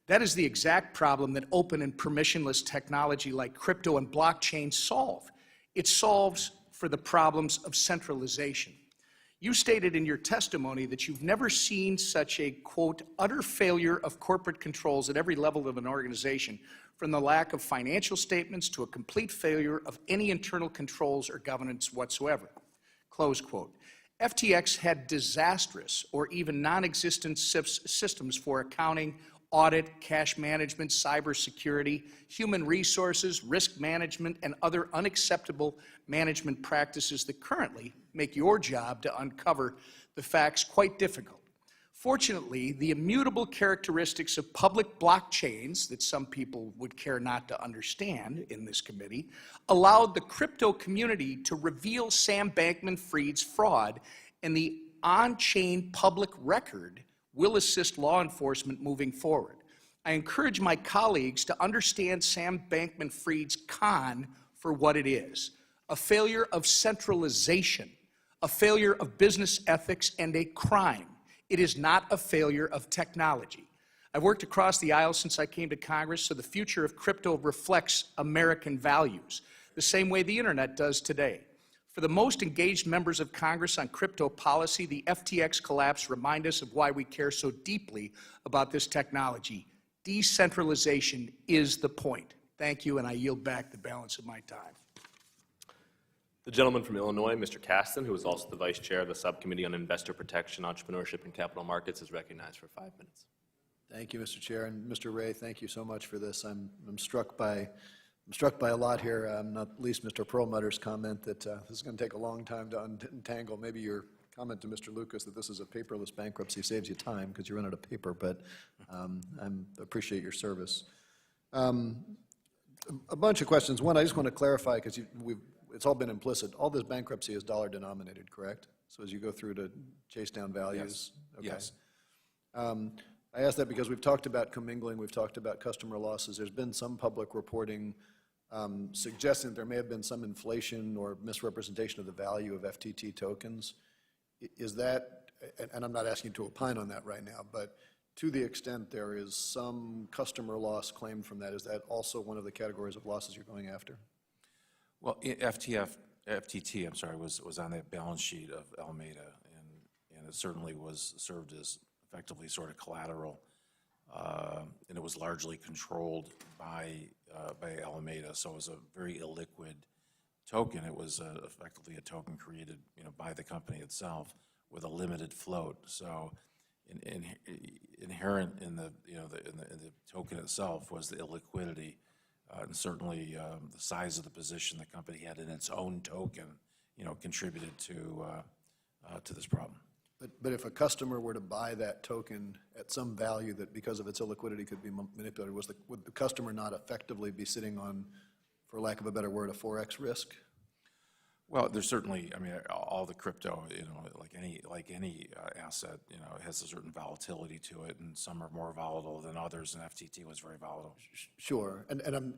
That is the exact problem that open and permissionless technology like crypto and blockchain solve. It solves for the problems of centralization. You stated in your testimony that you've never seen such a, quote, utter failure of corporate controls at every level of an organization, from the lack of financial statements to a complete failure of any internal controls or governance whatsoever, close quote. FTX had disastrous or even non-existent systems for accounting, audit, cash management, cybersecurity, human resources, risk management, and other unacceptable management practices that currently make your job to uncover the facts quite difficult. Fortunately, the immutable characteristics of public blockchains that some people would care not to understand in this committee allowed the crypto community to reveal Sam Bankman-Fried's fraud, and the on-chain public record will assist law enforcement moving forward. I encourage my colleagues to understand Sam Bankman-Fried's con for what it is: a failure of centralization, a failure of business ethics, and a crime. It is not a failure of technology. I've worked across the aisle since I came to Congress, so the future of crypto reflects American values, the same way the internet does today. For the most engaged members of Congress on crypto policy, the FTX collapse reminds us of why we care so deeply about this technology. Decentralization is the point. Thank you, and I yield back the balance of my time. The gentleman from Illinois, Mr. Caston, who is also the Vice Chair of the Subcommittee on Investor Protection, Entrepreneurship, and Capital Markets, is recognized for 5 minutes. Thank you, Mr. Chair. And Mr. Ray, thank you so much for this. I'm struck by a lot here, not least Mr. Perlmutter's comment that this is going to take a long time to untangle. Maybe your comment to Mr. Lucas that this is a paperless bankruptcy saves you time because you run out of paper, but I appreciate your service. A bunch of questions. One, I just want to clarify because it's all been implicit. All this bankruptcy is dollar denominated, correct? So as you go through to chase down values? Yes. Okay. Yes. I ask that because we've talked about commingling, we've talked about customer losses. There's been some public reporting suggesting that there may have been some inflation or misrepresentation of the value of FTT tokens. Is that, and I'm not asking you to opine on that right now, but to the extent there is some customer loss claimed from that, is that also one of the categories of losses you're going after? Well, FTT, I'm sorry, was on that balance sheet of Alameda, and it certainly was served as effectively sort of collateral, and it was largely controlled by Alameda, so it was a very illiquid token. It was effectively a token created, by the company itself with a limited float. So, inherent in the token itself was the illiquidity, and certainly the size of the position the company had in its own token, contributed to this problem. But if a customer were to buy that token at some value that because of its illiquidity could be manipulated, would the customer not effectively be sitting on, for lack of a better word, a Forex risk? Well, there's certainly, all the crypto, like any asset, it has a certain volatility to it, and some are more volatile than others, and FTT was very volatile. Sure, and I'm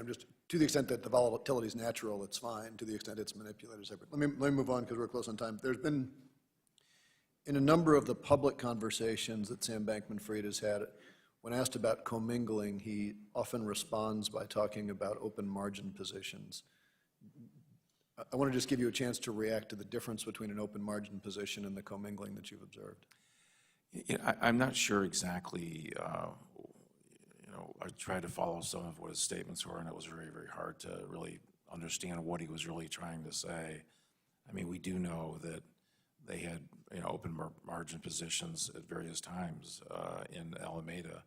just, to the extent that the volatility is natural, it's fine. To the extent it's manipulated, it's separate. Let me move on because we're close on time. There's been, in a number of the public conversations that Sam Bankman-Fried has had, when asked about commingling, he often responds by talking about open margin positions. I want to just give you a chance to react to the difference between an open margin position and the commingling that you've observed. I'm not sure exactly, I tried to follow some of what his statements were, and it was very, very hard to really understand what he was really trying to say. We do know that they had, open margin positions at various times in Alameda,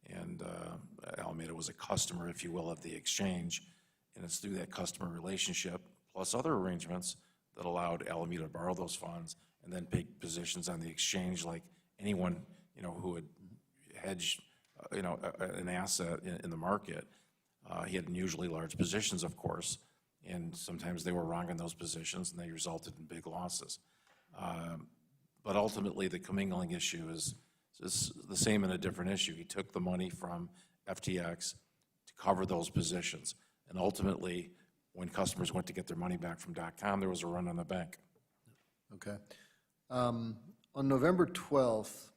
and Alameda was a customer, if you will, of the exchange, and it's through that customer relationship plus other arrangements that allowed Alameda to borrow those funds and then take positions on the exchange like anyone, who would hedge, an asset in the market. He had unusually large positions, of course, and sometimes they were wrong in those positions and they resulted in big losses. But ultimately, the commingling issue is the same in a different issue. He took the money from FTX to cover those positions, and ultimately, when customers went to get their money back from .com, there was a run on the bank. Okay. On November 12th,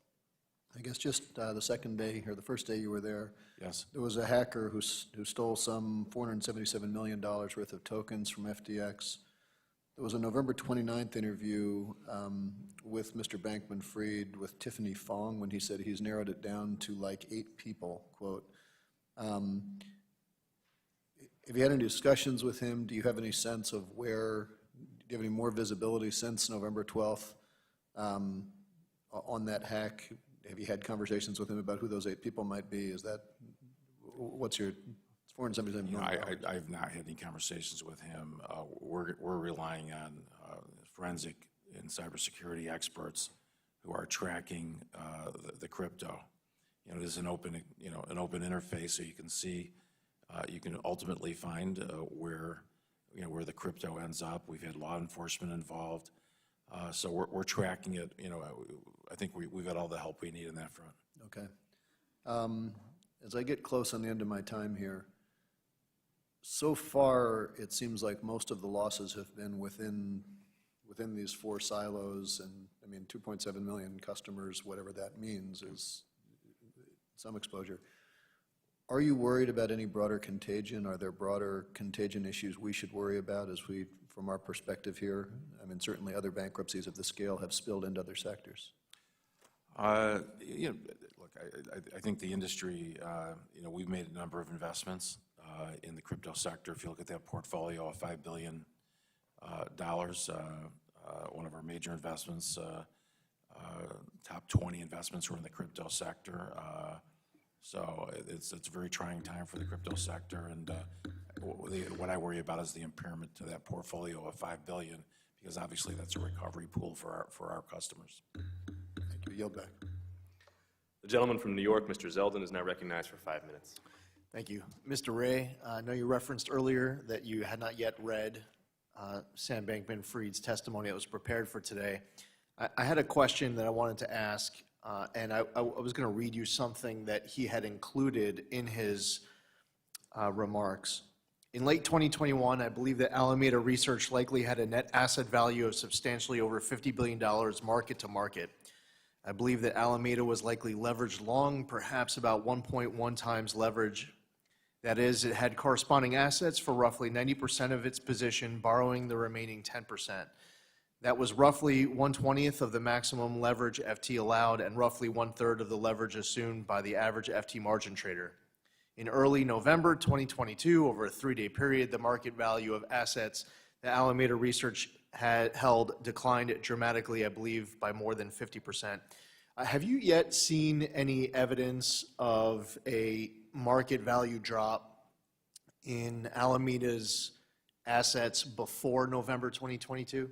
I guess just the second day or the first day you were there, yes, there was a hacker who stole some $477 million worth of tokens from FTX. There was a November 29th interview with Mr. Bankman-Fried with Tiffany Fong when he said he's narrowed it down to like 8 people, quote. Have you had any discussions with him? Do you have any sense of where, do you have any more visibility since November 12th on that hack? Have you had conversations with him about who those 8 people might be? Is that, what's your, it's $477 million. I have not had any conversations with him. We're relying on forensic and cybersecurity experts who are tracking the crypto. It is an open interface, so you can see, you can ultimately find where the crypto ends up. We've had law enforcement involved, so we're tracking it. I think we've got all the help we need in that front. Okay. As I get close on the end of my time here, so far it seems like most of the losses have been within these 4 silos, and I mean 2.7 million customers, whatever that means, is some exposure. Are you worried about any broader contagion? Are there broader contagion issues we should worry about as we, from our perspective here? I mean, certainly other bankruptcies of this scale have spilled into other sectors. Look, I think the industry, we've made a number of investments in the crypto sector. If you look at that portfolio of $5 billion, one of our major investments, top 20 investments were in the crypto sector. So it's a very trying time for the crypto sector, and what I worry about is the impairment to that portfolio of $5 billion, because obviously that's a recovery pool for our customers. Thank you. Yield back. The gentleman from New York, Mr. Zeldin, is now recognized for 5 minutes. Thank you. Mr. Ray, I know you referenced earlier that you had not yet read Sam Bankman-Fried's testimony that was prepared for today. I had a question that I wanted to ask, and I was going to read you something that he had included in his remarks. In late 2021, I believe that Alameda Research likely had a net asset value of substantially over $50 billion market to market. I believe that Alameda was likely leveraged long, perhaps about 1.1 times leverage. That is, it had corresponding assets for roughly 90% of its position, borrowing the remaining 10%. That was roughly 1/20th of the maximum leverage FT allowed and roughly 1/3 of the leverage assumed by the average FT margin trader. In early November 2022, over a 3-day period, the market value of assets that Alameda Research had held declined dramatically, I believe, by more than 50%. Have you yet seen any evidence of a market value drop in Alameda's assets before November 2022?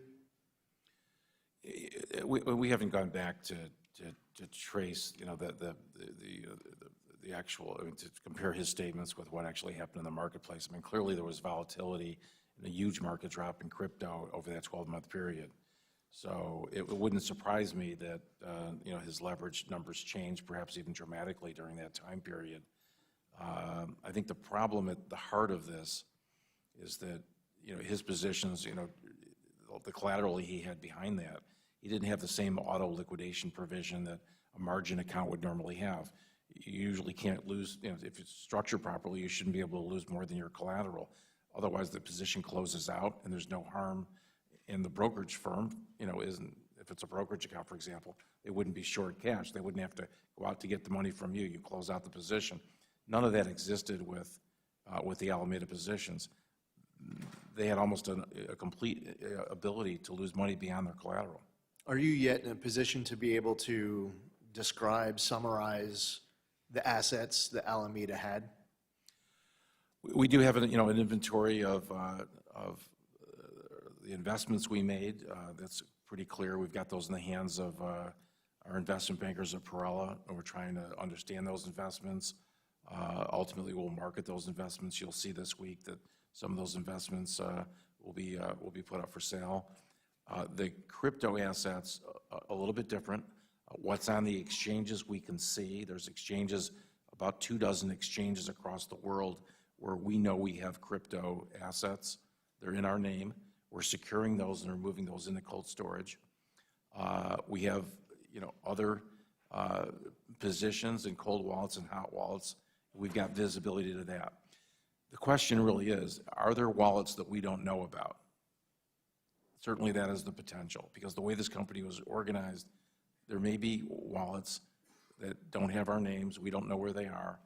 We haven't gone back to trace, the actual, to compare his statements with what actually happened in the marketplace. I mean, clearly there was volatility and a huge market drop in crypto over that 12-month period. So it wouldn't surprise me that, his leverage numbers changed, perhaps even dramatically during that time period. I think the problem at the heart of this is that, his positions, the collateral he had behind that, he didn't have the same auto liquidation provision that a margin account would normally have. You usually can't lose, if it's structured properly, you shouldn't be able to lose more than your collateral. Otherwise, the position closes out and there's no harm in the brokerage firm, if it's a brokerage account, for example, they wouldn't be short cash. They wouldn't have to go out to get the money from you. You close out the position. None of that existed with the Alameda positions. They had almost a complete ability to lose money beyond their collateral. Are you yet in a position to be able to describe, summarize the assets that Alameda had? We do have an inventory of the investments we made. That's pretty clear. We've got those in the hands of our investment bankers at Perella, and we're trying to understand those investments. Ultimately, we'll market those investments. You'll see this week that some of those investments will be put up for sale. The crypto assets, a little bit different. What's on the exchanges we can see. There's exchanges, about 24 exchanges across the world where we know we have crypto assets. They're in our name. We're securing those and are moving those into cold storage. We have, other positions in cold wallets and hot wallets. We've got visibility to that. The question really is, are there wallets that we don't know about? Certainly that is the potential, because the way this company was organized, there may be wallets that don't have our names, we don't know where they are,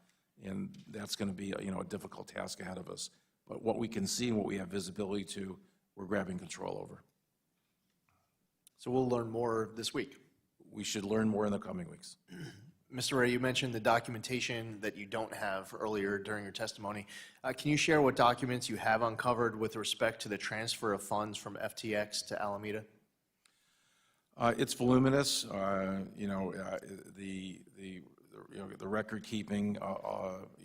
and that's going to be, a difficult task ahead of us. But what we can see and what we have visibility to, we're grabbing control over. So we'll learn more this week. We should learn more in the coming weeks. Mr. Ray, you mentioned the documentation that you don't have earlier during your testimony. Can you share what documents you have uncovered with respect to the transfer of funds from FTX to Alameda? It's voluminous. The record keeping,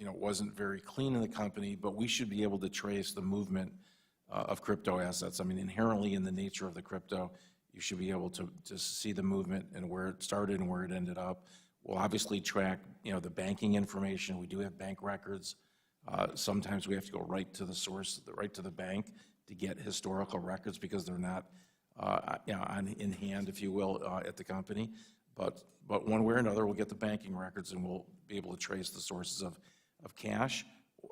wasn't very clean in the company, but we should be able to trace the movement of crypto assets. I mean, inherently in the nature of the crypto, you should be able to see the movement and where it started and where it ended up. We'll obviously track, the banking information. We do have bank records. Sometimes we have to go right to the source, right to the bank to get historical records because they're not, in hand, if you will, at the company. But one way or another, we'll get the banking records and we'll be able to trace the sources of cash,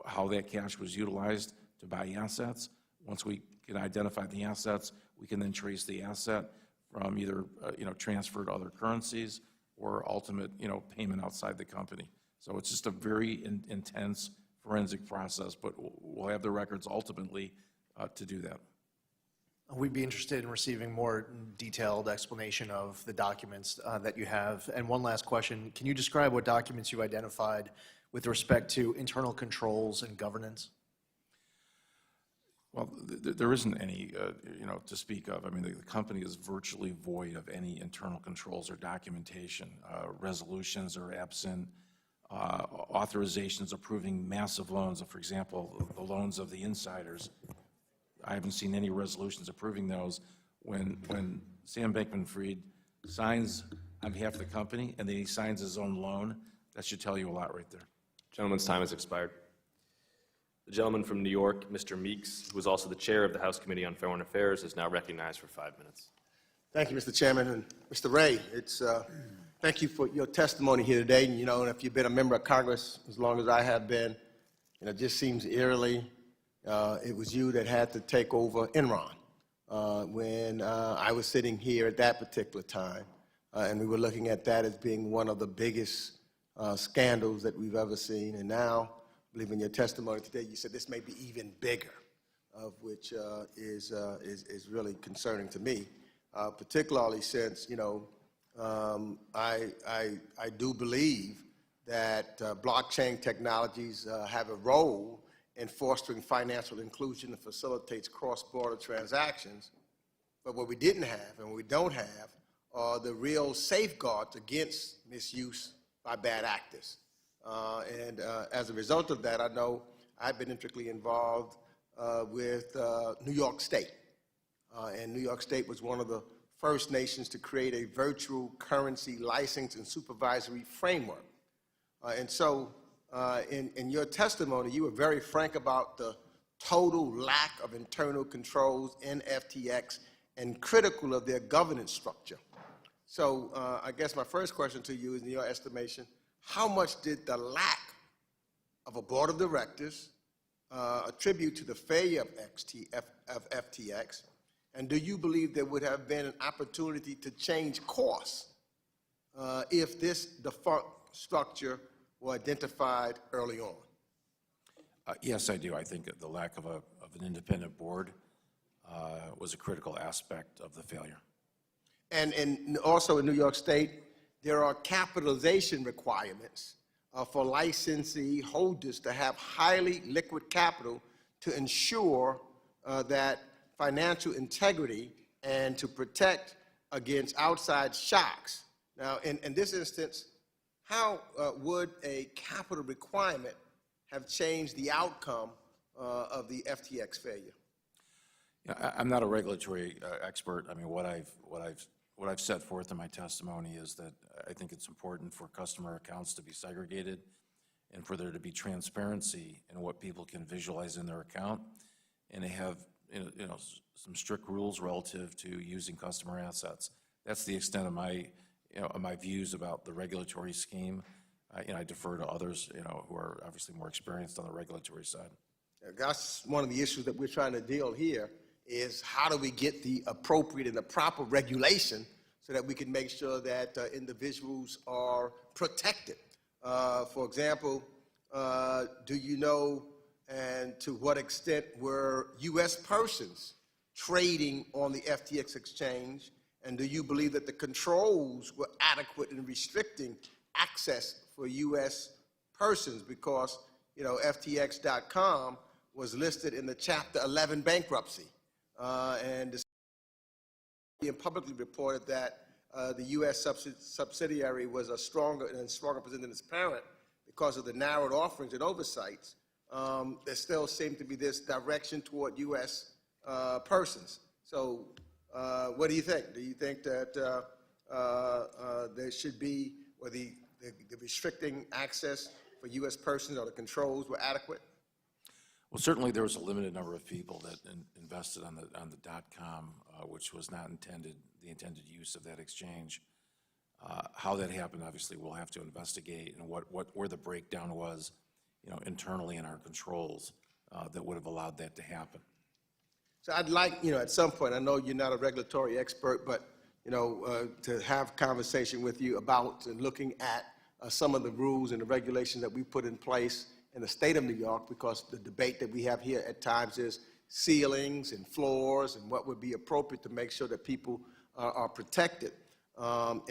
how that cash was utilized to buy assets. Once we can identify the assets, we can then trace the asset from either, transfer to other currencies or ultimate, payment outside the company. So it's just a very intense forensic process, but we'll have the records ultimately to do that. We'd be interested in receiving more detailed explanation of the documents that you have. And one last question, can you describe what documents you identified with respect to internal controls and governance? Well, there isn't any, to speak of. I mean, the company is virtually void of any internal controls or documentation. Resolutions are absent. Authorizations approving massive loans, for example, the loans of the insiders. I haven't seen any resolutions approving those. When Sam Bankman-Fried signs on behalf of the company and then he signs his own loan, that should tell you a lot right there. Gentleman's time has expired. The gentleman from New York, Mr. Meeks, who is also the chair of the House Committee on Foreign Affairs, is now recognized for 5 minutes. Thank you, Mr. Chairman. And Mr. Ray, thank you for your testimony here today. And, and if you've been a member of Congress as long as I have been, it just seems eerily it was you that had to take over Enron when I was sitting here at that particular time. And we were looking at that as being one of the biggest scandals that we've ever seen. And now, I believe in your testimony today, you said this may be even bigger, of which is really concerning to me, particularly since, I do believe that blockchain technologies have a role in fostering financial inclusion and facilitates cross-border transactions. But what we didn't have and what we don't have are the real safeguards against misuse by bad actors. As a result of that, I know I've been intricately involved with New York State. And New York State was one of the first nations to create a virtual currency license and supervisory framework. And so in your testimony, you were very frank about the total lack of internal controls in FTX and critical of their governance structure. So I guess my first question to you is, in your estimation, how much did the lack of a board of directors attribute to the failure of FTX? And do you believe there would have been an opportunity to change course if this defunct structure were identified early on? Yes, I do. I think that the lack of an independent board was a critical aspect of the failure. And also in New York State, there are capitalization requirements for licensee holders to have highly liquid capital to ensure that financial integrity and to protect against outside shocks. Now, in this instance, how would a capital requirement have changed the outcome of the FTX failure? I'm not a regulatory expert. I mean, what I've set forth in my testimony is that I think it's important for customer accounts to be segregated and for there to be transparency in what people can visualize in their account, and they have some strict rules relative to using customer assets. That's the extent of my my views about the regulatory scheme. I defer to others who are obviously more experienced on the regulatory side. That's one of the issues that we're trying to deal here is how do we get the appropriate and the proper regulation so that we can make sure that individuals are protected. For example, do you know and to what extent were U.S. persons trading on the FTX exchange? And do you believe that the controls were adequate in restricting access for U.S. persons? Because, you know, FTX.com was listed in the Chapter 11 bankruptcy. And publicly reported that the U.S. subsidiary was a stronger position than its parent because of the narrowed offerings and oversights. There still seemed to be this direction toward U.S. Persons. So what do you think? Do you think that there should be, or the restricting access for U.S. persons or the controls were adequate? Well, certainly there was a limited number of people that invested on the .com, which was not the intended use of that exchange. How that happened, obviously, we'll have to investigate, and where the breakdown was, you know, internally in our controls that would have allowed that to happen. So I'd like, you know, at some point, I know you're not a regulatory expert, but, you know, to have conversation with you about looking at some of the rules and the regulations that we put in place in the state of New York, because the debate that we have here at times is ceilings and floors and what would be appropriate to make sure that people are protected. You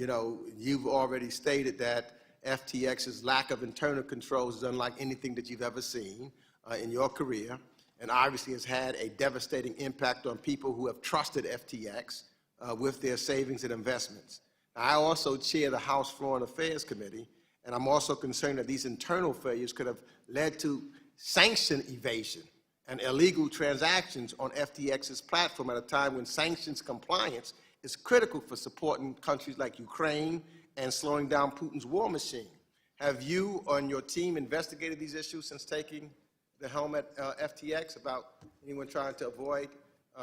know, you've already stated that FTX's lack of internal controls is unlike anything that you've ever seen in your career, and obviously has had a devastating impact on people who have trusted FTX with their savings and investments. I also chair the House Foreign Affairs Committee, and I'm also concerned that these internal failures could have led to sanction evasion and illegal transactions on FTX's platform at a time when sanctions compliance is critical for supporting countries like Ukraine and slowing down Putin's war machine. Have you and your team investigated these issues since taking the helm at FTX about anyone trying to avoid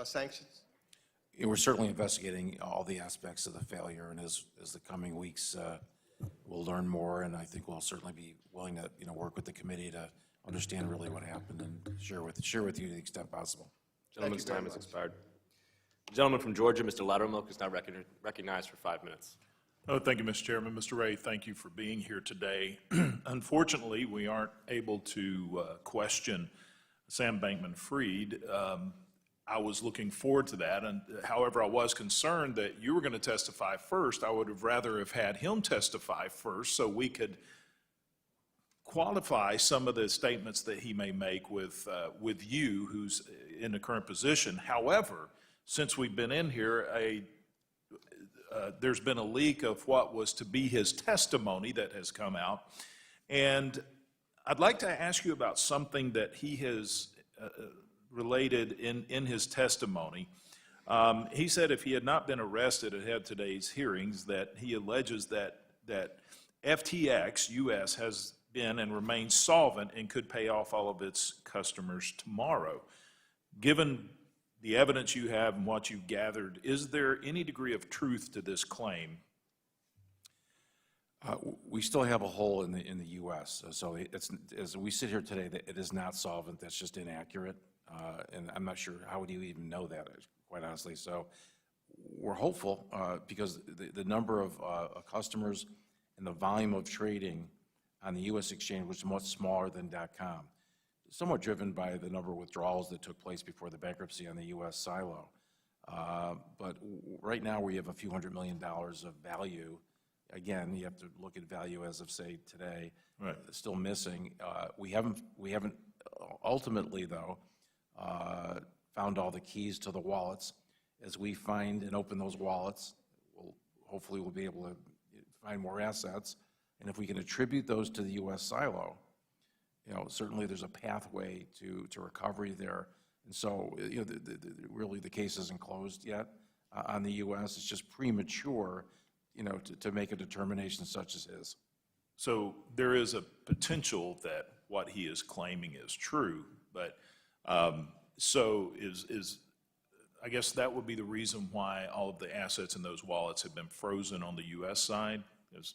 sanctions? Yeah, we're certainly investigating all the aspects of the failure, and as the coming weeks we'll learn more, and I think we'll certainly be willing to, you know, work with the committee to understand really what happened and share with you to the extent possible. Gentleman's time has expired. The gentleman from Georgia, Mr. Loudermilk, is now recognized for 5 minutes. Oh, thank you, Mr. Chairman. Mr. Ray, thank you for being here today. Unfortunately, we aren't able to question Sam Bankman-Fried. I was looking forward to that, and however, I was concerned that you were going to testify first. I would have rather have had him testify first so we could qualify some of the statements that he may make with you, who's in the current position. However, since we've been in here, there's been a leak of what was to be his testimony that has come out, and I'd like to ask you about something that he has related in his testimony. He said if he had not been arrested ahead of today's hearings, that he alleges that FTX US has been and remains solvent and could pay off all of its customers tomorrow. Given the evidence you have and what you've gathered, is there any degree of truth to this claim? We still have a hole in the U.S., so it's, as we sit here today, it is not solvent. That's just inaccurate, and I'm not sure how would you even know that, quite honestly. So we're hopeful because the number of customers and the volume of trading on the U.S. exchange was much smaller than .com, somewhat driven by the number of withdrawals that took place before the bankruptcy on the U.S. silo. But right now we have a few $100 million of value. Again, you have to look at value as of, say, today. Right. Still missing. We haven't ultimately, though, found all the keys to the wallets. As we find and open those wallets, hopefully we'll be able to find more assets. And if we can attribute those to the U.S. silo, you know, certainly there's a pathway to recovery there. And so, you know, really the case isn't closed yet on the U.S. It's just premature, you know, to make a determination such as his. So there is a potential that what he is claiming is true, but so I guess that would be the reason why all of the assets in those wallets have been frozen on the U.S. side.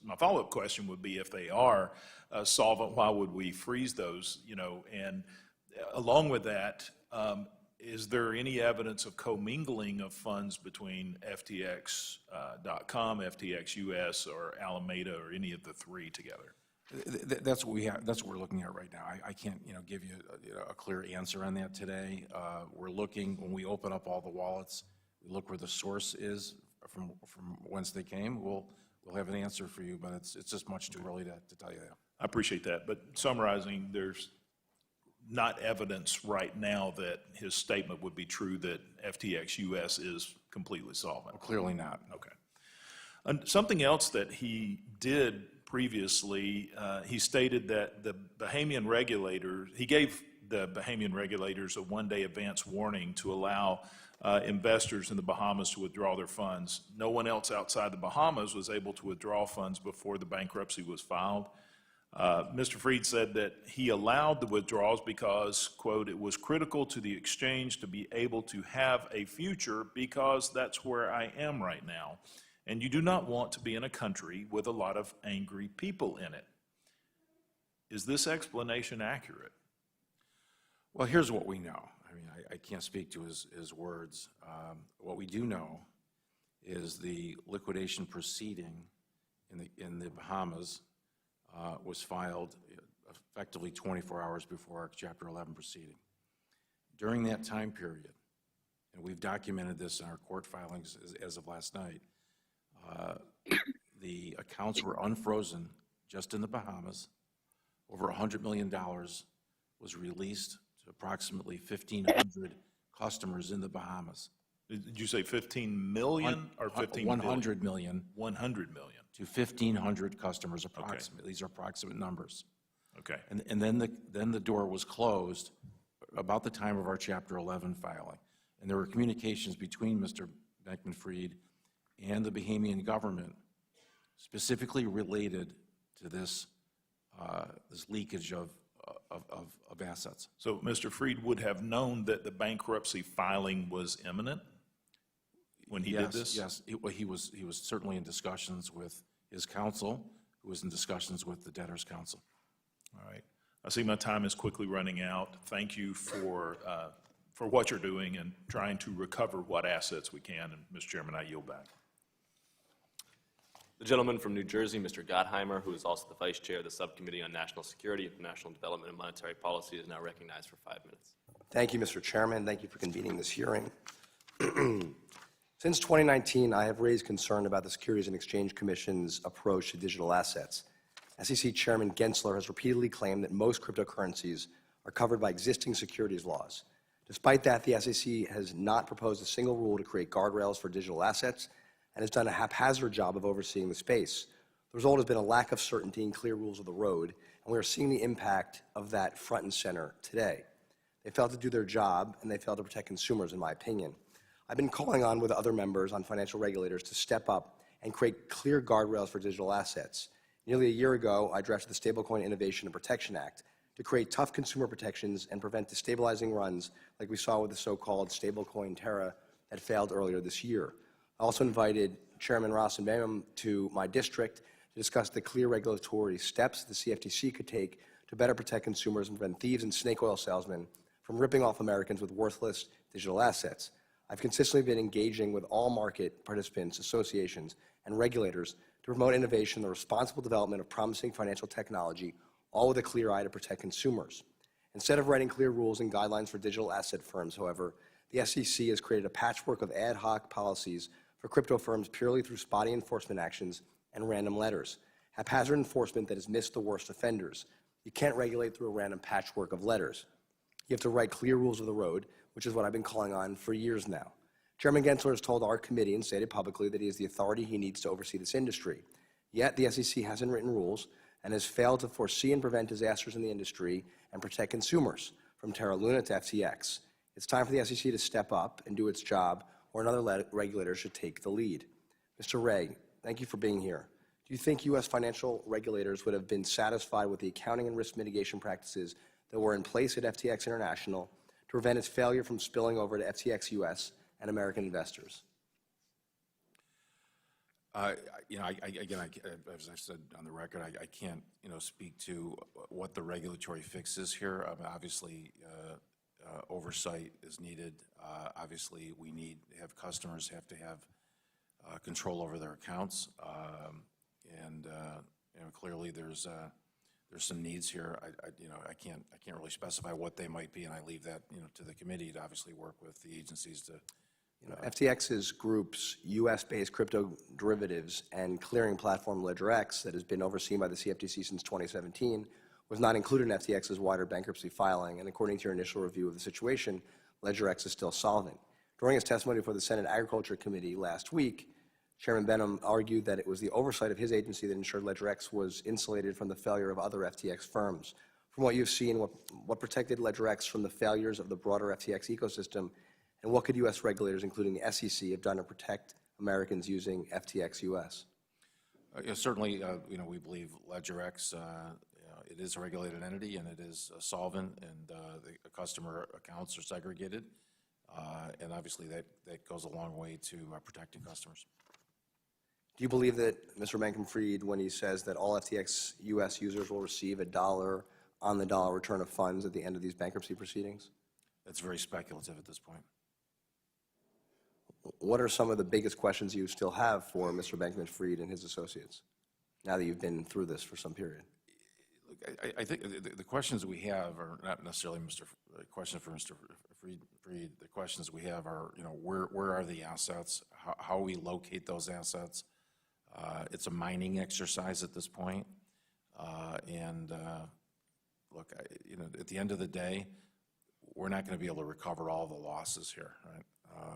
My follow-up question would be, if they are solvent, why would we freeze those? You know, and along with that, is there any evidence of commingling of funds between FTX.com, FTX US, or Alameda, or any of the three together? That's what we have, that's what we're looking at right now. I can't, give you a clear answer on that today. We're looking, when we open up all the wallets, we look where the source is from whence they came. We'll have an answer for you, but it's just much too early to tell you that. I appreciate that, but summarizing, there's not evidence right now that his statement would be true that FTX US is completely solvent. Well, clearly not. Okay. And something else that he did previously, he stated that the Bahamian regulators, he gave the Bahamian regulators a one-day advance warning to allow investors in the Bahamas to withdraw their funds. No one else outside the Bahamas was able to withdraw funds before the bankruptcy was filed. Mr. Fried said that he allowed the withdrawals because, quote, it was critical to the exchange to be able to have a future because that's where I am right now. And you do not want to be in a country with a lot of angry people in it. Is this explanation accurate? Well, here's what we know. I mean, I can't speak to his words. What we do know is the liquidation proceeding in the Bahamas was filed effectively 24 hours before our Chapter 11 proceeding. During that time period, and we've documented this in our court filings as of last night, the accounts were unfrozen just in the Bahamas. Over $100 million was released to approximately 1,500 customers in the Bahamas. Did you say 15 million or 15 100 million. 100 million. To 1,500 customers approximately. Okay. These are approximate numbers. Okay. And then the door was closed about the time of our Chapter 11 filing. And there were communications between Mr. Bankman-Fried and the Bahamian government specifically related to this leakage of assets. So Mr. Fried would have known that the bankruptcy filing was imminent when he did this? Yes, he was certainly in discussions with his counsel, who was in discussions with the debtors' counsel. All right. I see my time is quickly running out. Thank you for what you're doing and trying to recover what assets we can. And Mr. Chairman, I yield back. The gentleman from New Jersey, Mr. Gottheimer, who is also the Vice Chair of the Subcommittee on National Security, International Development, and Monetary Policy, is now recognized for 5 minutes. Thank you, Mr. Chairman. Thank you for convening this hearing. Since 2019, I have raised concern about the Securities and Exchange Commission's approach to digital assets. SEC Chairman Gensler has repeatedly claimed that most cryptocurrencies are covered by existing securities laws. Despite that, the SEC has not proposed a single rule to create guardrails for digital assets and has done a haphazard job of overseeing the space. The result has been a lack of certainty and clear rules of the road, and we are seeing the impact of that front and center today. They failed to do their job, and they failed to protect consumers, in my opinion. I've been calling on with other members on financial regulators to step up and create clear guardrails for digital assets. Nearly a year ago, I drafted the Stablecoin Innovation and Protection Act to create tough consumer protections and prevent destabilizing runs like we saw with the so-called stablecoin Terra that failed earlier this year. I also invited Chairman Ross and Bam to my district to discuss the clear regulatory steps the CFTC could take to better protect consumers and prevent thieves and snake oil salesmen from ripping off Americans with worthless digital assets. I've consistently been engaging with all market participants, associations, and regulators to promote innovation, the responsible development of promising financial technology, all with a clear eye to protect consumers. Instead of writing clear rules and guidelines for digital asset firms, however, the SEC has created a patchwork of ad hoc policies for crypto firms purely through spotty enforcement actions and random letters. Haphazard enforcement that has missed the worst offenders. You can't regulate through a random patchwork of letters. You have to write clear rules of the road, which is what I've been calling on for years now. Chairman Gensler has told our committee and stated publicly that he has the authority he needs to oversee this industry. Yet the SEC hasn't written rules and has failed to foresee and prevent disasters in the industry and protect consumers, from Terra Luna to FTX. It's time for the SEC to step up and do its job, or another regulator should take the lead. Mr. Ray, thank you for being here. Do you think U.S. financial regulators would have been satisfied with the accounting and risk mitigation practices that were in place at FTX International to prevent its failure from spilling over to FTX US and American investors? As I said on the record, I can't, speak to what the regulatory fix is here. Obviously, oversight is needed. Obviously, we need to have customers have to have control over their accounts, and clearly there's some needs here. I can't really specify what they might be, and I leave that to the committee to obviously work with the agencies to. FTX's group's U.S.-based crypto derivatives and clearing platform LedgerX that has been overseen by the CFTC since 2017 was not included in FTX's wider bankruptcy filing, and according to your initial review of the situation, LedgerX is still solvent. During his testimony before the Senate Agriculture Committee last week, Chairman Benham argued that it was the oversight of his agency that ensured LedgerX was insulated from the failure of other FTX firms. From what you've seen, what protected LedgerX from the failures of the broader FTX ecosystem, and what could U.S. regulators, including the SEC, have done to protect Americans using FTX US? Certainly, we believe LedgerX, it is a regulated entity and it is solvent, and the customer accounts are segregated, and obviously that goes a long way to protecting customers. Do you believe that Mr. Bankman-Fried, when he says that all FTX US users will receive a dollar on the dollar return of funds at the end of these bankruptcy proceedings? That's very speculative at this point. What are some of the biggest questions you still have for Mr. Bankman-Fried and his associates, now that you've been through this for some period? Look, I think the questions we have are not necessarily questions for Mr. Fried. The questions we have are, where are the assets? How we locate those assets? It's a mining exercise at this point. Look, at the end of the day, we're not going to be able to recover all the losses here, right?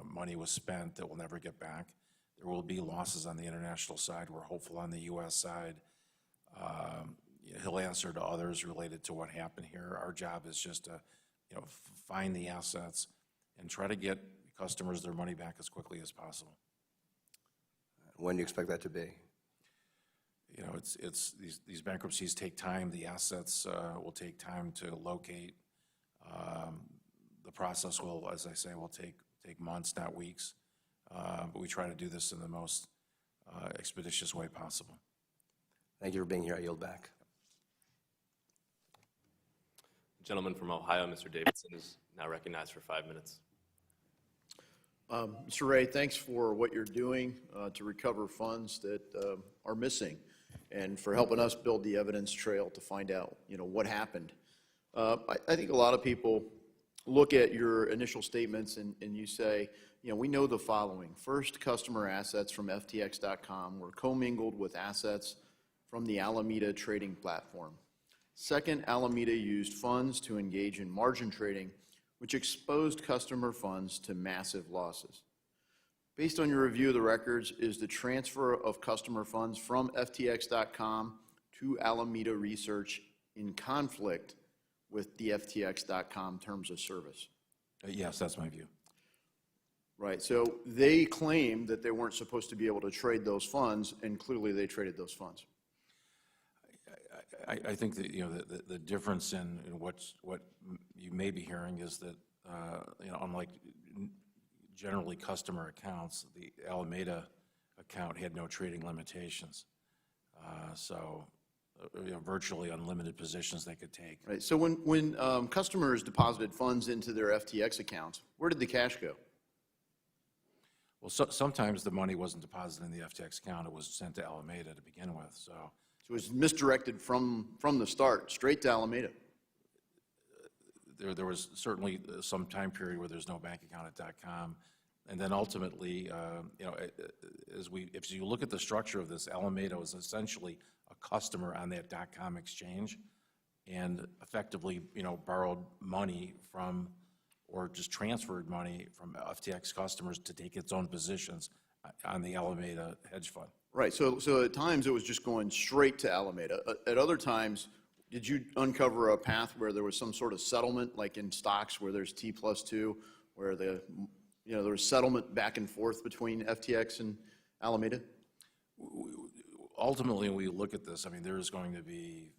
Money was spent that we'll never get back. There will be losses on the international side. We're hopeful on the U.S. side. He'll answer to others related to what happened here. Our job is just to, find the assets and try to get customers their money back as quickly as possible. When do you expect that to be? It's these bankruptcies take time. The assets will take time to locate. The process will, as I say, will take months, not weeks. But we try to do this in the most expeditious way possible. Thank you for being here. I yield back. Gentleman from Ohio, Mr. Davidson, is now recognized for 5 minutes. Mr. Ray, thanks for what you're doing to recover funds that are missing, and for helping us build the evidence trail to find out, what happened. I think a lot of people look at your initial statements and you say, we know the following. First, customer assets from FTX.com were commingled with assets from the Alameda trading platform. Second, Alameda used funds to engage in margin trading, which exposed customer funds to massive losses. Based on your review of the records, is the transfer of customer funds from FTX.com to Alameda Research in conflict with the FTX.com terms of service? Yes, that's my view. Right, so they claim that they weren't supposed to be able to trade those funds, and clearly they traded those funds. I think that the difference in what you may be hearing is that unlike generally customer accounts, the Alameda account had no trading limitations, so virtually unlimited positions they could take. Right. So when customers deposited funds into their FTX accounts, where did the cash go? Well, sometimes the money wasn't deposited in the FTX account; it was sent to Alameda to begin with. So it was misdirected from the start, straight to Alameda. There was certainly some time period where there's no bank account at .com, and then ultimately, if you look at the structure of this, Alameda was essentially a customer on that .com exchange, and effectively, borrowed money from, or just transferred money from FTX customers to take its own positions on the Alameda hedge fund. Right. So at times it was just going straight to Alameda. At other times, did you uncover a path where there was some sort of settlement, like in stocks where there's T+2, where there was settlement back and forth between FTX and Alameda? Ultimately, when we look at this, there's going to be,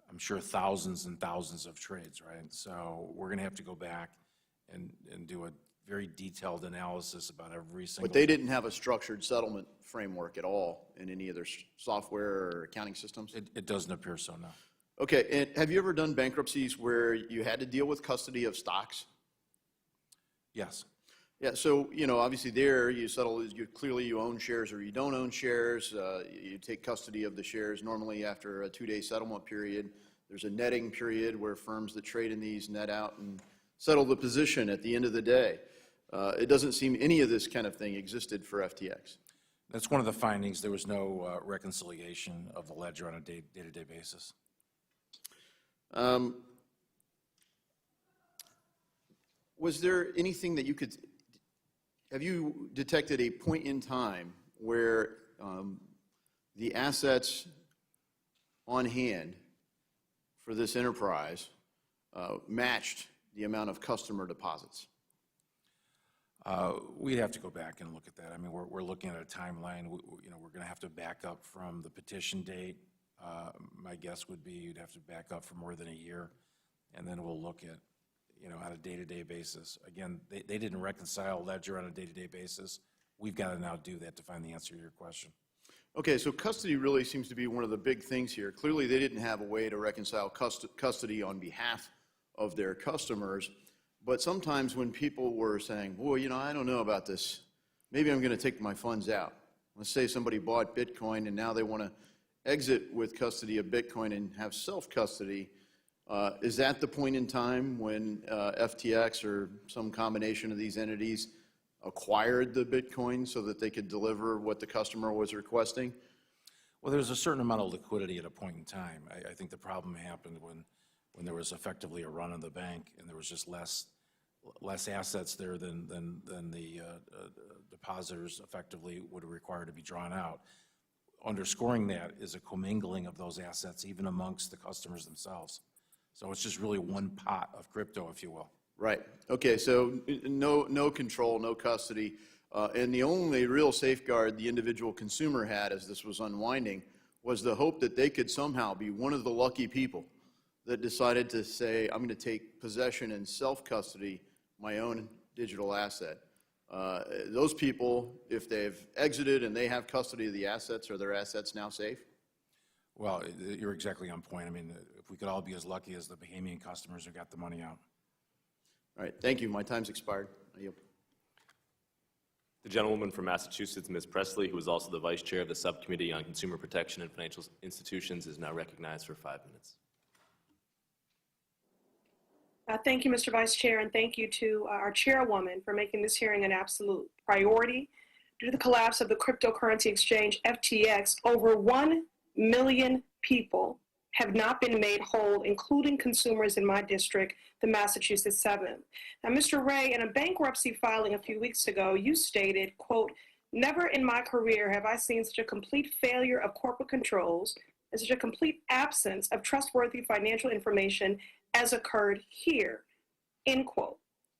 I'm sure thousands and thousands of trades, right? So we're going to have to go back and do a very detailed analysis about every single. But they didn't have a structured settlement framework at all in any of their software or accounting systems? It doesn't appear so, no. Okay, and have you ever done bankruptcies where you had to deal with custody of stocks? Yes. Yeah, so, obviously there you settle, clearly you own shares or you don't own shares. You take custody of the shares normally after a 2-day settlement period. There's a netting period where firms that trade in these net out and settle the position at the end of the day. It doesn't seem any of this kind of thing existed for FTX. That's one of the findings. There was no reconciliation of the ledger on a day-to-day basis. Was there anything that have you detected a point in time where the assets on hand for this enterprise matched the amount of customer deposits? We'd have to go back and look at that. I mean, we're looking at a timeline. We're going to have to back up from the petition date. My guess would be you'd have to back up for more than a year, and then we'll look at, on a day-to-day basis. Again, they didn't reconcile ledger on a day-to-day basis. We've got to now do that to find the answer to your question. Okay, so custody really seems to be one of the big things here. Clearly, they didn't have a way to reconcile custody on behalf of their customers. But sometimes when people were saying, boy, I don't know about this, maybe I'm going to take my funds out. Let's say somebody bought Bitcoin and now they want to exit with custody of Bitcoin and have self-custody. Is that the point in time when FTX or some combination of these entities acquired the Bitcoin so that they could deliver what the customer was requesting? Well, there's a certain amount of liquidity at a point in time. I think the problem happened when there was effectively a run on the bank and there was just less assets there than the depositors effectively would require to be drawn out. Underscoring that is a commingling of those assets even amongst the customers themselves. So it's just really one pot of crypto, if you will. Right. Okay, so no control, no custody. And the only real safeguard the individual consumer had as this was unwinding was the hope that they could somehow be one of the lucky people that decided to say, I'm going to take possession and self-custody my own digital asset. Those people, if they've exited and they have custody of the assets, are their assets now safe? Well, you're exactly on point. I mean, if we could all be as lucky as the Bahamian customers who got the money out. All right, thank you. My time's expired. I yield. The gentlewoman from Massachusetts, Ms. Presley, who is also the vice chair of the Subcommittee on Consumer Protection and Financial Institutions, is now recognized for 5 minutes. Thank you, Mr. Vice Chair, and thank you to our chairwoman for making this hearing an absolute priority. Due to the collapse of the cryptocurrency exchange FTX, over 1 million people have not been made whole, including consumers in my district, the Massachusetts 7th. Now, Mr. Ray, in a bankruptcy filing a few weeks ago, you stated, quote, "Never in my career have I seen such a complete failure of corporate controls and such a complete absence of trustworthy financial information as occurred here," end quote.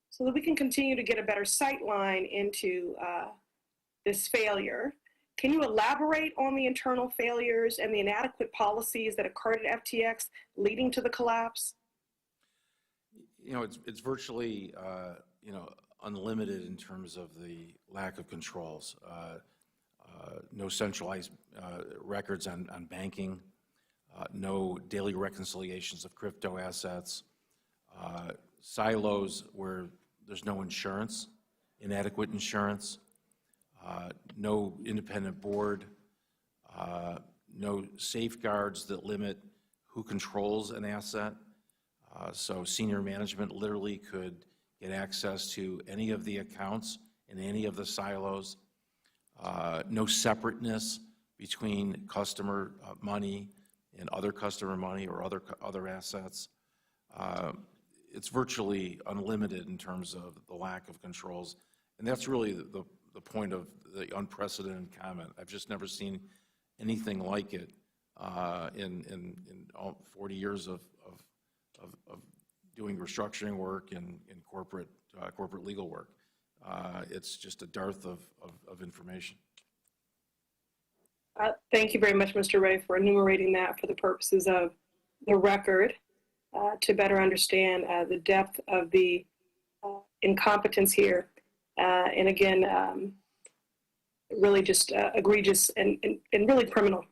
So that we can continue to get a better sight line into this failure. Can you elaborate on the internal failures and the inadequate policies that occurred at FTX leading to the collapse? It's virtually, unlimited in terms of the lack of controls. No centralized records on banking, no daily reconciliations of crypto assets, silos where there's no insurance, inadequate insurance, no independent board, no safeguards that limit who controls an asset. So senior management literally could get access to any of the accounts in any of the silos. No separateness between customer money and other customer money or other assets. It's virtually unlimited in terms of the lack of controls. And that's really the point of the unprecedented comment. I've just never seen anything like it in all 40 years of doing restructuring work and corporate legal work. It's just a dearth of information. Thank you very much, Mr. Ray, for enumerating that for the purposes of the record to better understand the depth of the incompetence here. And again, really just egregious and really criminal.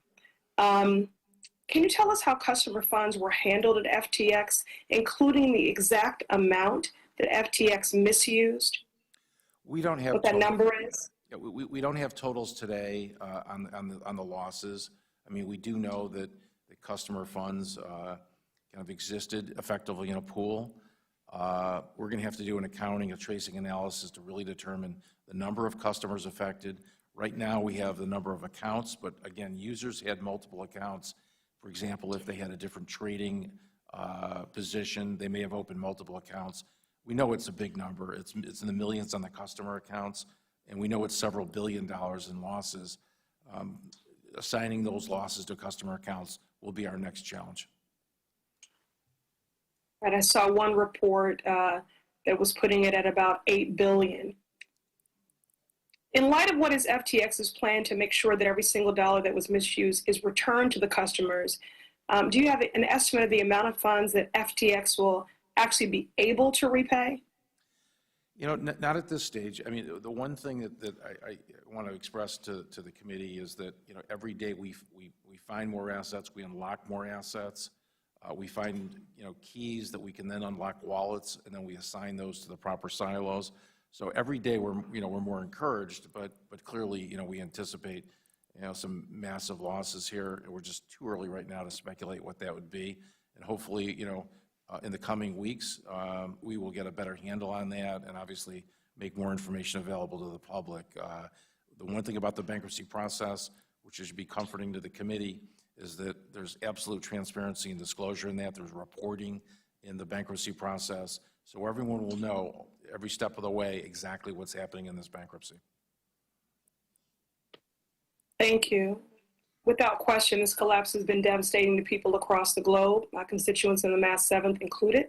Can you tell us how customer funds were handled at FTX, including the exact amount that FTX misused? We don't have What that number is? Yeah, we don't have totals today on the losses. I mean, we do know that the customer funds kind of existed effectively in a pool. We're going to have to do an accounting, a tracing analysis to really determine the number of customers affected. Right now, we have the number of accounts, but again, users had multiple accounts. For example, if they had a different trading position, they may have opened multiple accounts. We know it's a big number. It's in the millions on the customer accounts, and we know it's several $billion in losses. Assigning those losses to customer accounts will be our next challenge. And I saw one report that was putting it at about $8 billion. In light of what is FTX's plan to make sure that every single dollar that was misused is returned to the customers, do you have an estimate of the amount of funds that FTX will actually be able to repay? You know, not at this stage. I mean, the one thing that I want to express to the committee is that, you know, every day we find more assets, we unlock more assets. We find, you know, keys that we can then unlock wallets, and then we assign those to the proper silos. So every day we're more encouraged, but clearly, you know, we anticipate, you know, some massive losses here. We're just too early right now to speculate what that would be. And hopefully, you know, in the coming weeks, we will get a better handle on that and obviously make more information available to the public. The one thing about the bankruptcy process, which should be comforting to the committee, is that there's absolute transparency and disclosure in that. There's reporting in the bankruptcy process. So everyone will know every step of the way exactly what's happening in this bankruptcy. Thank you. Without question, this collapse has been devastating to people across the globe, my constituents in the Mass 7th included,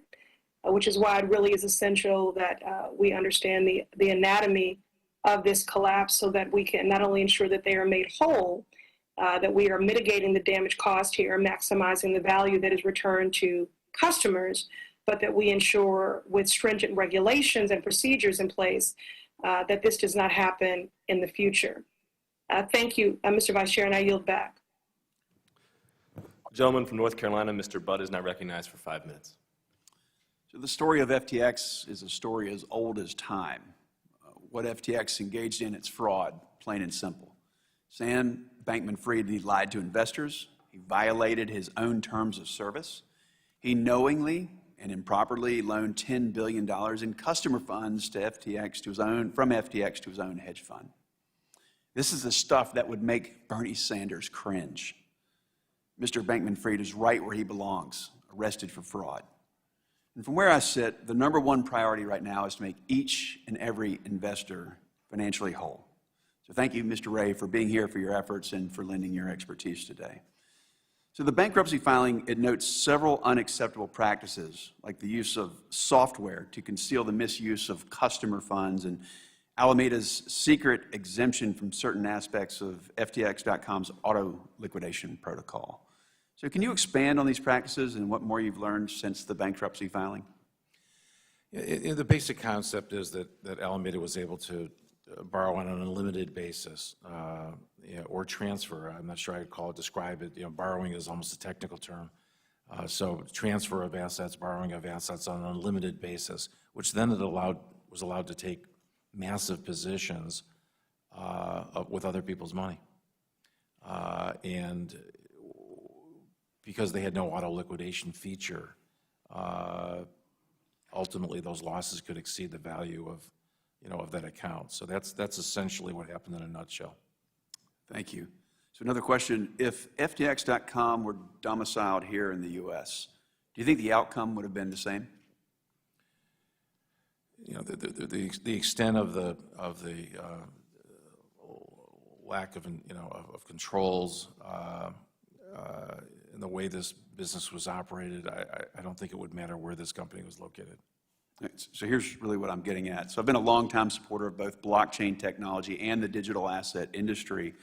which is why it really is essential that we understand the anatomy of this collapse so that we can not only ensure that they are made whole, that we are mitigating the damage caused here, maximizing the value that is returned to customers, but that we ensure with stringent regulations and procedures in place that this does not happen in the future. Thank you, Mr. Vice Chair, and I yield back. Gentleman from North Carolina, Mr. Budd, is now recognized for 5 minutes. So the story of FTX is a story as old as time. What FTX engaged in, it's fraud, plain and simple. Sam Bankman-Fried, he lied to investors. He violated his own terms of service. He knowingly and improperly loaned $10 billion in customer funds to from FTX to his own hedge fund. This is the stuff that would make Bernie Sanders cringe. Mr. Bankman-Fried is right where he belongs, arrested for fraud. And from where I sit, the number one priority right now is to make each and every investor financially whole. So thank you, Mr. Ray, for being here, for your efforts, and for lending your expertise today. So the bankruptcy filing, it notes several unacceptable practices, like the use of software to conceal the misuse of customer funds and Alameda's secret exemption from certain aspects of FTX.com's auto liquidation protocol. So can you expand on these practices and what more you've learned since the bankruptcy filing? The basic concept is that Alameda was able to borrow on an unlimited basis, or transfer. I'm not sure I'd describe it. You know, borrowing is almost a technical term. So transfer of assets, borrowing of assets on an unlimited basis, which then was allowed to take massive positions with other people's money. And because they had no auto liquidation feature, ultimately those losses could exceed the value of that account. So that's essentially what happened in a nutshell. Thank you. So another question, if FTX.com were domiciled here in the U.S., do you think the outcome would have been the same? You know, the extent of the lack of of controls and the way this business was operated, I don't think it would matter where this company was located. So here's really what I'm getting at. So I've been a longtime supporter of both blockchain technology and the digital asset industry.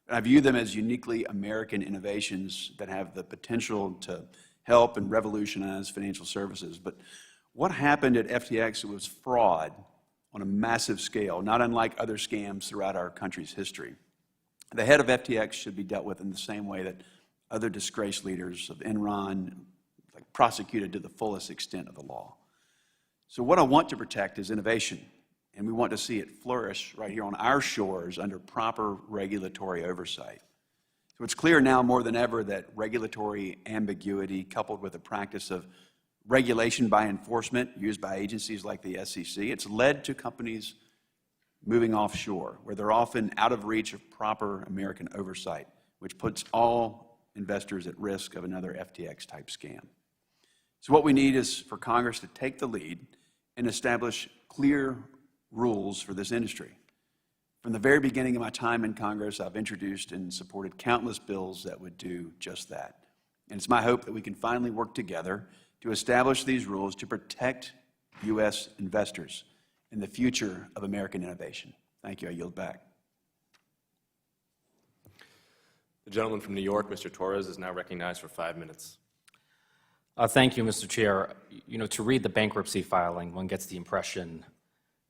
And I view them as uniquely American innovations that have the potential to help and revolutionize financial services. But what happened at FTX was fraud on a massive scale, not unlike other scams throughout our country's history. The head of FTX should be dealt with in the same way that other disgraced leaders of Enron, like, prosecuted to the fullest extent of the law. So what I want to protect is innovation, and we want to see it flourish right here on our shores under proper regulatory oversight. So it's clear now more than ever that regulatory ambiguity coupled with the practice of regulation by enforcement used by agencies like the SEC, it's led to companies moving offshore, where they're often out of reach of proper American oversight, which puts all investors at risk of another FTX-type scam. So what we need is for Congress to take the lead and establish clear rules for this industry. From the very beginning of my time in Congress, I've introduced and supported countless bills that would do just that. And it's my hope that we can finally work together to establish these rules to protect U.S. investors and the future of American innovation. Thank you. I yield back. The gentleman from New York, Mr. Torres, is now recognized for 5 minutes. Thank you, Mr. Chair. You know, to read the bankruptcy filing, one gets the impression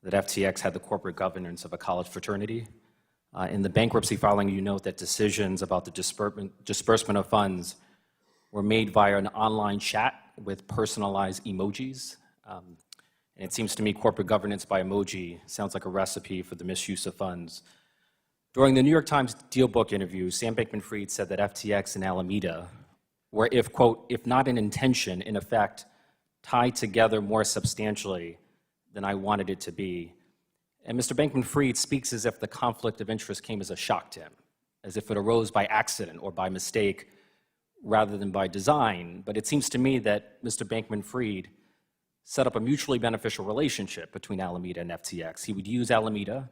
that FTX had the corporate governance of a college fraternity. In the bankruptcy filing, you note that decisions about the disbursement of funds were made via an online chat with personalized emojis. And it seems to me corporate governance by emoji sounds like a recipe for the misuse of funds. During the New York Times Deal Book interview, Sam Bankman-Fried said that FTX and Alameda were, if, quote, if not in intention, in effect, tied together more substantially than I wanted it to be. And Mr. Bankman-Fried speaks as if the conflict of interest came as a shock to him, as if it arose by accident or by mistake rather than by design. But it seems to me that Mr. Bankman-Fried set up a mutually beneficial relationship between Alameda and FTX. He would use Alameda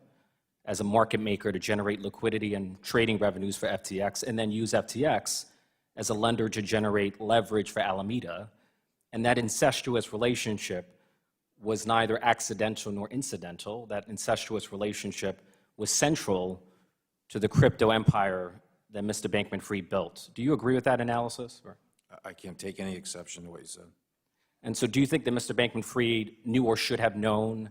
as a market maker to generate liquidity and trading revenues for FTX, and then use FTX as a lender to generate leverage for Alameda. And that incestuous relationship was neither accidental nor incidental. That incestuous relationship was central to the crypto empire that Mr. Bankman-Fried built. Do you agree with that analysis? Or? I can't take any exception to what you said. And so do you think that Mr. Bankman-Fried knew or should have known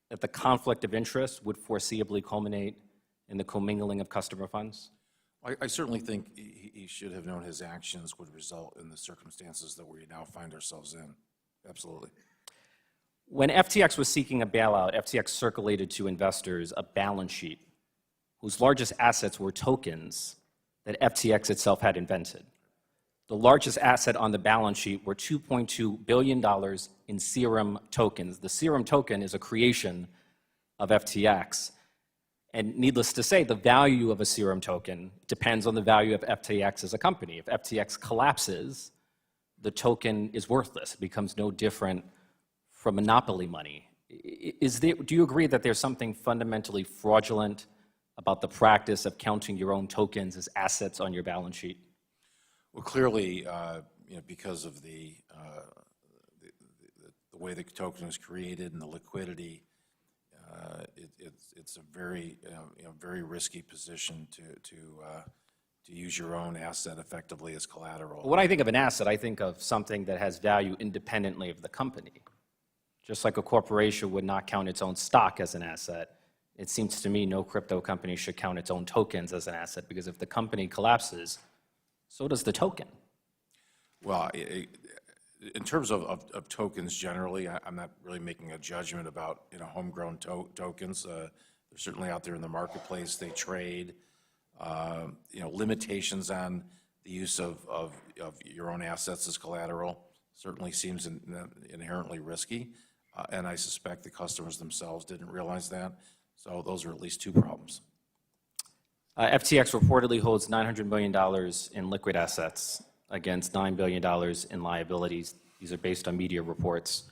that the conflict of interest would foreseeably culminate in the commingling of customer funds? I certainly think he should have known his actions would result in the circumstances that we now find ourselves in. Absolutely. When FTX was seeking a bailout, FTX circulated to investors a balance sheet whose largest assets were tokens that FTX itself had invented. The largest asset on the balance sheet were $2.2 billion in Serum tokens. The Serum token is a creation of FTX. And needless to say, the value of a Serum token depends on the value of FTX as a company. If FTX collapses, the token is worthless. It becomes no different from monopoly money. Do you agree that there's something fundamentally fraudulent about the practice of counting your own tokens as assets on your balance sheet? Well, clearly, because of the way the token is created and the liquidity, it's a very, very risky position to use your own asset effectively as collateral. When I think of an asset, I think of something that has value independently of the company. Just like a corporation would not count its own stock as an asset, it seems to me no crypto company should count its own tokens as an asset, because if the company collapses, so does the token. Well, in terms of tokens generally, I'm not really making a judgment about homegrown tokens. They're certainly out there in the marketplace. They trade. Limitations on the use of your own assets as collateral certainly seems inherently risky, and I suspect the customers themselves didn't realize that. So those are at least two problems. FTX reportedly holds $900 million in liquid assets against $9 billion in liabilities. These are based on media reports.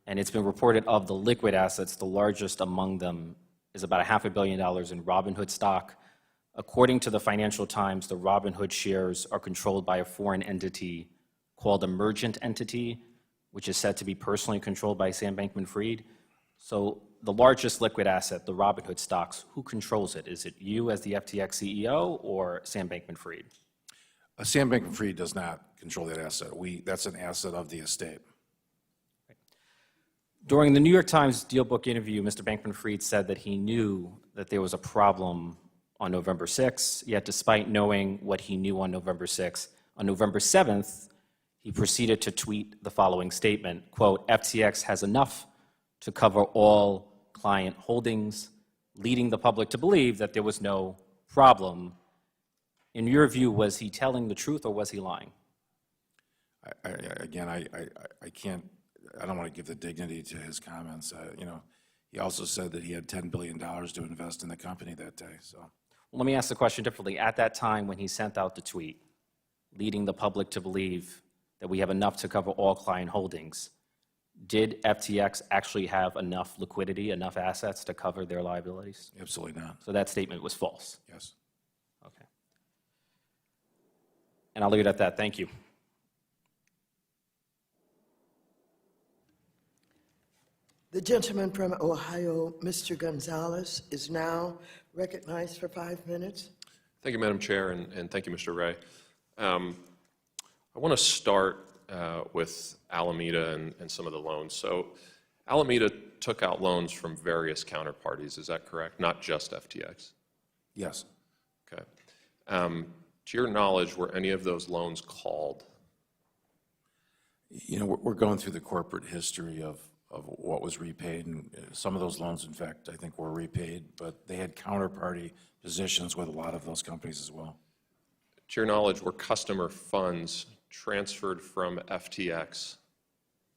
And it's been reported of the liquid assets, the largest among them is about $500 million in Robinhood stock. According to the Financial Times, the Robinhood shares are controlled by a foreign entity called Emergent Entity, which is said to be personally controlled by Sam Bankman-Fried. So the largest liquid asset, the Robinhood stocks, who controls it? Is it you as the FTX CEO or Sam Bankman-Fried? Sam Bankman-Fried does not control that asset. That's an asset of the estate. During the New York Times Deal Book interview, Mr. Bankman-Fried said that he knew that there was a problem on November 6th, yet despite knowing what he knew on November 6th, on November 7th, he proceeded to tweet the following statement, quote, "FTX has enough to cover all client holdings," leading the public to believe that there was no problem. In your view, was he telling the truth or was he lying? Again, I can't, I don't want to give the dignity to his comments. You know, he also said that he had $10 billion to invest in the company that day, so. Well, let me ask the question differently. At that time when he sent out the tweet, leading the public to believe that we have enough to cover all client holdings, did FTX actually have enough liquidity, enough assets to cover their liabilities? Absolutely not. So that statement was false? Yes. Okay. And I'll leave it at that. Thank you. The gentleman from Ohio, Mr. Gonzalez, is now recognized for 5 minutes. Thank you, Madam Chair, and thank you, Mr. Ray. I want to start with Alameda and some of the loans. So Alameda took out loans from various counterparties, is that correct? Not just FTX? Yes. Okay. To your knowledge, were any of those loans called? You know, we're going through the corporate history of what was repaid, and some of those loans, in fact, I think were repaid, but they had counterparty positions with a lot of those companies as well. To your knowledge, were customer funds transferred from FTX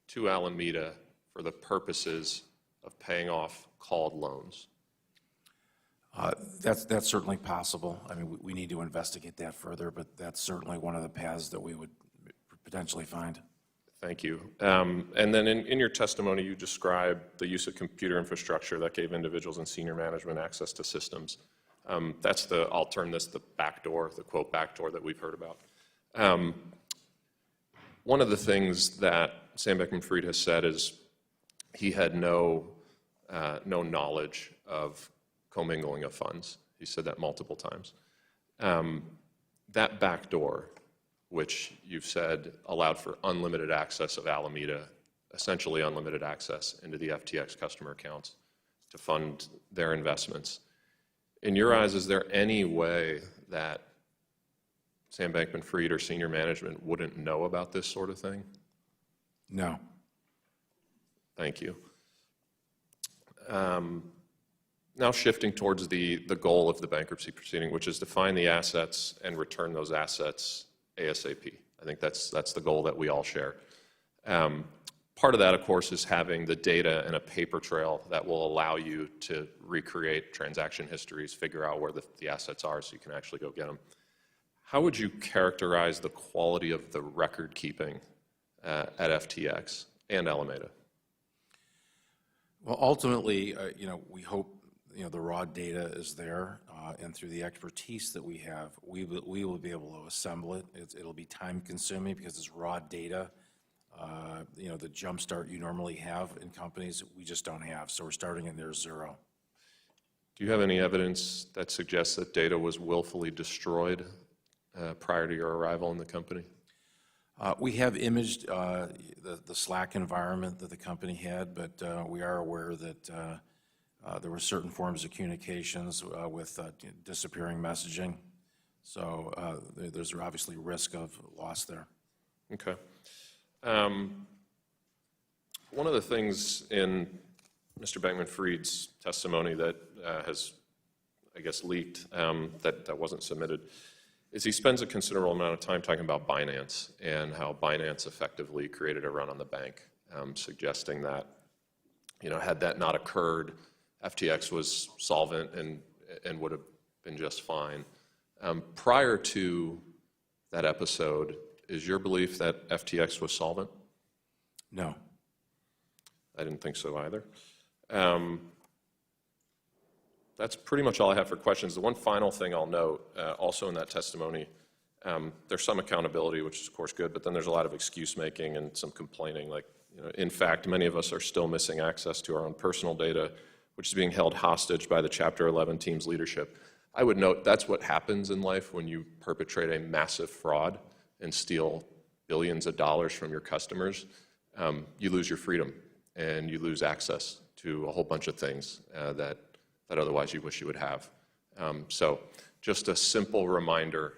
to Alameda for the purposes of paying off called loans? That's certainly possible. I mean, we need to investigate that further, but that's certainly one of the paths that we would potentially find. Thank you. And then in your testimony, you described the use of computer infrastructure that gave individuals in senior management access to systems. That's the, I'll term this the backdoor, the quote backdoor that we've heard about. One of the things that Sam Bankman-Fried has said is he had no knowledge of commingling of funds. He said that multiple times. That backdoor, which you've said allowed for unlimited access of Alameda, essentially unlimited access into the FTX customer accounts to fund their investments. In your eyes, is there any way that Sam Bankman-Fried or senior management wouldn't know about this sort of thing? No. Thank you. Now shifting towards the goal of the bankruptcy proceeding, which is to find the assets and return those assets ASAP. I think that's the goal that we all share. Part of that, of course, is having the data and a paper trail that will allow you to recreate transaction histories, figure out where the assets are so you can actually go get them. How would you characterize the quality of the record keeping at FTX and Alameda? Well, ultimately, you know, we hope, you know, the raw data is there, and through the expertise that we have, we will be able to assemble it. It'll be time consuming because it's raw data. You know, the jump start you normally have in companies, we just don't have. So we're starting in near zero. Do you have any evidence that suggests that data was willfully destroyed prior to your arrival in the company? We have imaged the Slack environment that the company had, but we are aware that there were certain forms of communications with disappearing messaging. So there's obviously risk of loss there. Okay. One of the things in Mr. Bankman-Fried's testimony that has, I guess, leaked, that wasn't submitted, is he spends a considerable amount of time talking about Binance and how Binance effectively created a run on the bank, suggesting that, you know, had that not occurred, FTX was solvent and would have been just fine. Prior to that episode, is your belief that FTX was solvent? No. I didn't think so either. That's pretty much all I have for questions. The one final thing I'll note, also in that testimony, there's some accountability, which is of course good, but then there's a lot of excuse making and some complaining. Like, you know, in fact, many of us are still missing access to our own personal data, which is being held hostage by the Chapter 11 team's leadership. I would note that's what happens in life when you perpetrate a massive fraud and steal billions of dollars from your customers. You lose your freedom and you lose access to a whole bunch of things that otherwise you wish you would have. So just a simple reminder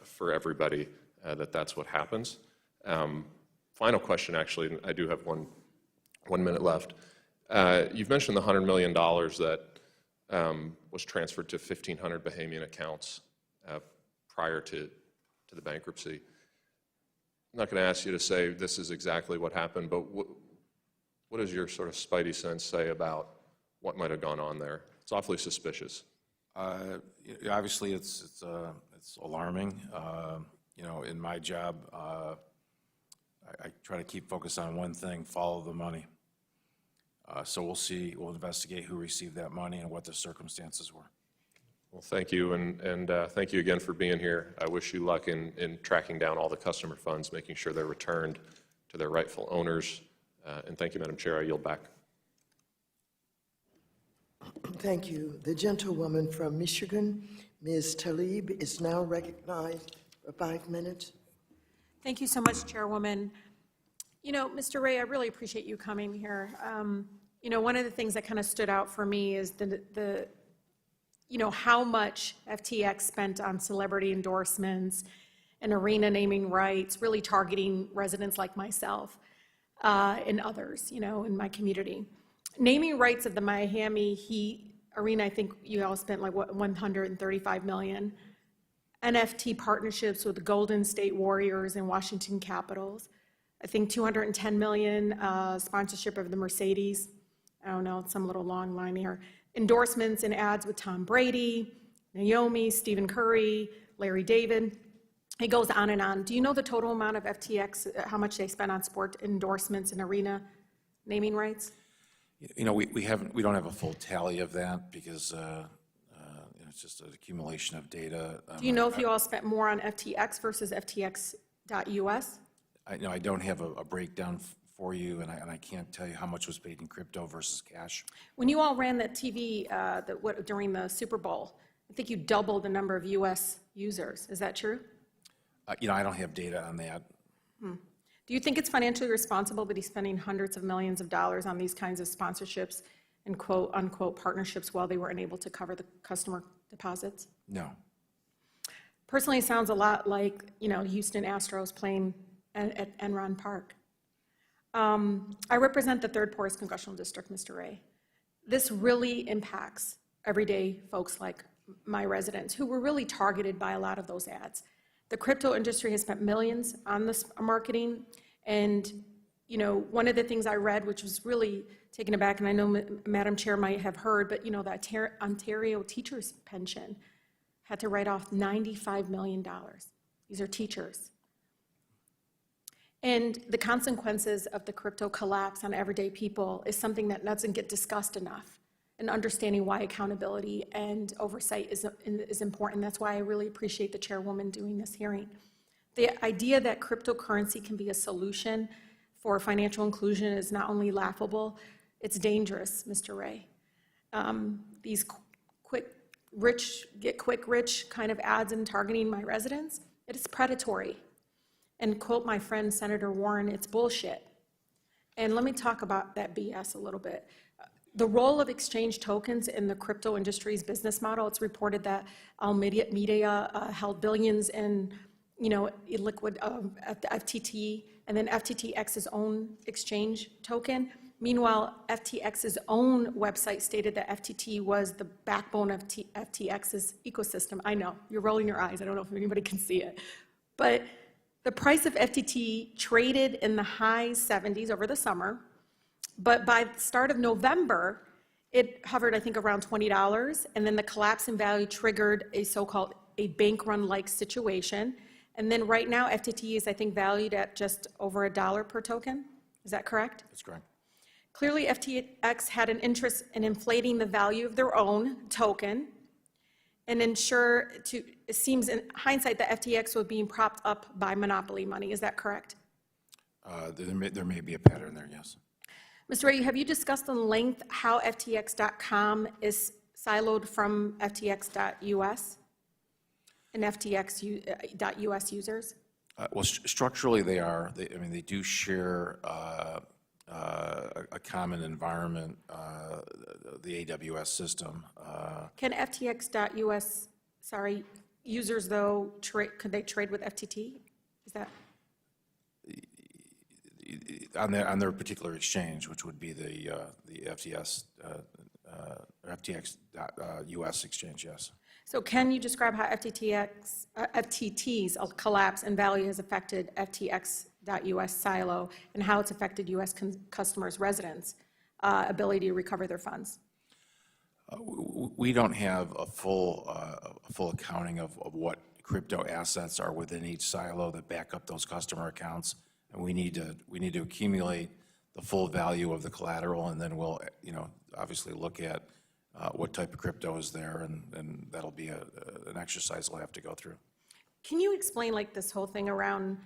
for everybody that that's what happens. Final question, actually, and I do have one minute left. You've mentioned the $100 million that was transferred to 1,500 Bahamian accounts prior to the bankruptcy. I'm not going to ask you to say this is exactly what happened, but what does your sort of spidey sense say about what might have gone on there? It's awfully suspicious. Obviously, it's alarming. You know, in my job, I try to keep focused on one thing: follow the money. So we'll see. We'll investigate who received that money and what the circumstances were. Well, thank you, and thank you again for being here. I wish you luck in tracking down all the customer funds, making sure they're returned to their rightful owners. And thank you, Madam Chair. I yield back. Thank you. The gentlewoman from Michigan, Ms. Tlaib, is now recognized for 5 minutes. Thank you so much, Chairwoman. You know, Mr. Ray, I really appreciate you coming here. You know, one of the things that kind of stood out for me is you know, how much FTX spent on celebrity endorsements and arena naming rights, really targeting residents like myself and others, you know, in my community. Naming rights of the Miami Heat arena, I think you all spent like what, $135 million. NFT partnerships with the Golden State Warriors and Washington Capitals. I think $210 million sponsorship of the Mercedes. I don't know, some little long line here. Endorsements and ads with Tom Brady, Naomi, Stephen Curry, Larry David. It goes on and on. Do you know the total amount of FTX, how much they spent on sport endorsements and arena naming rights? You know, we don't have a full tally of that because you know, it's just an accumulation of data. Do you know if you all spent more on FTX versus FTX.us? I don't have a breakdown for you, and I can't tell you how much was paid in crypto versus cash. When you all ran that TV during the Super Bowl, I think you doubled the number of U.S. users. Is that true? You know, I don't have data on that. Do you think it's financially responsible that he's spending hundreds of millions of dollars on these kinds of sponsorships and quote unquote partnerships while they were unable to cover the customer deposits? No. Personally, it sounds a lot like, you know, Houston Astros playing at Enron Park. I represent the third poorest congressional district, Mr. Ray. This really impacts everyday folks like my residents who were really targeted by a lot of those ads. The crypto industry has spent millions on this marketing, and you know, one of the things I read, which was really taken aback, and I know Madam Chair might have heard, but you know, the Ontario teachers' pension had to write off $95 million. These are teachers. And the consequences of the crypto collapse on everyday people is something that doesn't get discussed enough. And understanding why accountability and oversight is important. That's why I really appreciate the chairwoman doing this hearing. The idea that cryptocurrency can be a solution for financial inclusion is not only laughable, it's dangerous, Mr. Ray. These get quick rich kind of ads and targeting my residents, it is predatory. And quote my friend Senator Warren, it's bullshit. And let me talk about that BS a little bit. The role of exchange tokens in the crypto industry's business model, it's reported that Media held billions in, you know, illiquid FTT, and then FTTX's own exchange token. Meanwhile, FTX's own website stated that FTT was the backbone of FTX's ecosystem. I know, you're rolling your eyes. I don't know if anybody can see it. But the price of FTT traded in the high 70s over the summer. But by the start of November, it hovered, I think, around $20, and then the collapse in value triggered a so-called a bank run-like situation. And then right now, FTT is, I think, valued at just over $1 per token. Is that correct? That's correct. Clearly, FTX had an interest in inflating the value of their own token and it seems in hindsight that FTX was being propped up by monopoly money. Is that correct? There may be a pattern there, yes. Mr. Ray, have you discussed in length how FTX.com is siloed from FTX.us and FTX.us users? Well, structurally they are. I mean, they do share a common environment, the AWS system. Can FTX.US, sorry, users though, could they trade with FTT? Is that? On their particular exchange, which would be the FTX.US exchange, yes. So can you describe how FTT's collapse in value has affected FTX.US silo and how it's affected US customers' residents' ability to recover their funds? We don't have a full accounting of what crypto assets are within each silo that back up those customer accounts. And we need to accumulate the full value of the collateral, and then we'll, obviously look at what type of crypto is there, and that'll be an exercise we'll have to go through. Can you explain like this whole thing around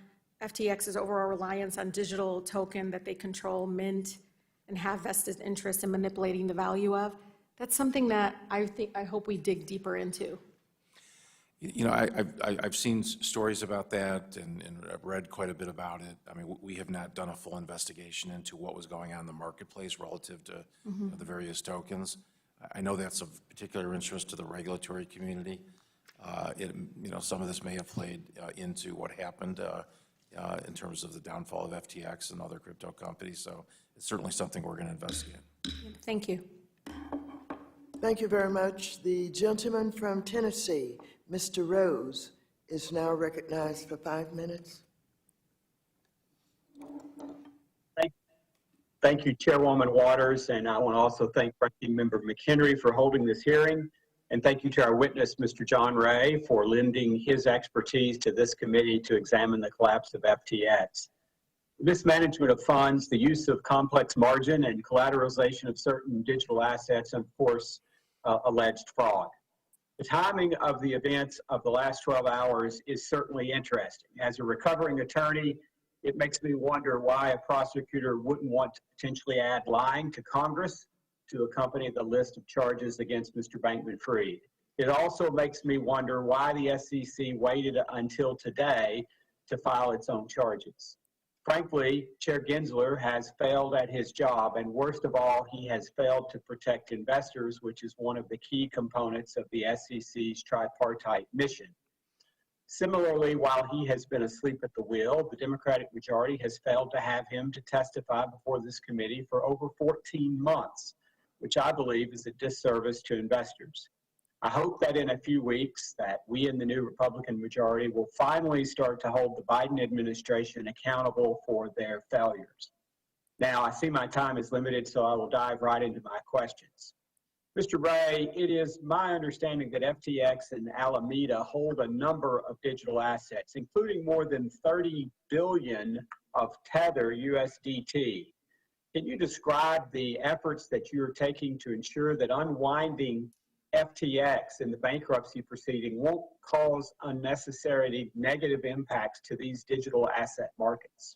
FTX's overall reliance on digital token that they control, mint, and have vested interest in manipulating the value of? That's something that I hope we dig deeper into. I've seen stories about that and I've read quite a bit about it. I mean, we have not done a full investigation into what was going on in the marketplace relative to the various tokens. I know that's of particular interest to the regulatory community. Some of this may have played into what happened in terms of the downfall of FTX and other crypto companies. So it's certainly something we're going to investigate. Thank you. Thank you very much. The gentleman from Tennessee, Mr. Rose, is now recognized for 5 minutes. Thank you, Chairwoman Waters, and I want to also thank Ranking Member McHenry for holding this hearing, and thank you to our witness, Mr. John Ray, for lending his expertise to this committee to examine the collapse of FTX. Mismanagement of funds, the use of complex margin, and collateralization of certain digital assets, and of course, alleged fraud. The timing of the events of the last 12 hours is certainly interesting. As a recovering attorney, it makes me wonder why a prosecutor wouldn't want to potentially add lying to Congress to accompany the list of charges against Mr. Bankman-Fried. It also makes me wonder why the SEC waited until today to file its own charges. Frankly, Chair Gensler has failed at his job, and worst of all, he has failed to protect investors, which is one of the key components of the SEC's tripartite mission. Similarly, while he has been asleep at the wheel, the Democratic majority has failed to have him to testify before this committee for over 14 months, which I believe is a disservice to investors. I hope that in a few weeks that we in the new Republican majority will finally start to hold the Biden administration accountable for their failures. Now, I see my time is limited, so I will dive right into my questions. Mr. Ray, it is my understanding that FTX and Alameda hold a number of digital assets, including more than 30 billion of Tether USDT. Can you describe the efforts that you're taking to ensure that unwinding FTX in the bankruptcy proceeding won't cause unnecessary negative impacts to these digital asset markets?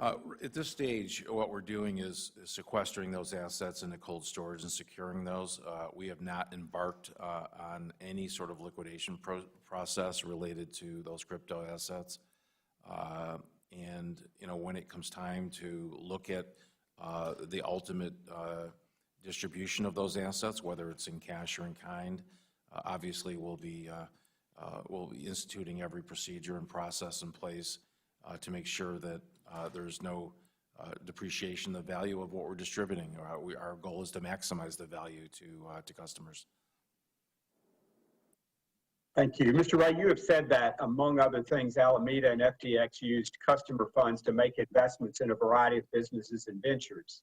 At this stage, what we're doing is sequestering those assets into cold storage and securing those. We have not embarked on any sort of liquidation process related to those crypto assets. And when it comes time to look at the ultimate distribution of those assets, whether it's in cash or in kind, obviously we'll be instituting every procedure and process in place to make sure that there's no depreciation of the value of what we're distributing. Our goal is to maximize the value to customers. Thank you. Mr. Ray, you have said that, among other things, Alameda and FTX used customer funds to make investments in a variety of businesses and ventures.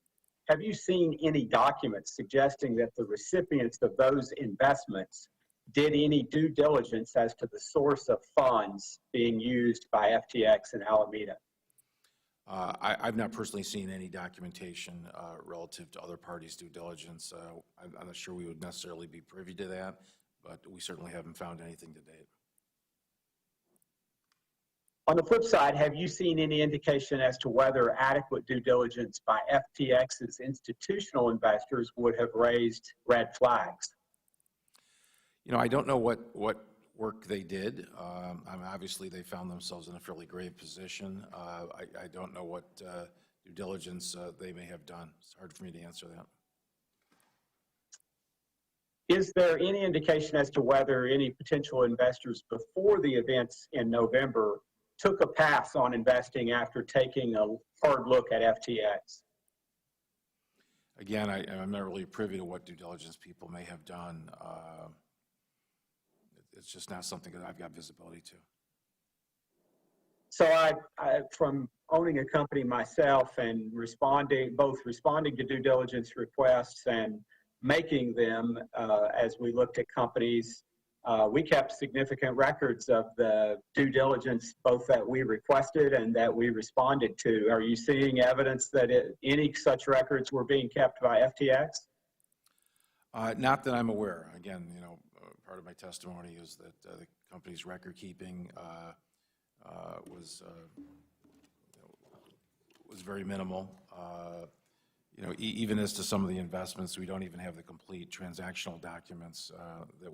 Have you seen any documents suggesting that the recipients of those investments did any due diligence as to the source of funds being used by FTX and Alameda? I've not personally seen any documentation relative to other parties' due diligence. I'm not sure we would necessarily be privy to that, but we certainly haven't found anything to date. On the flip side, have you seen any indication as to whether adequate due diligence by FTX's institutional investors would have raised red flags? I don't know what work they did. Obviously, they found themselves in a fairly grave position. I don't know what due due diligence they may have done. It's hard for me to answer that. Is there any indication as to whether any potential investors before the events in November took a pass on investing after taking a hard look at FTX? Again, I'm not really privy to what due diligence people may have done. It's just not something that I've got visibility to. So from owning a company myself and both responding to due diligence requests and making them as we looked at companies, we kept significant records of the due diligence both that we requested and that we responded to. Are you seeing evidence that any such records were being kept by FTX? Not that I'm aware. Again, part of my testimony is that the company's record keeping was very minimal. Even as to some of the investments, we don't even have the complete transactional documents that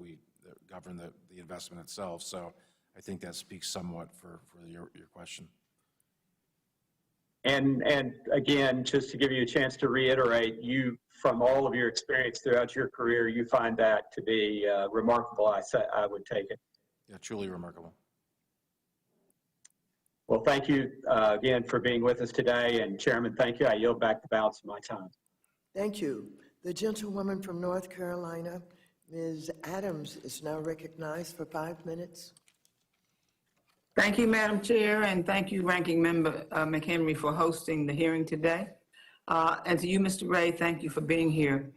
govern the investment itself. So I think that speaks somewhat for your question. And again, just to give you a chance to reiterate, you, from all of your experience throughout your career, you find that to be remarkable, I would take it. Yeah, truly remarkable. Well, thank you again for being with us today. And Chairman, thank you. I yield back the balance of my time. Thank you. The gentlewoman from North Carolina, Ms. Adams, is now recognized for 5 minutes. Thank you, Madam Chair, and thank you, Ranking Member McHenry, for hosting the hearing today. And to you, Mr. Ray, thank you for being here.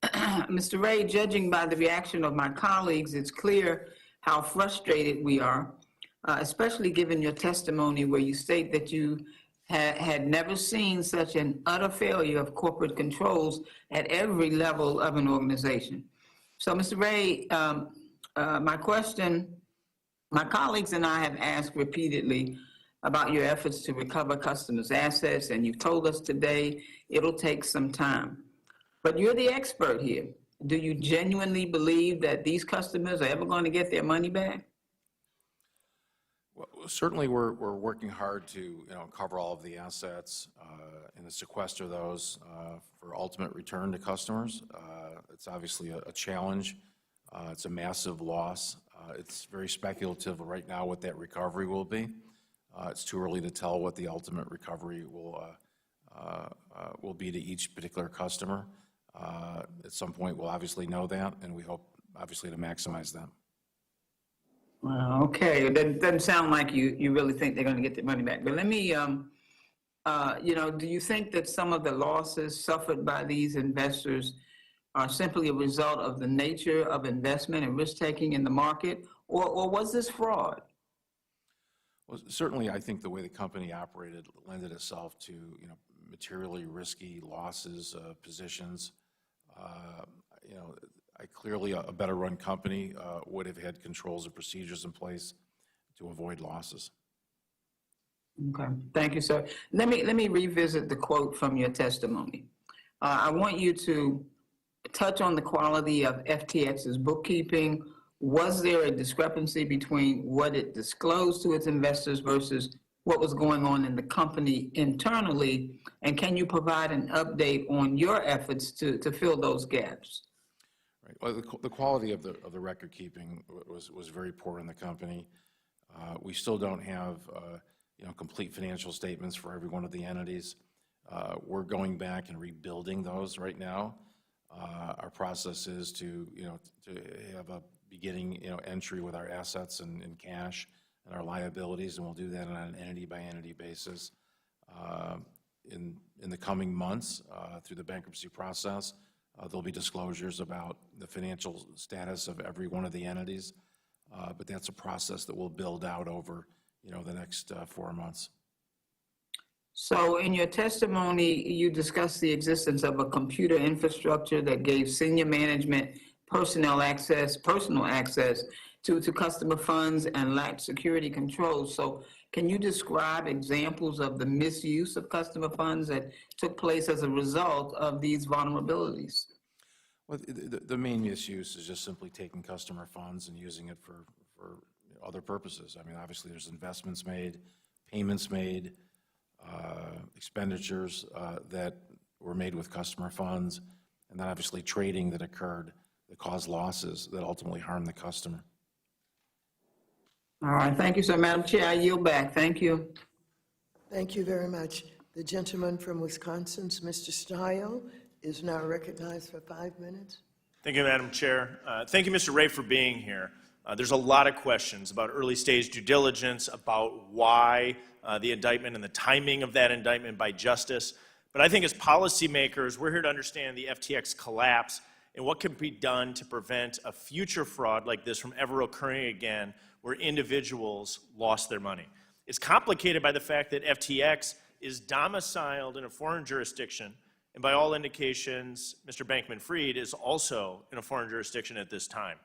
Mr. Ray, judging by the reaction of my colleagues, it's clear how frustrated we are, especially given your testimony where you state that you had never seen such an utter failure of corporate controls at every level of an organization. So, Mr. Ray, my question, my colleagues and I have asked repeatedly about your efforts to recover customers' assets, and you've told us today it'll take some time. But you're the expert here. Do you genuinely believe that these customers are ever going to get their money back? Well, certainly we're working hard to cover all of the assets and to sequester those for ultimate return to customers. It's obviously a challenge. It's a massive loss. It's very speculative right now what that recovery will be. It's too early to tell what the ultimate recovery will be to each particular customer. At some point, we'll obviously know that, and we hope, obviously, to maximize that. Well, okay. It doesn't sound like you really think they're going to get their money back. But let me, do you think that some of the losses suffered by these investors are simply a result of the nature of investment and risk-taking in the market, or was this fraud? Well, certainly, I think the way the company operated lended itself to, materially risky losses, positions. Clearly a better run company would have had controls and procedures in place to avoid losses. Okay, thank you, sir. Let me revisit the quote from your testimony. I want you to touch on the quality of FTX's bookkeeping. Was there a discrepancy between what it disclosed to its investors versus what was going on in the company internally? And can you provide an update on your efforts to fill those gaps? Right. Well, the quality of the record keeping was very poor in the company. We still don't have complete financial statements for every one of the entities. We're going back and rebuilding those right now. Our process is to have a beginning entry with our assets and cash and our liabilities, and we'll do that on an entity by entity basis. In the coming months, through the bankruptcy process, there'll be disclosures about the financial status of every one of the entities, but that's a process that will build out over the next 4 months. So in your testimony, you discussed the existence of a computer infrastructure that gave senior management personal access to customer funds and lacked security controls. So can you describe examples of the misuse of customer funds that took place as a result of these vulnerabilities? Well, the main misuse is just simply taking customer funds and using it for other purposes. I mean, obviously there's investments made, payments made, expenditures that were made with customer funds, and then obviously trading that occurred that caused losses that ultimately harmed the customer. All right, thank you, sir. Madam Chair, I yield back. Thank you. Thank you very much. The gentleman from Wisconsin, Mr. Stile, is now recognized for 5 minutes. Thank you, Madam Chair. Thank you, Mr. Ray, for being here. There's a lot of questions about early stage due diligence, about why the indictment and the timing of that indictment by justice. But I think as policymakers, we're here to understand the FTX collapse and what can be done to prevent a future fraud like this from ever occurring again, where individuals lost their money. It's complicated by the fact that FTX is domiciled in a foreign jurisdiction, and by all indications, Mr. Bankman-Fried is also in a foreign jurisdiction at this time.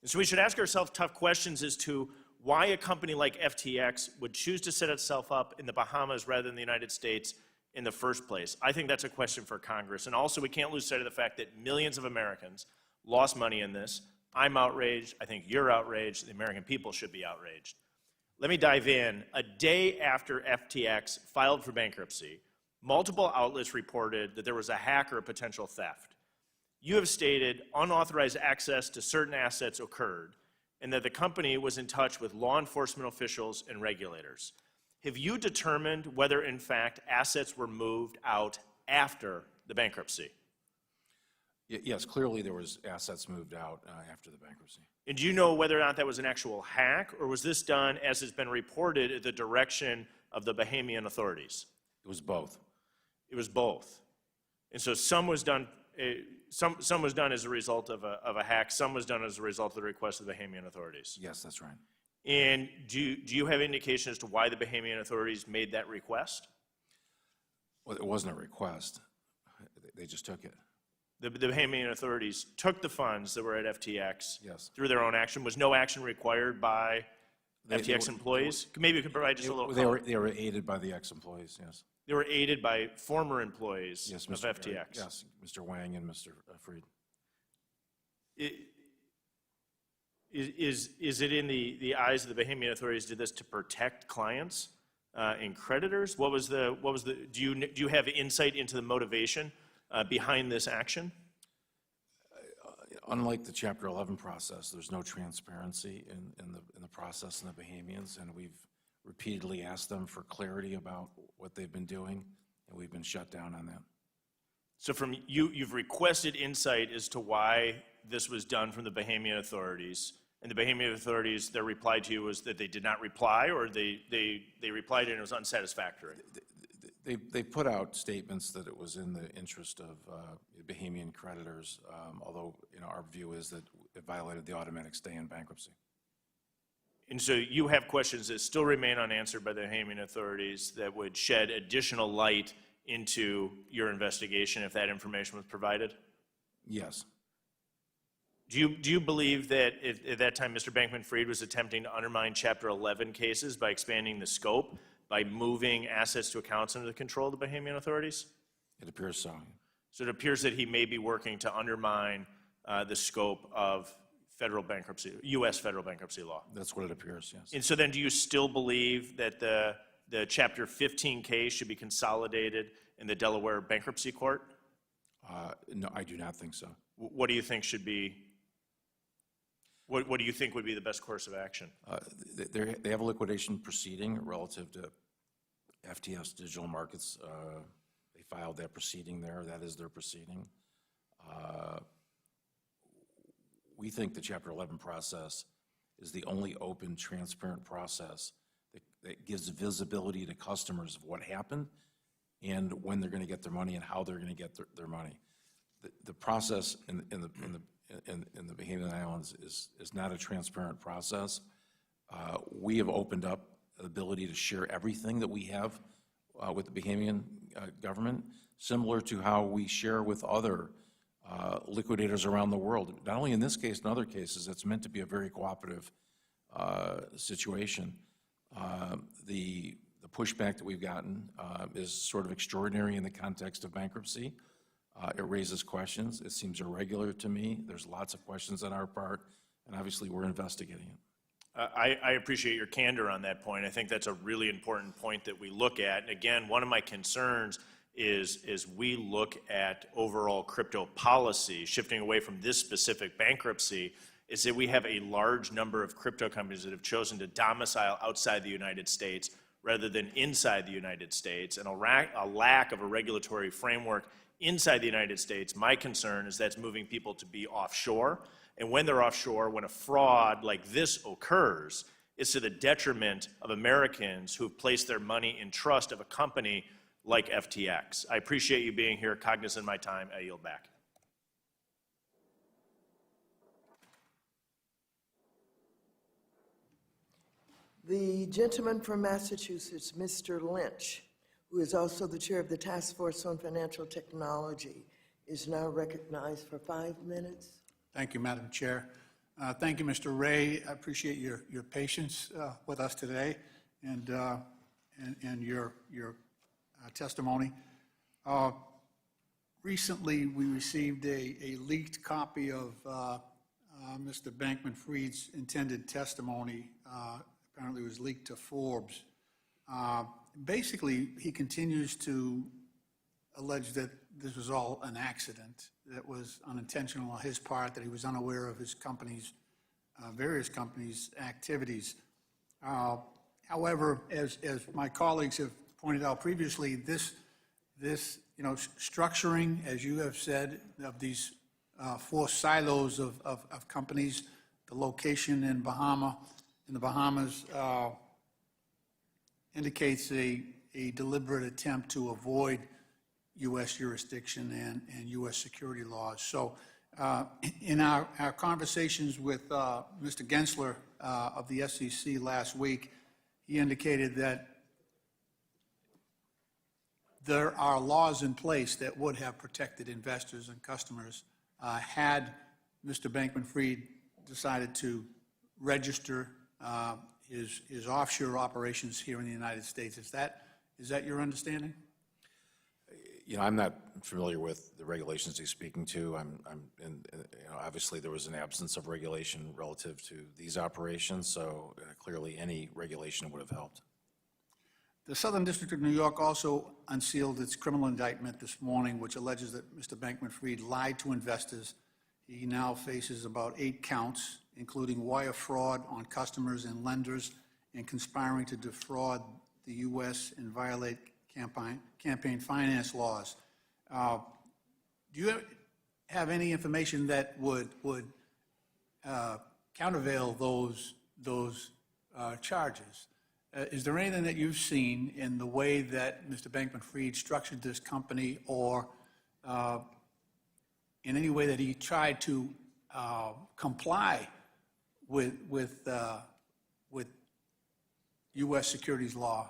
And so we should ask ourselves tough questions as to why a company like FTX would choose to set itself up in the Bahamas rather than the United States in the first place. I think that's a question for Congress. And also, we can't lose sight of the fact that millions of Americans lost money in this. I'm outraged. I think you're outraged. The American people should be outraged. Let me dive in. A day after FTX filed for bankruptcy, multiple outlets reported that there was a hack or a potential theft. You have stated unauthorized access to certain assets occurred and that the company was in touch with law enforcement officials and regulators. Have you determined whether, in fact, assets were moved out after the bankruptcy? Yes, clearly there was assets moved out after the bankruptcy. And do you know whether or not that was an actual hack, or was this done, as has been reported, at the direction of the Bahamian authorities? It was both. It was both. And so some was done, some was done as a result of a hack, some was done as a result of the request of the Bahamian authorities. Yes, that's right. And do you have indication as to why the Bahamian authorities made that request? Well, it wasn't a request. They just took it. The Bahamian authorities took the funds that were at FTX Yes. through their own action. Was no action required by FTX employees? Maybe you could provide just a little color. They were aided by the ex-employees, yes. They were aided by former employees Yes, of FTX. Yes, Mr. Wang and Mr. Fried. Is it in the eyes of the Bahamian authorities did this to protect clients and creditors? Do you have insight into the motivation behind this action? Unlike the Chapter 11 process, there's no transparency in the process in the Bahamians, and we've repeatedly asked them for clarity about what they've been doing, and we've been shut down on that. So from you've requested insight as to why this was done from the Bahamian authorities, and the Bahamian authorities, their reply to you was that they did not reply, or they replied and it was unsatisfactory? They put out statements that it was in the interest of Bahamian creditors, although our view is that it violated the automatic stay in bankruptcy. And so you have questions that still remain unanswered by the Bahamian authorities that would shed additional light into your investigation if that information was provided? Yes. Do you believe that at that time Mr. Bankman-Fried was attempting to undermine Chapter 11 cases by expanding the scope, by moving assets to accounts under the control of the Bahamian authorities? It appears so. So it appears that he may be working to undermine the scope of federal bankruptcy, U.S. federal bankruptcy law. That's what it appears, yes. And so then do you still believe that the Chapter 15 case should be consolidated in the Delaware Bankruptcy Court? No, I do not think so. What do you think should be, what do you think would be the best course of action? They have a liquidation proceeding relative to FTX Digital Markets. They filed that proceeding there. That is their proceeding. We think the Chapter 11 process is the only open, transparent process that gives visibility to customers of what happened and when they're going to get their money and how they're going to get their money. The process in the Bahamian Islands is not a transparent process. We have opened up the ability to share everything that we have with the Bahamian government, similar to how we share with other liquidators around the world. Not only in this case, in other cases, it's meant to be a very cooperative situation. The pushback that we've gotten is sort of extraordinary in the context of bankruptcy. It raises questions. It seems irregular to me. There's lots of questions on our part, and obviously we're investigating it. I appreciate your candor on that point. I think that's a really important point that we look at. And again, one of my concerns is we look at overall crypto policy, shifting away from this specific bankruptcy, is that we have a large number of crypto companies that have chosen to domicile outside the United States rather than inside the United States, and a lack of a regulatory framework inside the United States. My concern is that's moving people to be offshore. And when they're offshore, when a fraud like this occurs, it's to the detriment of Americans who have placed their money in trust of a company like FTX. I appreciate you being here, cognizant of my time. I yield back. The gentleman from Massachusetts, Mr. Lynch, who is also the chair of the Task Force on Financial Technology, is now recognized for 5 minutes. Thank you, Madam Chair. Thank you, Mr. Ray. I appreciate your patience with us today and your testimony. Recently, we received a leaked copy of Mr. Bankman-Fried's intended testimony. Apparently, it was leaked to Forbes. Basically, he continues to allege that this was all an accident, that was unintentional on his part, that he was unaware of his company's, various companies' activities. However, as my colleagues have pointed out previously, this structuring, as you have said, of these 4 silos of companies, the location in the Bahamas indicates a deliberate attempt to avoid U.S. jurisdiction and U.S. security laws. So in our conversations with Mr. Gensler of the SEC last week, he indicated that there are laws in place that would have protected investors and customers had Mr. Bankman-Fried decided to register his offshore operations here in the United States. Is that your understanding? I'm not familiar with the regulations he's speaking to. Obviously there was an absence of regulation relative to these operations, so clearly any regulation would have helped. The Southern District of New York also unsealed its criminal indictment this morning, which alleges that Mr. Bankman-Fried lied to investors. He now faces about 8 counts, including wire fraud on customers and lenders and conspiring to defraud the U.S. and violate campaign finance laws. Do you have any information that would countervail those charges? Is there anything that you've seen in the way that Mr. Bankman-Fried structured this company, or in any way that he tried to comply with U.S. securities law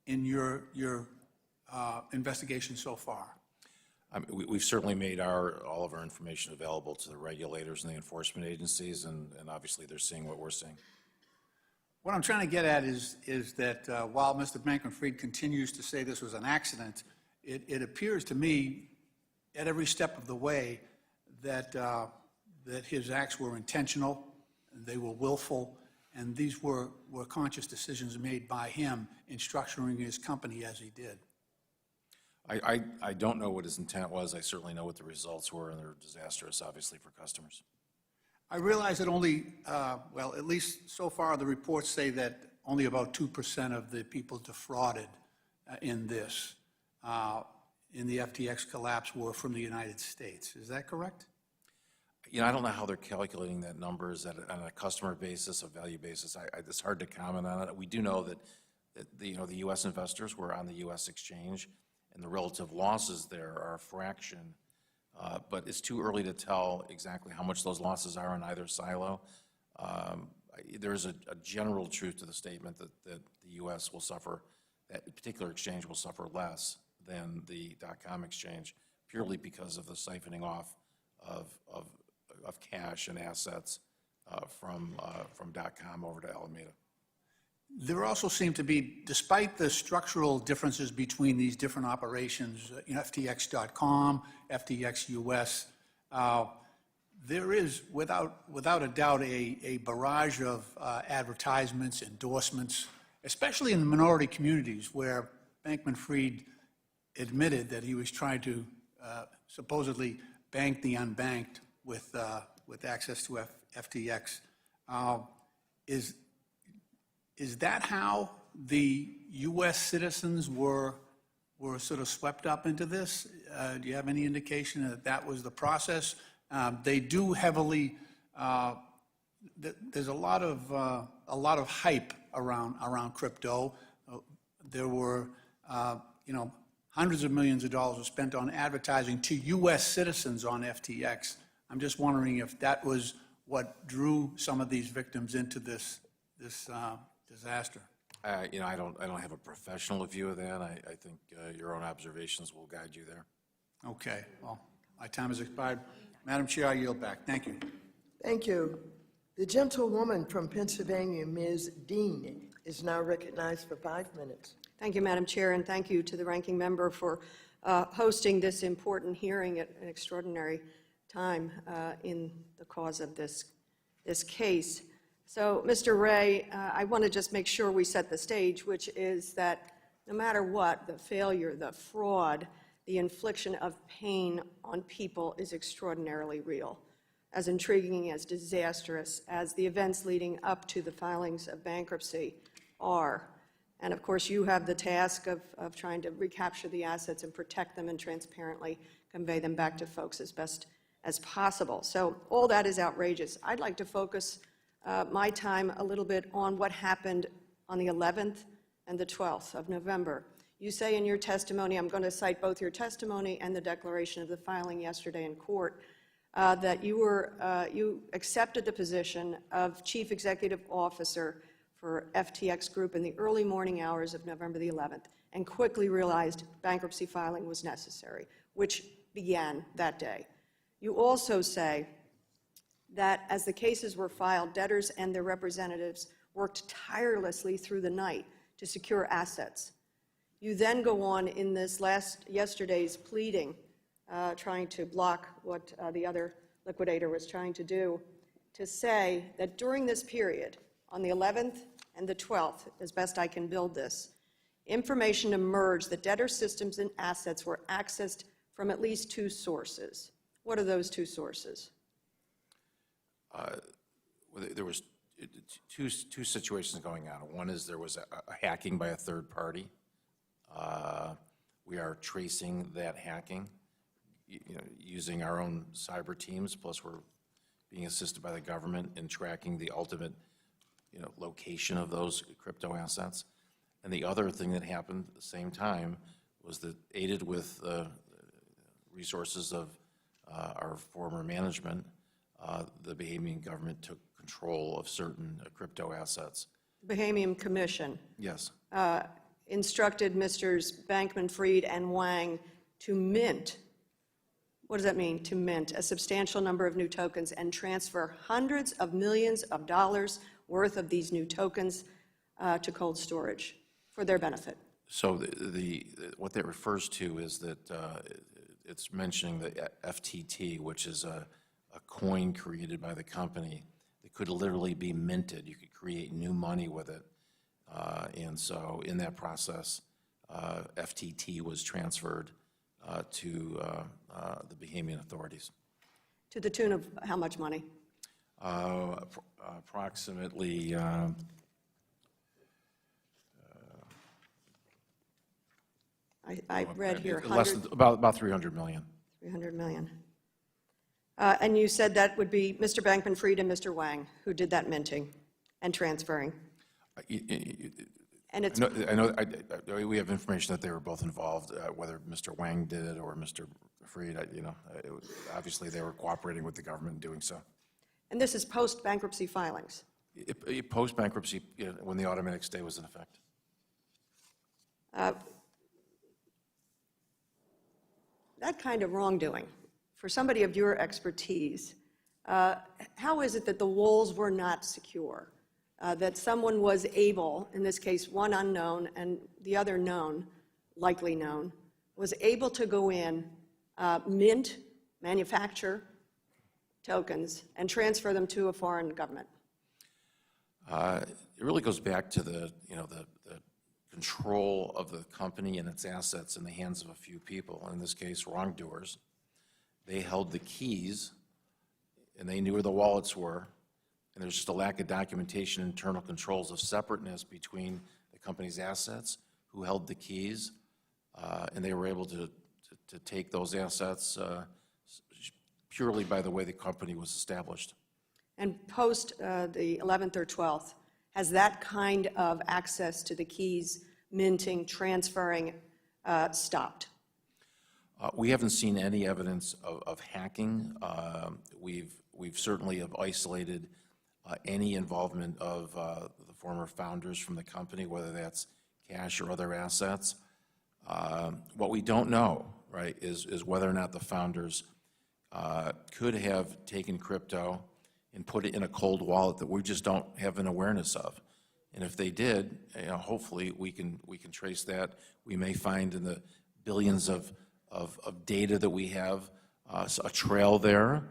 in your investigation so far? We've certainly made all of our information available to the regulators and the enforcement agencies, and obviously they're seeing what we're seeing. What I'm trying to get at is that while Mr. Bankman-Fried continues to say this was an accident, it appears to me at every step of the way that his acts were intentional, they were willful, and these were conscious decisions made by him in structuring his company as he did. I don't know what his intent was. I certainly know what the results were, and they're disastrous, obviously, for customers. I realize that only, well, at least so far, the reports say that only about 2% of the people defrauded in this, in the FTX collapse, were from the United States. Is that correct? I don't know how they're calculating that number. Is that on a customer basis, a value basis? It's hard to comment on it. We do know that the U.S. investors were on the U.S. exchange, and the relative losses there are a fraction. But it's too early to tell exactly how much those losses are in either silo. There's a general truth to the statement that the U.S. will suffer, that particular exchange will suffer less than the .com exchange, purely because of the siphoning off of cash and assets from .com over to Alameda. There also seem to be, despite the structural differences between these different operations, FTX.com, FTX US, there is, without a doubt, a barrage of advertisements, endorsements, especially in the minority communities where Bankman-Fried admitted that he was trying to supposedly bank the unbanked with access to FTX. Is that how the U.S. citizens were sort of swept up into this? Do you have any indication that that was the process? They do heavily. There's a lot of hype around crypto. There were, hundreds of millions of dollars were spent on advertising to U.S. citizens on FTX. I'm just wondering if that was what drew some of these victims into this disaster. I don't have a professional view of that. I think your own observations will guide you there. Okay, well, my time has expired. Madam Chair, I yield back. Thank you. Thank you. The gentlewoman from Pennsylvania, Ms. Dean, is now recognized for 5 minutes. Thank you, Madam Chair, and thank you to the ranking member for hosting this important hearing at an extraordinary time in the cause of this case. So, Mr. Ray, I want to just make sure we set the stage, which is that no matter what, the failure, the fraud, the infliction of pain on people is extraordinarily real, as intriguing, as disastrous as the events leading up to the filings of bankruptcy are. And of course, you have the task of trying to recapture the assets and protect them and transparently convey them back to folks as best as possible. So all that is outrageous. I'd like to focus my time a little bit on what happened on the 11th and the 12th of November. You say in your testimony, I'm going to cite both your testimony and the declaration of the filing yesterday in court, that you accepted the position of Chief Executive Officer for FTX Group in the early morning hours of November the 11th and quickly realized bankruptcy filing was necessary, which began that day. You also say that as the cases were filed, debtors and their representatives worked tirelessly through the night to secure assets. You then go on in this yesterday's pleading, trying to block what the other liquidator was trying to do, to say that during this period, on the 11th and the 12th, as best I can build this, information emerged that debtor systems and assets were accessed from at least 2 sources. What are those 2 sources? There was two situations going on. One is there was a hacking by a third party. We are tracing that hacking, using our own cyber teams, plus we're being assisted by the government in tracking the ultimate, location of those crypto assets. And the other thing that happened at the same time was that, aided with resources of our former management, the Bahamian government took control of certain crypto assets. The Bahamian Commission Yes. instructed Mr. Bankman-Fried and Wang to mint, what does that mean, to mint a substantial number of new tokens and transfer hundreds of millions of dollars worth of these new tokens to cold storage for their benefit. So what that refers to is that it's mentioning the FTT, which is a coin created by the company that could literally be minted. You could create new money with it. And so in that process, FTT was transferred to the Bahamian authorities. To the tune of how much money? Approximately I read here less than, about 300 million. 300 million. And you said that would be Mr. Bankman-Fried and Mr. Wang who did that minting and transferring. And it's I know we have information that they were both involved, whether Mr. Wang did it or Mr. Fried, obviously they were cooperating with the government in doing so. And this is post-bankruptcy filings. Post-bankruptcy, when the automatic stay was in effect. That kind of wrongdoing, for somebody of your expertise, how is it that the walls were not secure? That someone was able, in this case one unknown and the other known, likely known, was able to go in, mint, manufacture, tokens and transfer them to a foreign government? It really goes back to the control of the company and its assets in the hands of a few people, in this case, wrongdoers. They held the keys, and they knew where the wallets were, and there's just a lack of documentation, internal controls of separateness between the company's assets, who held the keys, and they were able to take those assets purely by the way the company was established. And post the 11th or 12th, has that kind of access to the keys, minting, transferring, stopped? We haven't seen any evidence of hacking. We've certainly have isolated any involvement of the former founders from the company, whether that's cash or other assets. What we don't know, right, is whether or not the founders could have taken crypto and put it in a cold wallet that we just don't have an awareness of. And if they did, hopefully we can trace that. We may find in the billions of data that we have a trail there,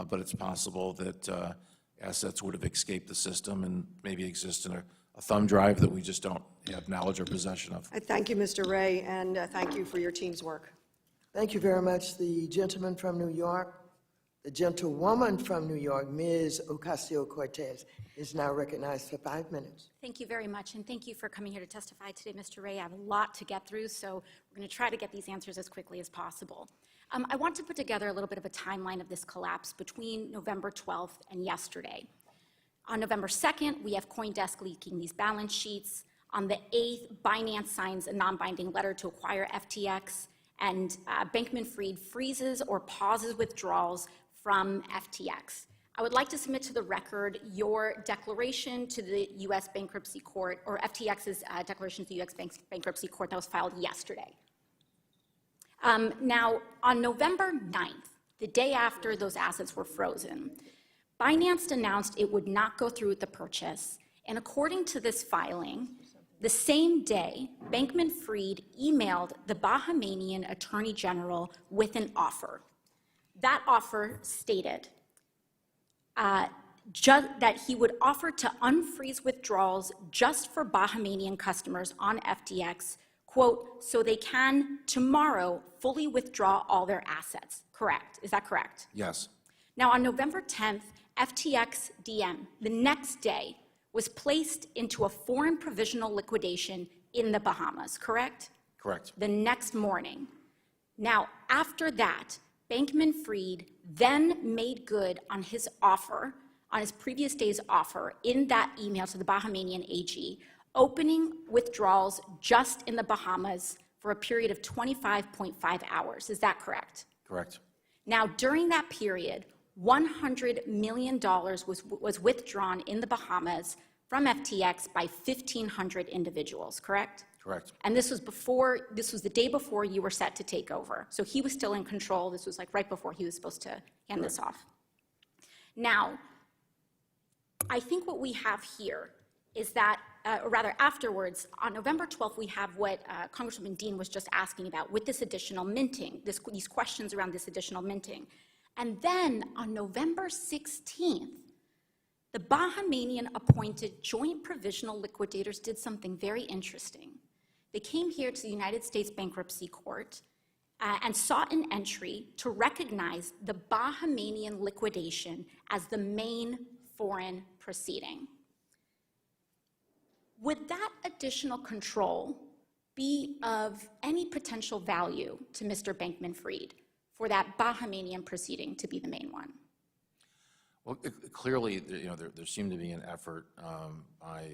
but it's possible that assets would have escaped the system and maybe exist in a thumb drive that we just don't have knowledge or possession of. I thank you, Mr. Ray, and thank you for your team's work. Thank you very much. The gentleman from New York, the gentlewoman from New York, Ms. Ocasio-Cortez, is now recognized for 5 minutes. Thank you very much, and thank you for coming here to testify today, Mr. Ray. I have a lot to get through, so we're going to try to get these answers as quickly as possible. I want to put together a little bit of a timeline of this collapse between November 12th and yesterday. On November 2nd, we have CoinDesk leaking these balance sheets. On the 8th, Binance signs a non-binding letter to acquire FTX, and Bankman-Fried freezes or pauses withdrawals from FTX. I would like to submit to the record your declaration to the U.S. Bankruptcy Court, or FTX's declaration to the U.S. Bankruptcy Court that was filed yesterday. Now, on November 9th, the day after those assets were frozen, Binance announced it would not go through with the purchase, and according to this filing, the same day, Bankman-Fried emailed the Bahamian Attorney General with an offer. That offer stated that he would offer to unfreeze withdrawals just for Bahamian customers on FTX, quote, so they can tomorrow fully withdraw all their assets. Correct. Is that correct? Yes. Now, on November 10th, FTX DM, the next day, was placed into a foreign provisional liquidation in the Bahamas, correct? Correct. The next morning. Now, after that, Bankman-Fried then made good on his offer, on his previous day's offer, in that email to the Bahamian AG, opening withdrawals just in the Bahamas for a period of 25.5 hours. Is that correct? Correct. Now, during that period, $100 million was withdrawn in the Bahamas from FTX by 1,500 individuals, correct? Correct. And this was the day before you were set to take over. So he was still in control. This was like right before he was supposed to hand this off. Now, I think what we have here is that, or rather afterwards, on November 12th, we have what Congresswoman Dean was just asking about with this additional minting, these questions around this additional minting. And then on November 16th, the Bahamian appointed joint provisional liquidators did something very interesting. They came here to the United States Bankruptcy Court and sought an entry to recognize the Bahamian liquidation as the main foreign proceeding. Would that additional control be of any potential value to Mr. Bankman-Fried for that Bahamian proceeding to be the main one? Well, clearly, there seemed to be an effort by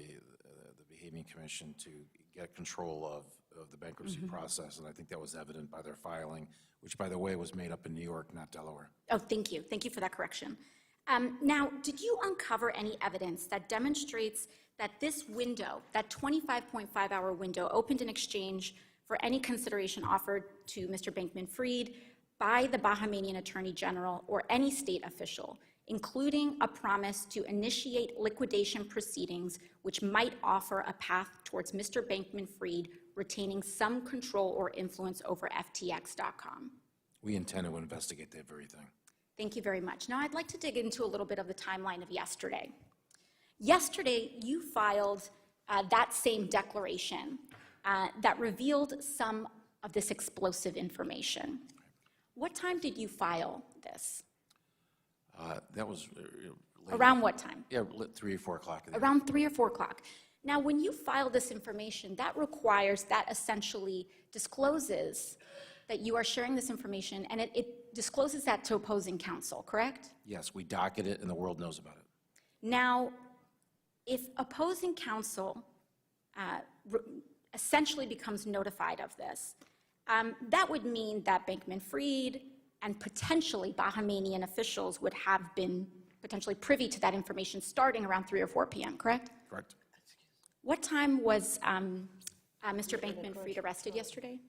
the Bahamian Commission to get control of the bankruptcy process, and I think that was evident by their filing, which, by the way, was made up in New York, not Delaware. Oh, thank you. Thank you for that correction. Now, did you uncover any evidence that demonstrates that this window, that 25.5-hour window, opened in exchange for any consideration offered to Mr. Bankman-Fried by the Bahamian Attorney General or any state official, including a promise to initiate liquidation proceedings which might offer a path towards Mr. Bankman-Fried retaining some control or influence over FTX.com? We intend to investigate that very thing. Thank you very much. Now, I'd like to dig into a little bit of the timeline of yesterday. Yesterday, you filed that same declaration that revealed some of this explosive information. What time did you file this? That was late. Around what time? Yeah, 3 or 4 o'clock. Around 3 or 4 o'clock. Now, when you file this information, that requires, that essentially discloses that you are sharing this information, and it discloses that to opposing counsel, correct? Yes, we docket it, and the world knows about it. Now, if opposing counsel essentially becomes notified of this, that would mean that Bankman-Fried and potentially Bahamian officials would have been potentially privy to that information starting around 3 or 4 p.m., correct? Correct. What time was Mr. Bankman-Fried arrested yesterday?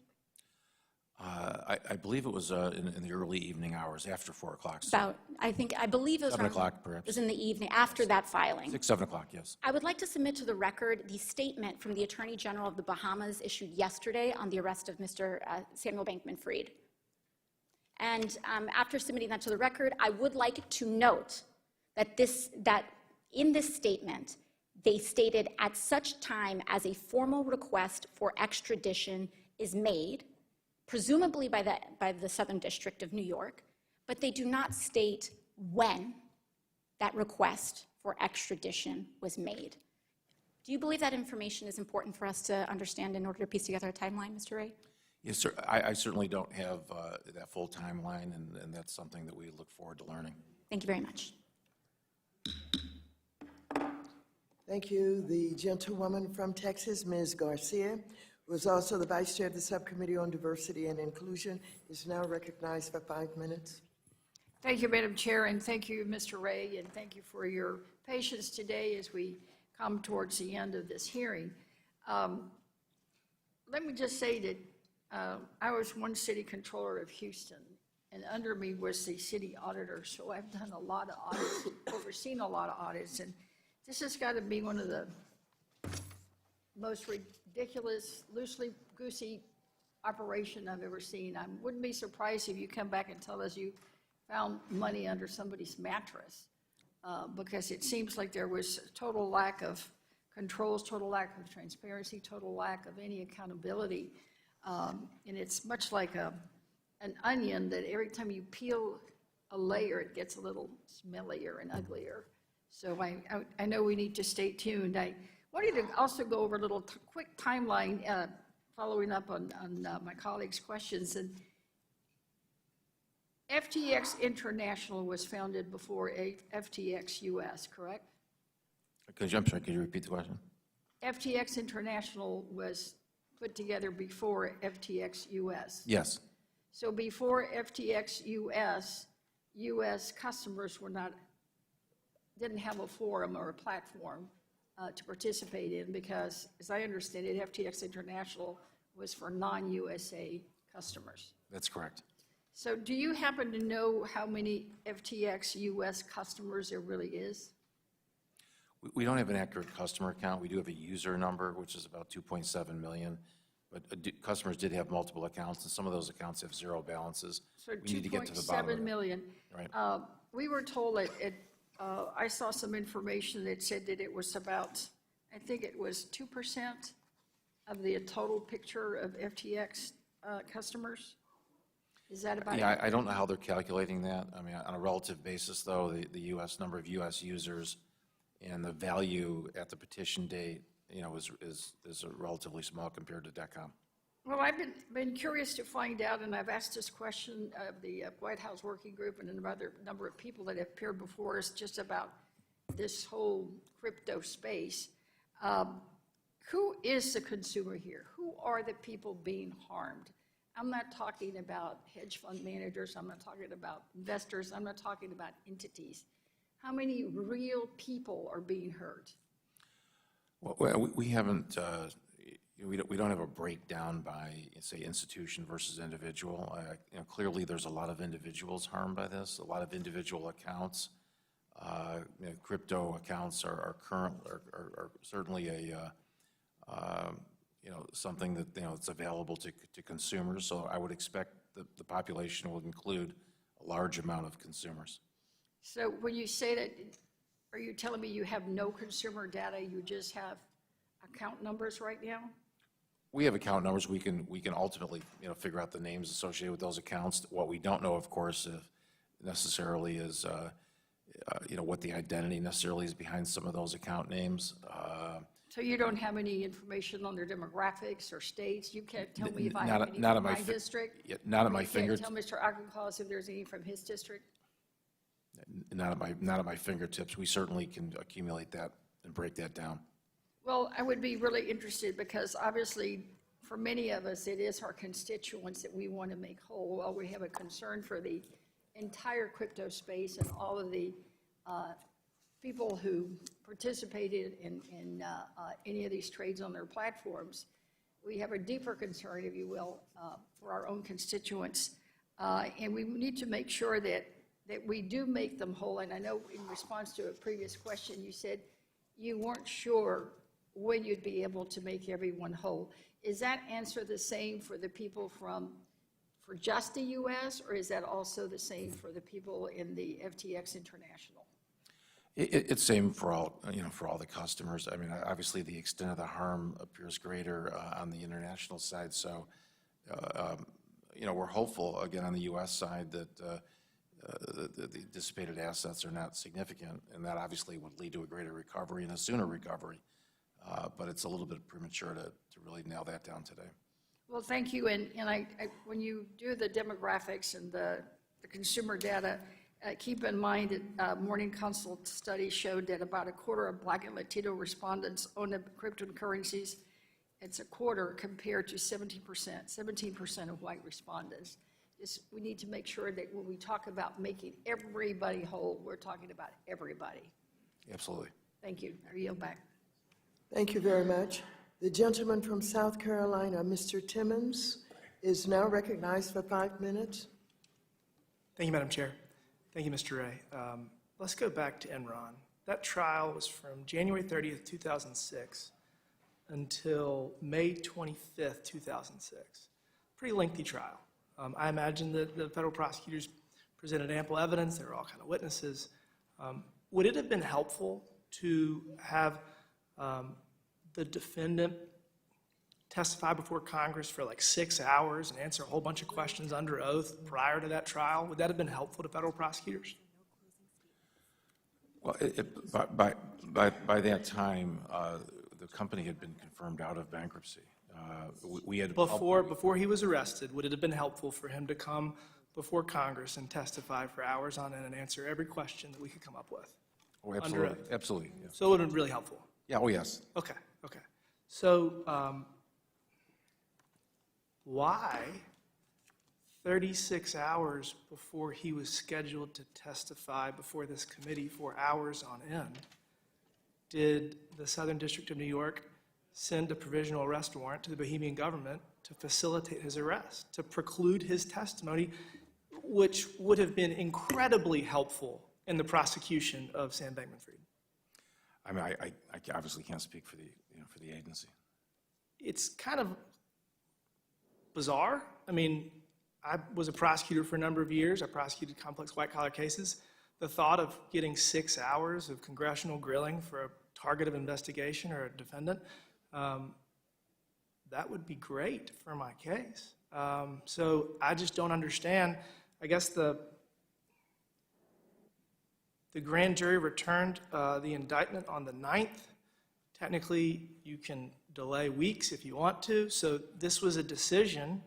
I believe it was in the early evening hours, after 4 o'clock. About, I believe it was 7 around- o'clock, perhaps. It was in the evening, after that filing. 6, 7 o'clock, yes. I would like to submit to the record the statement from the Attorney General of the Bahamas issued yesterday on the arrest of Mr. Samuel Bankman-Fried. And after submitting that to the record, I would like to note that in this statement, they stated at such time as a formal request for extradition is made, presumably by the Southern District of New York, but they do not state when that request for extradition was made. Do you believe that information is important for us to understand in order to piece together a timeline, Mr. Ray? Yes, sir. I certainly don't have that full timeline, and that's something that we look forward to learning. Thank you very much. Thank you. The gentlewoman from Texas, Ms. Garcia, who is also the Vice Chair of the Subcommittee on Diversity and Inclusion, is now recognized for 5 minutes. Thank you, Madam Chair, and thank you, Mr. Ray, and thank you for your patience today as we come towards the end of this hearing. Let me just say that I was one city controller of Houston, and under me was the city auditor, so I've done a lot of audits, overseen a lot of audits, and this has got to be one of the most ridiculous, loosely-goosey operation I've ever seen. I wouldn't be surprised if you come back and tell us you found money under somebody's mattress, because it seems like there was total lack of controls, total lack of transparency, total lack of any accountability. And it's much like an onion that every time you peel a layer, it gets a little smellier and uglier. So I know we need to stay tuned. I wanted to also go over a little quick timeline, following up on my colleagues' questions. And FTX International was founded before FTX US, correct? I'm sorry, could you repeat the question? FTX International was put together before FTX US. Yes. So before FTX US, US customers didn't have a forum or a platform to participate in, because, as I understand it, FTX International was for non-USA customers. That's correct. So do you happen to know how many FTX US customers there really is? We don't have an accurate customer count. We do have a user number, which is about 2.7 million. But customers did have multiple accounts, and some of those accounts have 0 balances. So We need to get to the bottom of 2.7 it. million. Right. We were told I saw some information that said that it was about, I think it was 2% of the total picture of FTX customers. Is that about it? Yeah, I don't know how they're calculating that. I mean, on a relative basis, though, the U.S. number of U.S. users and the value at the petition date, is a relatively small compared to DECOM. Well, I've been curious to find out, and I've asked this question of the White House Working Group and another number of people that have appeared before us just about this whole crypto space. Who is the consumer here? Who are the people being harmed? I'm not talking about hedge fund managers. I'm not talking about investors. I'm not talking about entities. How many real people are being hurt? Well, we haven't, we don't have a breakdown by, say, institution versus individual. Clearly, there's a lot of individuals harmed by this, a lot of individual accounts. Crypto accounts are certainly something that, it's available to consumers. So I would expect the population will include large amount of consumers. So when you say that, are you telling me you have no consumer data, you just have account numbers right now? We have account numbers. We can ultimately, figure out the names associated with those accounts. What we don't know, of course, necessarily is, what the identity necessarily is behind some of those account names. So you don't have any information on their demographics or states? You can't tell me if I Not- have any not from at my my fi- district? yeah, not at my You fingers- can't tell Mr. Auchincloss if there's any from his district? Not at my fingertips. We certainly can accumulate that and break that down. Well, I would be really interested because obviously, for many of us, it is our constituents that we want to make whole. While we have a concern for the entire crypto space and all of the people who participated in any of these trades on their platforms, we have a deeper concern, if you will, for our own constituents. And we need to make sure that we do make them whole. And I know in response to a previous question, you said you weren't sure when you'd be able to make everyone whole. Is that answer the same for the people for just the U.S., or is that also the same for the people in the FTX International? It's same for all, for all the customers. I mean, obviously, the extent of the harm appears greater on the international side. So, we're hopeful, again, on the U.S. side that the dissipated assets are not significant, and that obviously would lead to a greater recovery and a sooner recovery. But it's a little bit premature to really nail that down today. Well, thank you. And when you do the demographics and the consumer data, keep in mind that Morning Consult study showed that about a quarter of Black and Latino respondents own the cryptocurrencies. It's a quarter compared to 17% of white respondents. We need to make sure that when we talk about making everybody whole, we're talking about everybody. Absolutely. Thank you. I yield back. Thank you very much. The gentleman from South Carolina, Mr. Timmons, is now recognized for 5 minutes. Thank you, Madam Chair. Thank you, Mr. Ray. Let's go back to Enron. That trial was from January 30th, 2006 until May 25th, 2006. Pretty lengthy trial. I imagine that the federal prosecutors presented ample evidence. There were all kinds of witnesses. Would it have been helpful to have the defendant testify before Congress for like 6 hours and answer a whole bunch of questions under oath prior to that trial? Would that have been helpful to federal prosecutors? Well, by that time, the company had been confirmed out of bankruptcy. We had Before he was arrested, would it have been helpful for him to come before Congress and testify for hours on end and answer every question that we could come up with? Oh, absolutely, absolutely. Yeah. So it would have been really helpful? Yeah, oh, yes. Okay. So why 36 hours before he was scheduled to testify before this committee for hours on end did the Southern District of New York send a provisional arrest warrant to the Bahamian government to facilitate his arrest, to preclude his testimony, which would have been incredibly helpful in the prosecution of Sam Bankman-Fried? I mean, I obviously can't speak for the agency. It's kind of bizarre. I mean, I was a prosecutor for a number of years. I prosecuted complex white-collar cases. The thought of getting 6 hours of congressional grilling for a target of investigation or a defendant, that would be great for my case. So I just don't understand. I guess the grand jury returned the indictment on the 9th. Technically, you can delay weeks if you want to. So this was a decision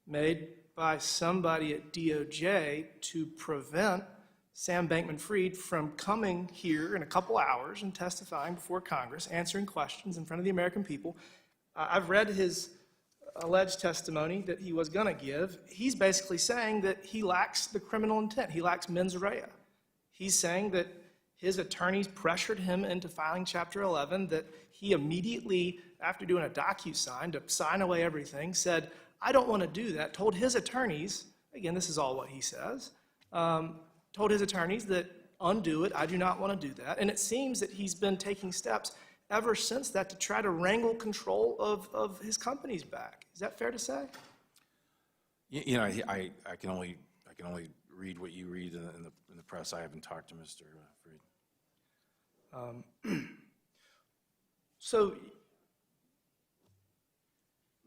made by somebody at DOJ to prevent Sam Bankman-Fried from coming here in a couple hours and testifying before Congress, answering questions in front of the American people. I've read his alleged testimony that he was going to give. He's basically saying that he lacks the criminal intent. He lacks mens rea. He's saying that his attorneys pressured him into filing Chapter 11, that he immediately, after doing a DocuSign to sign away everything, said, I don't want to do that, told his attorneys, again, this is all what he says, told his attorneys that undo it, I do not want to do that. And it seems that he's been taking steps ever since that to try to wrangle control of his companies back. Is that fair to say? You know, I can only read what you read in the press. I haven't talked to Mr. Fried. So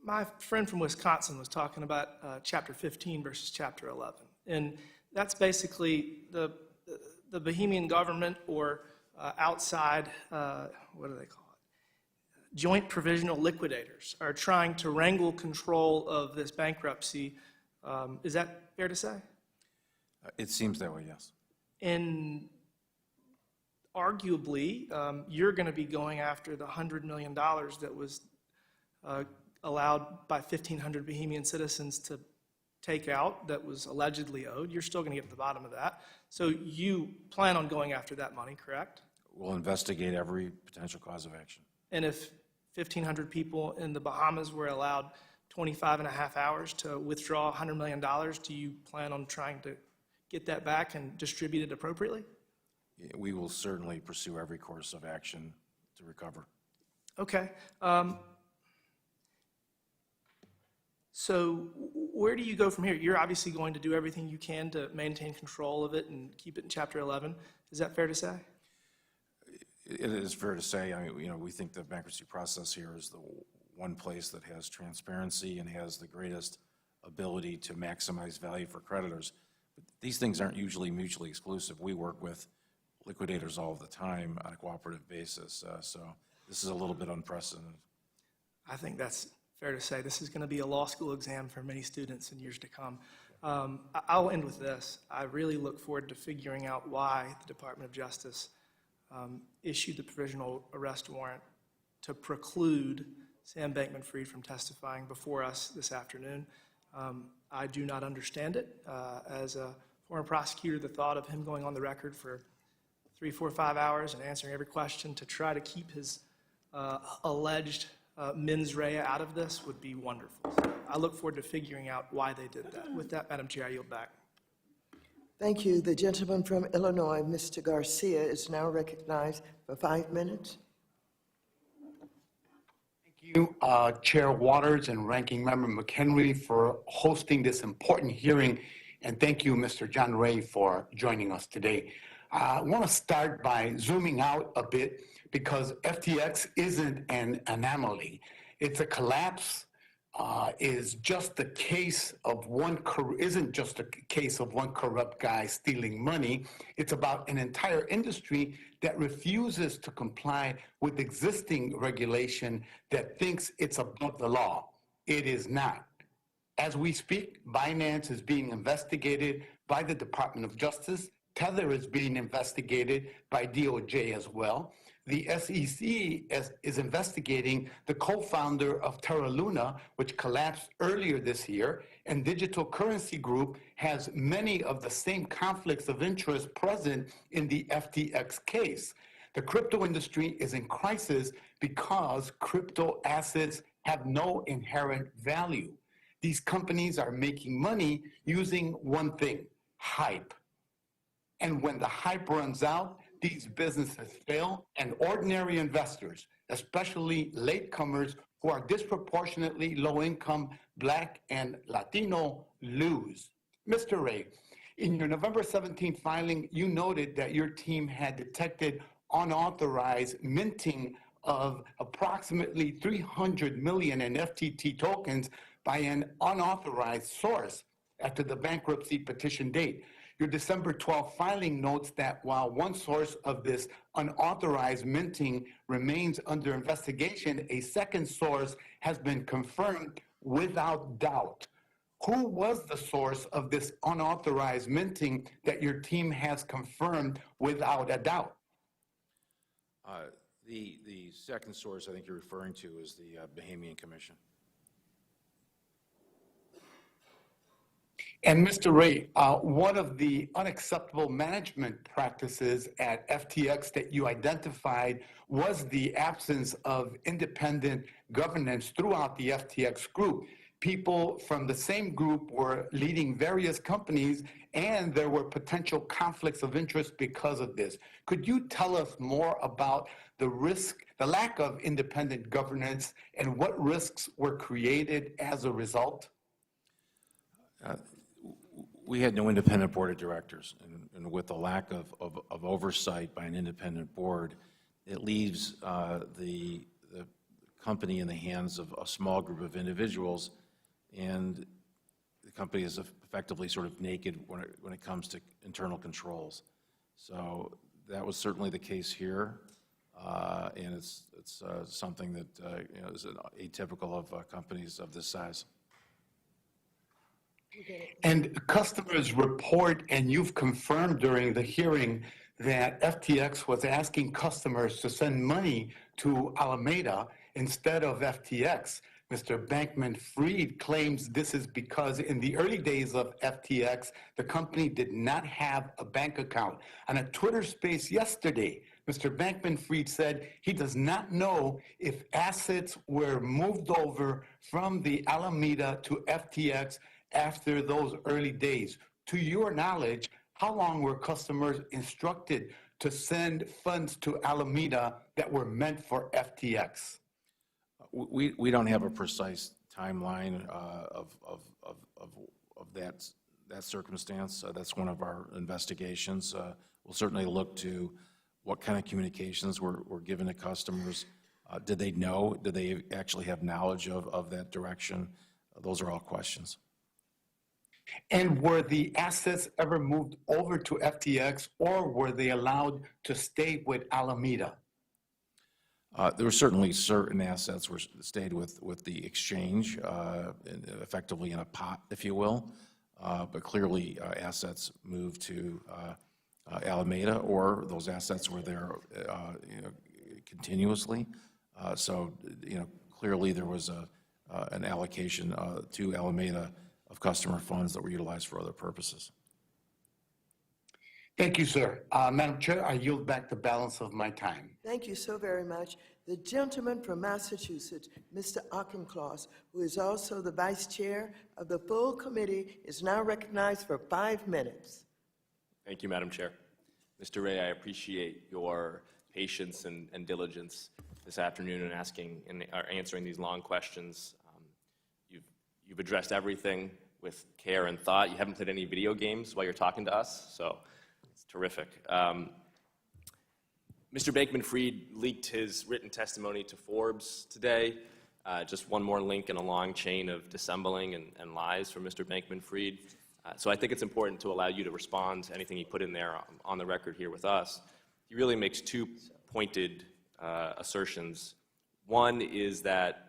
my friend from Wisconsin was talking about Chapter 15 versus Chapter 11. And that's basically the Bahamian government or outside, what do they call it? Joint provisional liquidators are trying to wrangle control of this bankruptcy. Is that fair to say? It seems that way, yes. And arguably, you're going to be going after the $100 million that was allowed by 1,500 Bahamian citizens to take out that was allegedly owed. You're still going to get to the bottom of that. So you plan on going after that money, correct? We'll investigate every potential cause of action. And if 1,500 people in the Bahamas were allowed 25 and a half hours to withdraw $100 million, do you plan on trying to get that back and distribute it appropriately? We will certainly pursue every course of action to recover. Okay. So where do you go from here? You're obviously going to do everything you can to maintain control of it and keep it in Chapter 11. Is that fair to say? It is fair to say. I mean, we think the bankruptcy process here is the one place that has transparency and has the greatest ability to maximize value for creditors. But these things aren't usually mutually exclusive. We work with liquidators all the time on a cooperative basis. So this is a little bit unprecedented. I think that's fair to say. This is going to be a law school exam for many students in years to come. I'll end with this. I really look forward to figuring out why the Department of Justice issued the provisional arrest warrant to preclude Sam Bankman-Fried from testifying before us this afternoon. I do not understand it. As a former prosecutor, the thought of him going on the record for 3, 4, 5 hours and answering every question to try to keep his alleged mens rea out of this would be wonderful. So I look forward to figuring out why they did that. With that, Madam Chair, I yield back. Thank you. The gentleman from Illinois, Mr. Garcia, is now recognized for 5 minutes. Thank you, Chair Waters and Ranking Member McHenry, for hosting this important hearing. And thank you, Mr. John Ray, for joining us today. I want to start by zooming out a bit because FTX isn't an anomaly. It's a collapse. Is just the case of isn't just a case of one corrupt guy stealing money. It's about an entire industry that refuses to comply with existing regulation that thinks it's above the law. It is not. As we speak, Binance is being investigated by the Department of Justice. Tether is being investigated by DOJ as well. The SEC is investigating the co-founder of Terra Luna, which collapsed earlier this year, and Digital Currency Group has many of the same conflicts of interest present in the FTX case. The crypto industry is in crisis because crypto assets have no inherent value. These companies are making money using one thing, hype. And when the hype runs out, these businesses fail, and ordinary investors, especially latecomers who are disproportionately low-income, Black and Latino, lose. Mr. Ray, in your November 17th filing, you noted that your team had detected unauthorized minting of approximately 300 million in FTT tokens by an unauthorized source after the bankruptcy petition date. Your December 12th filing notes that while one source of this unauthorized minting remains under investigation, a second source has been confirmed without doubt. Who was the source of this unauthorized minting that your team has confirmed without a doubt? The second source I think you're referring to is the Bahamian Commission. And Mr. Ray, one of the unacceptable management practices at FTX that you identified was the absence of independent governance throughout the FTX group. People from the same group were leading various companies, and there were potential conflicts of interest because of this. Could you tell us more about the lack of independent governance, and what risks were created as a result? We had no independent board of directors, and with the lack of oversight by an independent board, it leaves the company in the hands of a small group of individuals, and the company is effectively sort of naked when it comes to internal controls. So that was certainly the case here, and it's something that is atypical of companies of this size. And customers report, and you've confirmed during the hearing, that FTX was asking customers to send money to Alameda instead of FTX. Mr. Bankman-Fried claims this is because in the early days of FTX, the company did not have a bank account. On a Twitter space yesterday, Mr. Bankman-Fried said he does not know if assets were moved over from the Alameda to FTX after those early days. To your knowledge, how long were customers instructed to send funds to Alameda that were meant for FTX? We don't have a precise timeline of that circumstance. That's one of our investigations. We'll certainly look to what kind of communications were given to customers. Did they know? Did they actually have knowledge of that direction? Those are all questions. And were the assets ever moved over to FTX, or were they allowed to stay with Alameda? There were certainly certain assets were stayed with the exchange, effectively in a pot, if you will. But clearly, assets moved to Alameda, or those assets were there, continuously. So, clearly there was an allocation to Alameda of customer funds that were utilized for other purposes. Thank you, sir. Madam Chair, I yield back the balance of my time. Thank you so very much. The gentleman from Massachusetts, Mr. Auchincloss, who is also the vice chair of the full committee, is now recognized for 5 minutes. Thank you, Madam Chair. Mr. Ray, I appreciate your patience and diligence this afternoon in answering these long questions. You've addressed everything with care and thought. You haven't played any video games while you're talking to us, so it's terrific. Mr. Bankman-Fried leaked his written testimony to Forbes today. Just one more link in a long chain of dissembling and lies from Mr. Bankman-Fried. So I think it's important to allow you to respond to anything he put in there on the record here with us. He really makes two pointed assertions. One is that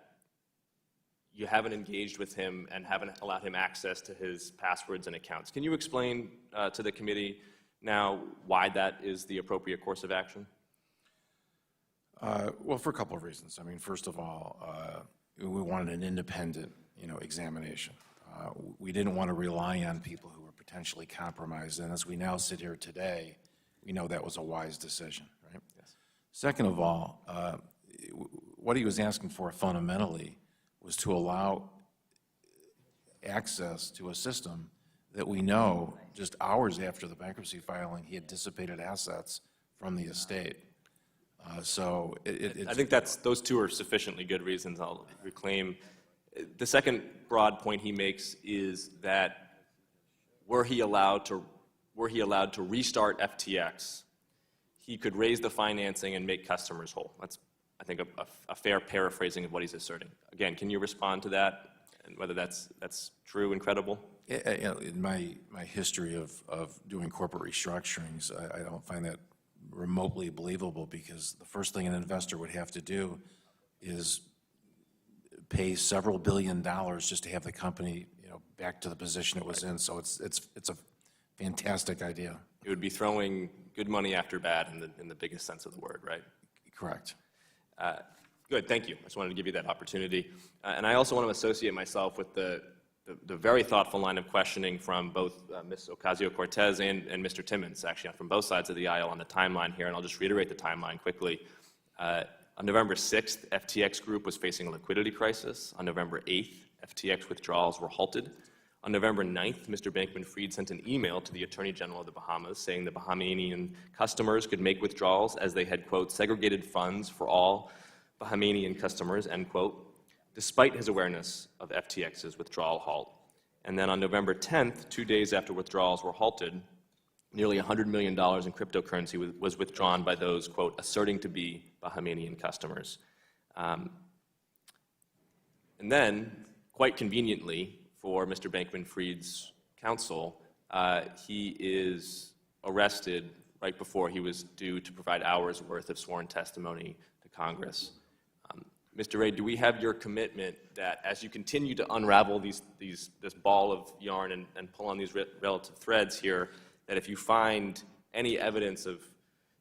you haven't engaged with him and haven't allowed him access to his passwords and accounts. Can you explain to the committee now why that is the appropriate course of action? Well, for a couple of reasons. I mean, first of all, we wanted an independent, examination. We didn't want to rely on people who were potentially compromised, and as we now sit here today, we know that was a wise decision, right? Yes. Second of all, what he was asking for fundamentally was to allow access to a system that we know just hours after the bankruptcy filing, he had dissipated assets from the estate. So I think those two are sufficiently good reasons. I'll reclaim. The second broad point he makes is that were he allowed to restart FTX, he could raise the financing and make customers whole. That's, I think, a fair paraphrasing of what he's asserting. Again, can you respond to that and whether that's true and credible? In my history of doing corporate restructurings, I don't find that remotely believable, because the first thing an investor would have to do is pay several $1 billion just to have the company, back to the position it was in. So it's a fantastic idea. It would be throwing good money after bad in the biggest sense of the word, right? Correct. Good, thank you. I just wanted to give you that opportunity. And I also want to associate myself with the very thoughtful line of questioning from both Ms. Ocasio-Cortez and Mr. Timmons, actually, from both sides of the aisle on the timeline here, and I'll just reiterate the timeline quickly. On November 6th, FTX Group was facing a liquidity crisis. On November 8th, FTX withdrawals were halted. On November 9th, Mr. Bankman-Fried sent an email to the Attorney General of the Bahamas saying the Bahamian customers could make withdrawals as they had, quote, segregated funds for all Bahamian customers, end quote, despite his awareness of FTX's withdrawal halt. And then on November 10th, 2 days after withdrawals were halted, nearly $100 million in cryptocurrency was withdrawn by those, quote, asserting to be Bahamian customers. And then, quite conveniently for Mr. Bankman-Fried's counsel, he is arrested right before he was due to provide hours' worth of sworn testimony to Congress. Mr. Ray, do we have your commitment that as you continue to unravel this ball of yarn and pull on these relative threads here, that if you find any evidence of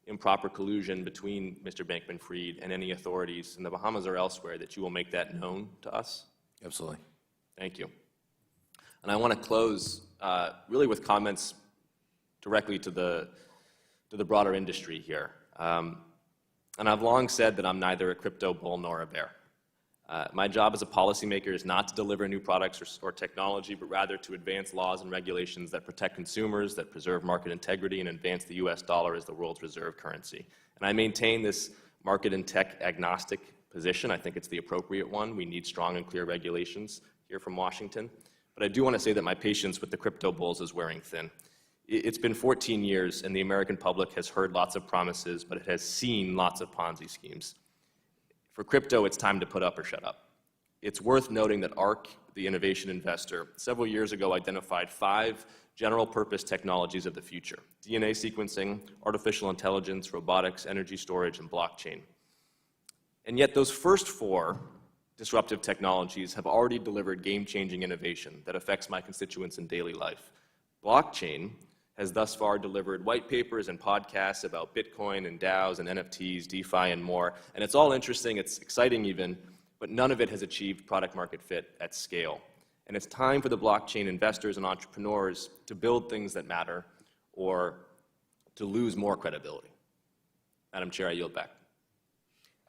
improper collusion between Mr. Bankman-Fried and any authorities in the Bahamas or elsewhere, that you will make that known to us? Absolutely. Thank you. And I want to close really with comments directly to the broader industry here. And I've long said that I'm neither a crypto bull nor a bear. My job as a policymaker is not to deliver new products or technology, but rather to advance laws and regulations that protect consumers, that preserve market integrity, and advance the U.S. dollar as the world's reserve currency. And I maintain this market and tech agnostic position. I think it's the appropriate one. We need strong and clear regulations here from Washington. But I do want to say that my patience with the crypto bulls is wearing thin. It's been 14 years, and the American public has heard lots of promises, but it has seen lots of Ponzi schemes. For crypto, it's time to put up or shut up. It's worth noting that ARK, the innovation investor, several years ago identified 5 general-purpose technologies of the future: DNA sequencing, artificial intelligence, robotics, energy storage, and blockchain. And yet those first 4 disruptive technologies have already delivered game-changing innovation that affects my constituents in daily life. Blockchain has thus far delivered white papers and podcasts about Bitcoin and DAOs and NFTs, DeFi, and more. And it's all interesting, it's exciting even, but none of it has achieved product market fit at scale. And it's time for the blockchain investors and entrepreneurs to build things that matter or to lose more credibility. Madam Chair, I yield back.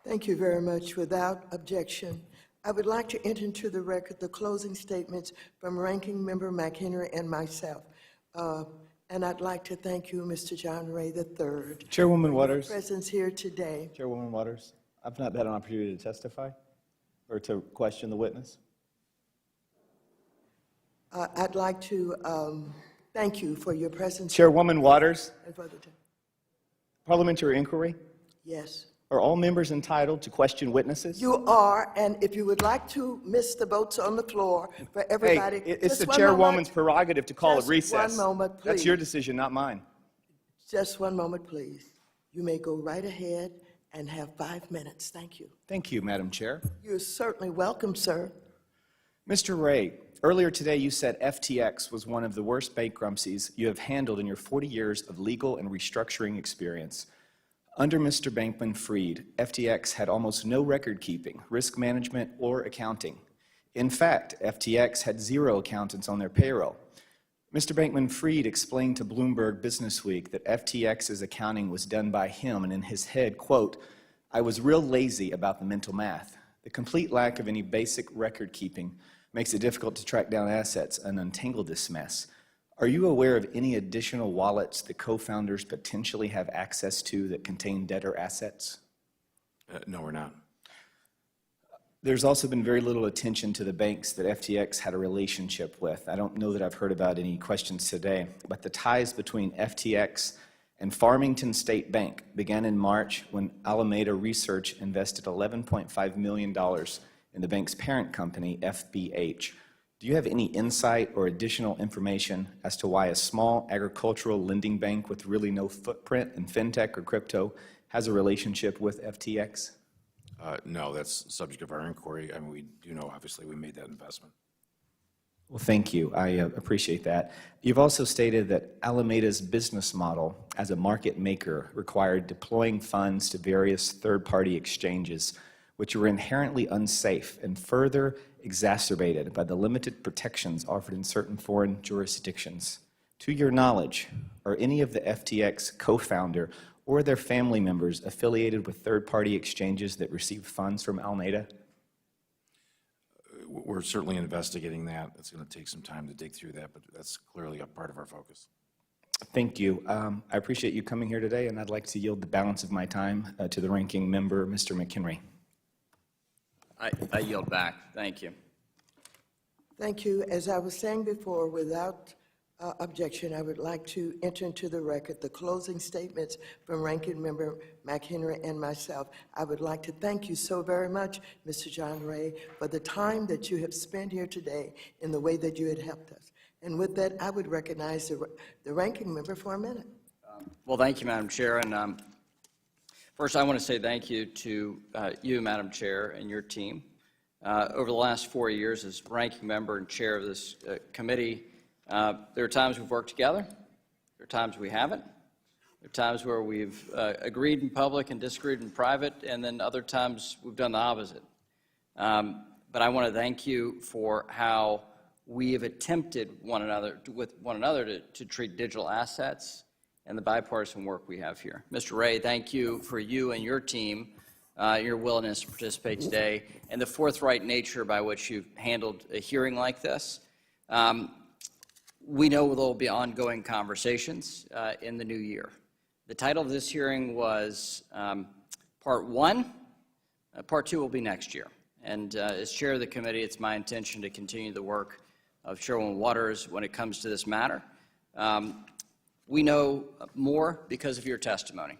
Thank you very much. Without objection, I would like to enter into the record the closing statements from Ranking Member McHenry and myself. And I'd like to thank you, Mr. John Ray III. Chairwoman for Waters. your presence here today. Chairwoman Waters, I've not had an opportunity to testify or to question the witness. I'd like to thank you for your presence. Chairwoman Waters, And for the parliamentary inquiry. Yes. Are all members entitled to question witnesses? You are, and if you would like to miss the votes on the floor for everybody. Hey, it's just the one chairwoman's moment. prerogative to call Just a recess. one moment, please. That's your decision, not mine. Just one moment, please. You may go right ahead and have 5 minutes. Thank you. Thank you, Madam Chair. You're certainly welcome, sir. Mr. Ray, earlier today you said FTX was one of the worst bankruptcies you have handled in your 40 years of legal and restructuring experience. Under Mr. Bankman-Fried, FTX had almost no record-keeping, risk management, or accounting. In fact, FTX had 0 accountants on their payroll. Mr. Bankman-Fried explained to Bloomberg Businessweek that FTX's accounting was done by him, and in his head, quote, "I was real lazy about the mental math. The complete lack of any basic record-keeping makes it difficult to track down assets and untangle this mess. Are you aware of any additional wallets the co-founders potentially have access to that contain debtor assets?" No, we're not. There's also been very little attention to the banks that FTX had a relationship with. I don't know that I've heard about any questions today, but the ties between FTX and Farmington State Bank began in March when Alameda Research invested $11.5 million in the bank's parent company, FBH. Do you have any insight or additional information as to why a small agricultural lending bank with really no footprint in fintech or crypto has a relationship with FTX? No, that's subject of our inquiry. I mean, we do know, obviously, we made that investment. Well, thank you. I appreciate that. You've also stated that Alameda's business model as a market maker required deploying funds to various third-party exchanges, which were inherently unsafe and further exacerbated by the limited protections offered in certain foreign jurisdictions. To your knowledge, are any of the FTX co-founder or their family members affiliated with third-party exchanges that receive funds from Alameda? We're certainly investigating that. It's going to take some time to dig through that, but that's clearly a part of our focus. Thank you. I appreciate you coming here today, and I'd like to yield the balance of my time to the ranking member, Mr. McHenry. I yield back. Thank you. Thank you. As I was saying before, without objection, I would like to enter into the record the closing statements from Ranking Member McHenry and myself. I would like to thank you so very much, Mr. John Ray, for the time that you have spent here today in the way that you had helped us. And with that, I would recognize the Ranking Member for a minute. Well, thank you, Madam Chair. And first, I want to say thank you to you, Madam Chair, and your team. Over the last 4 years as ranking member and chair of this committee, there are times we've worked together. There are times we haven't. There are times where we've agreed in public and disagreed in private, and then other times we've done the opposite. But I want to thank you for how we have attempted with one another to treat digital assets and the bipartisan work we have here. Mr. Ray, thank you for you and your team, your willingness to participate today, and the forthright nature by which you've handled a hearing like this. We know there will be ongoing conversations in the new year. The title of this hearing was Part 1. Part 2 will be next year. And as chair of the committee, it's my intention to continue the work of Chairwoman Waters when it comes to this matter. We know more because of your testimony.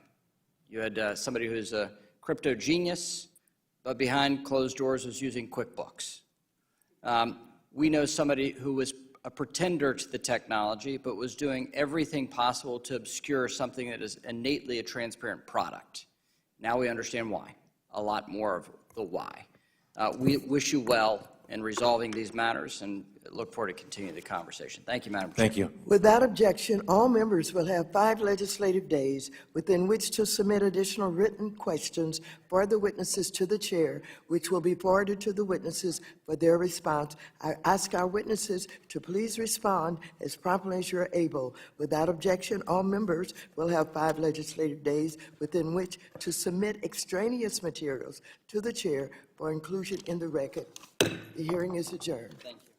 You had somebody who's a crypto genius, but behind closed doors was using QuickBooks. We know somebody who was a pretender to the technology, but was doing everything possible to obscure something that is innately a transparent product. Now we understand why, a lot more of the why. We wish you well in resolving these matters and look forward to continuing the conversation. Thank you, Madam Chair. Thank you. Without objection, all members will have 5 legislative days within which to submit additional written questions for the witnesses to the chair, which will be forwarded to the witnesses for their response. I ask our witnesses to please respond as promptly as you're able. Without objection, all members will have 5 legislative days within which to submit extraneous materials to the chair for inclusion in the record. The hearing is adjourned. Thank you.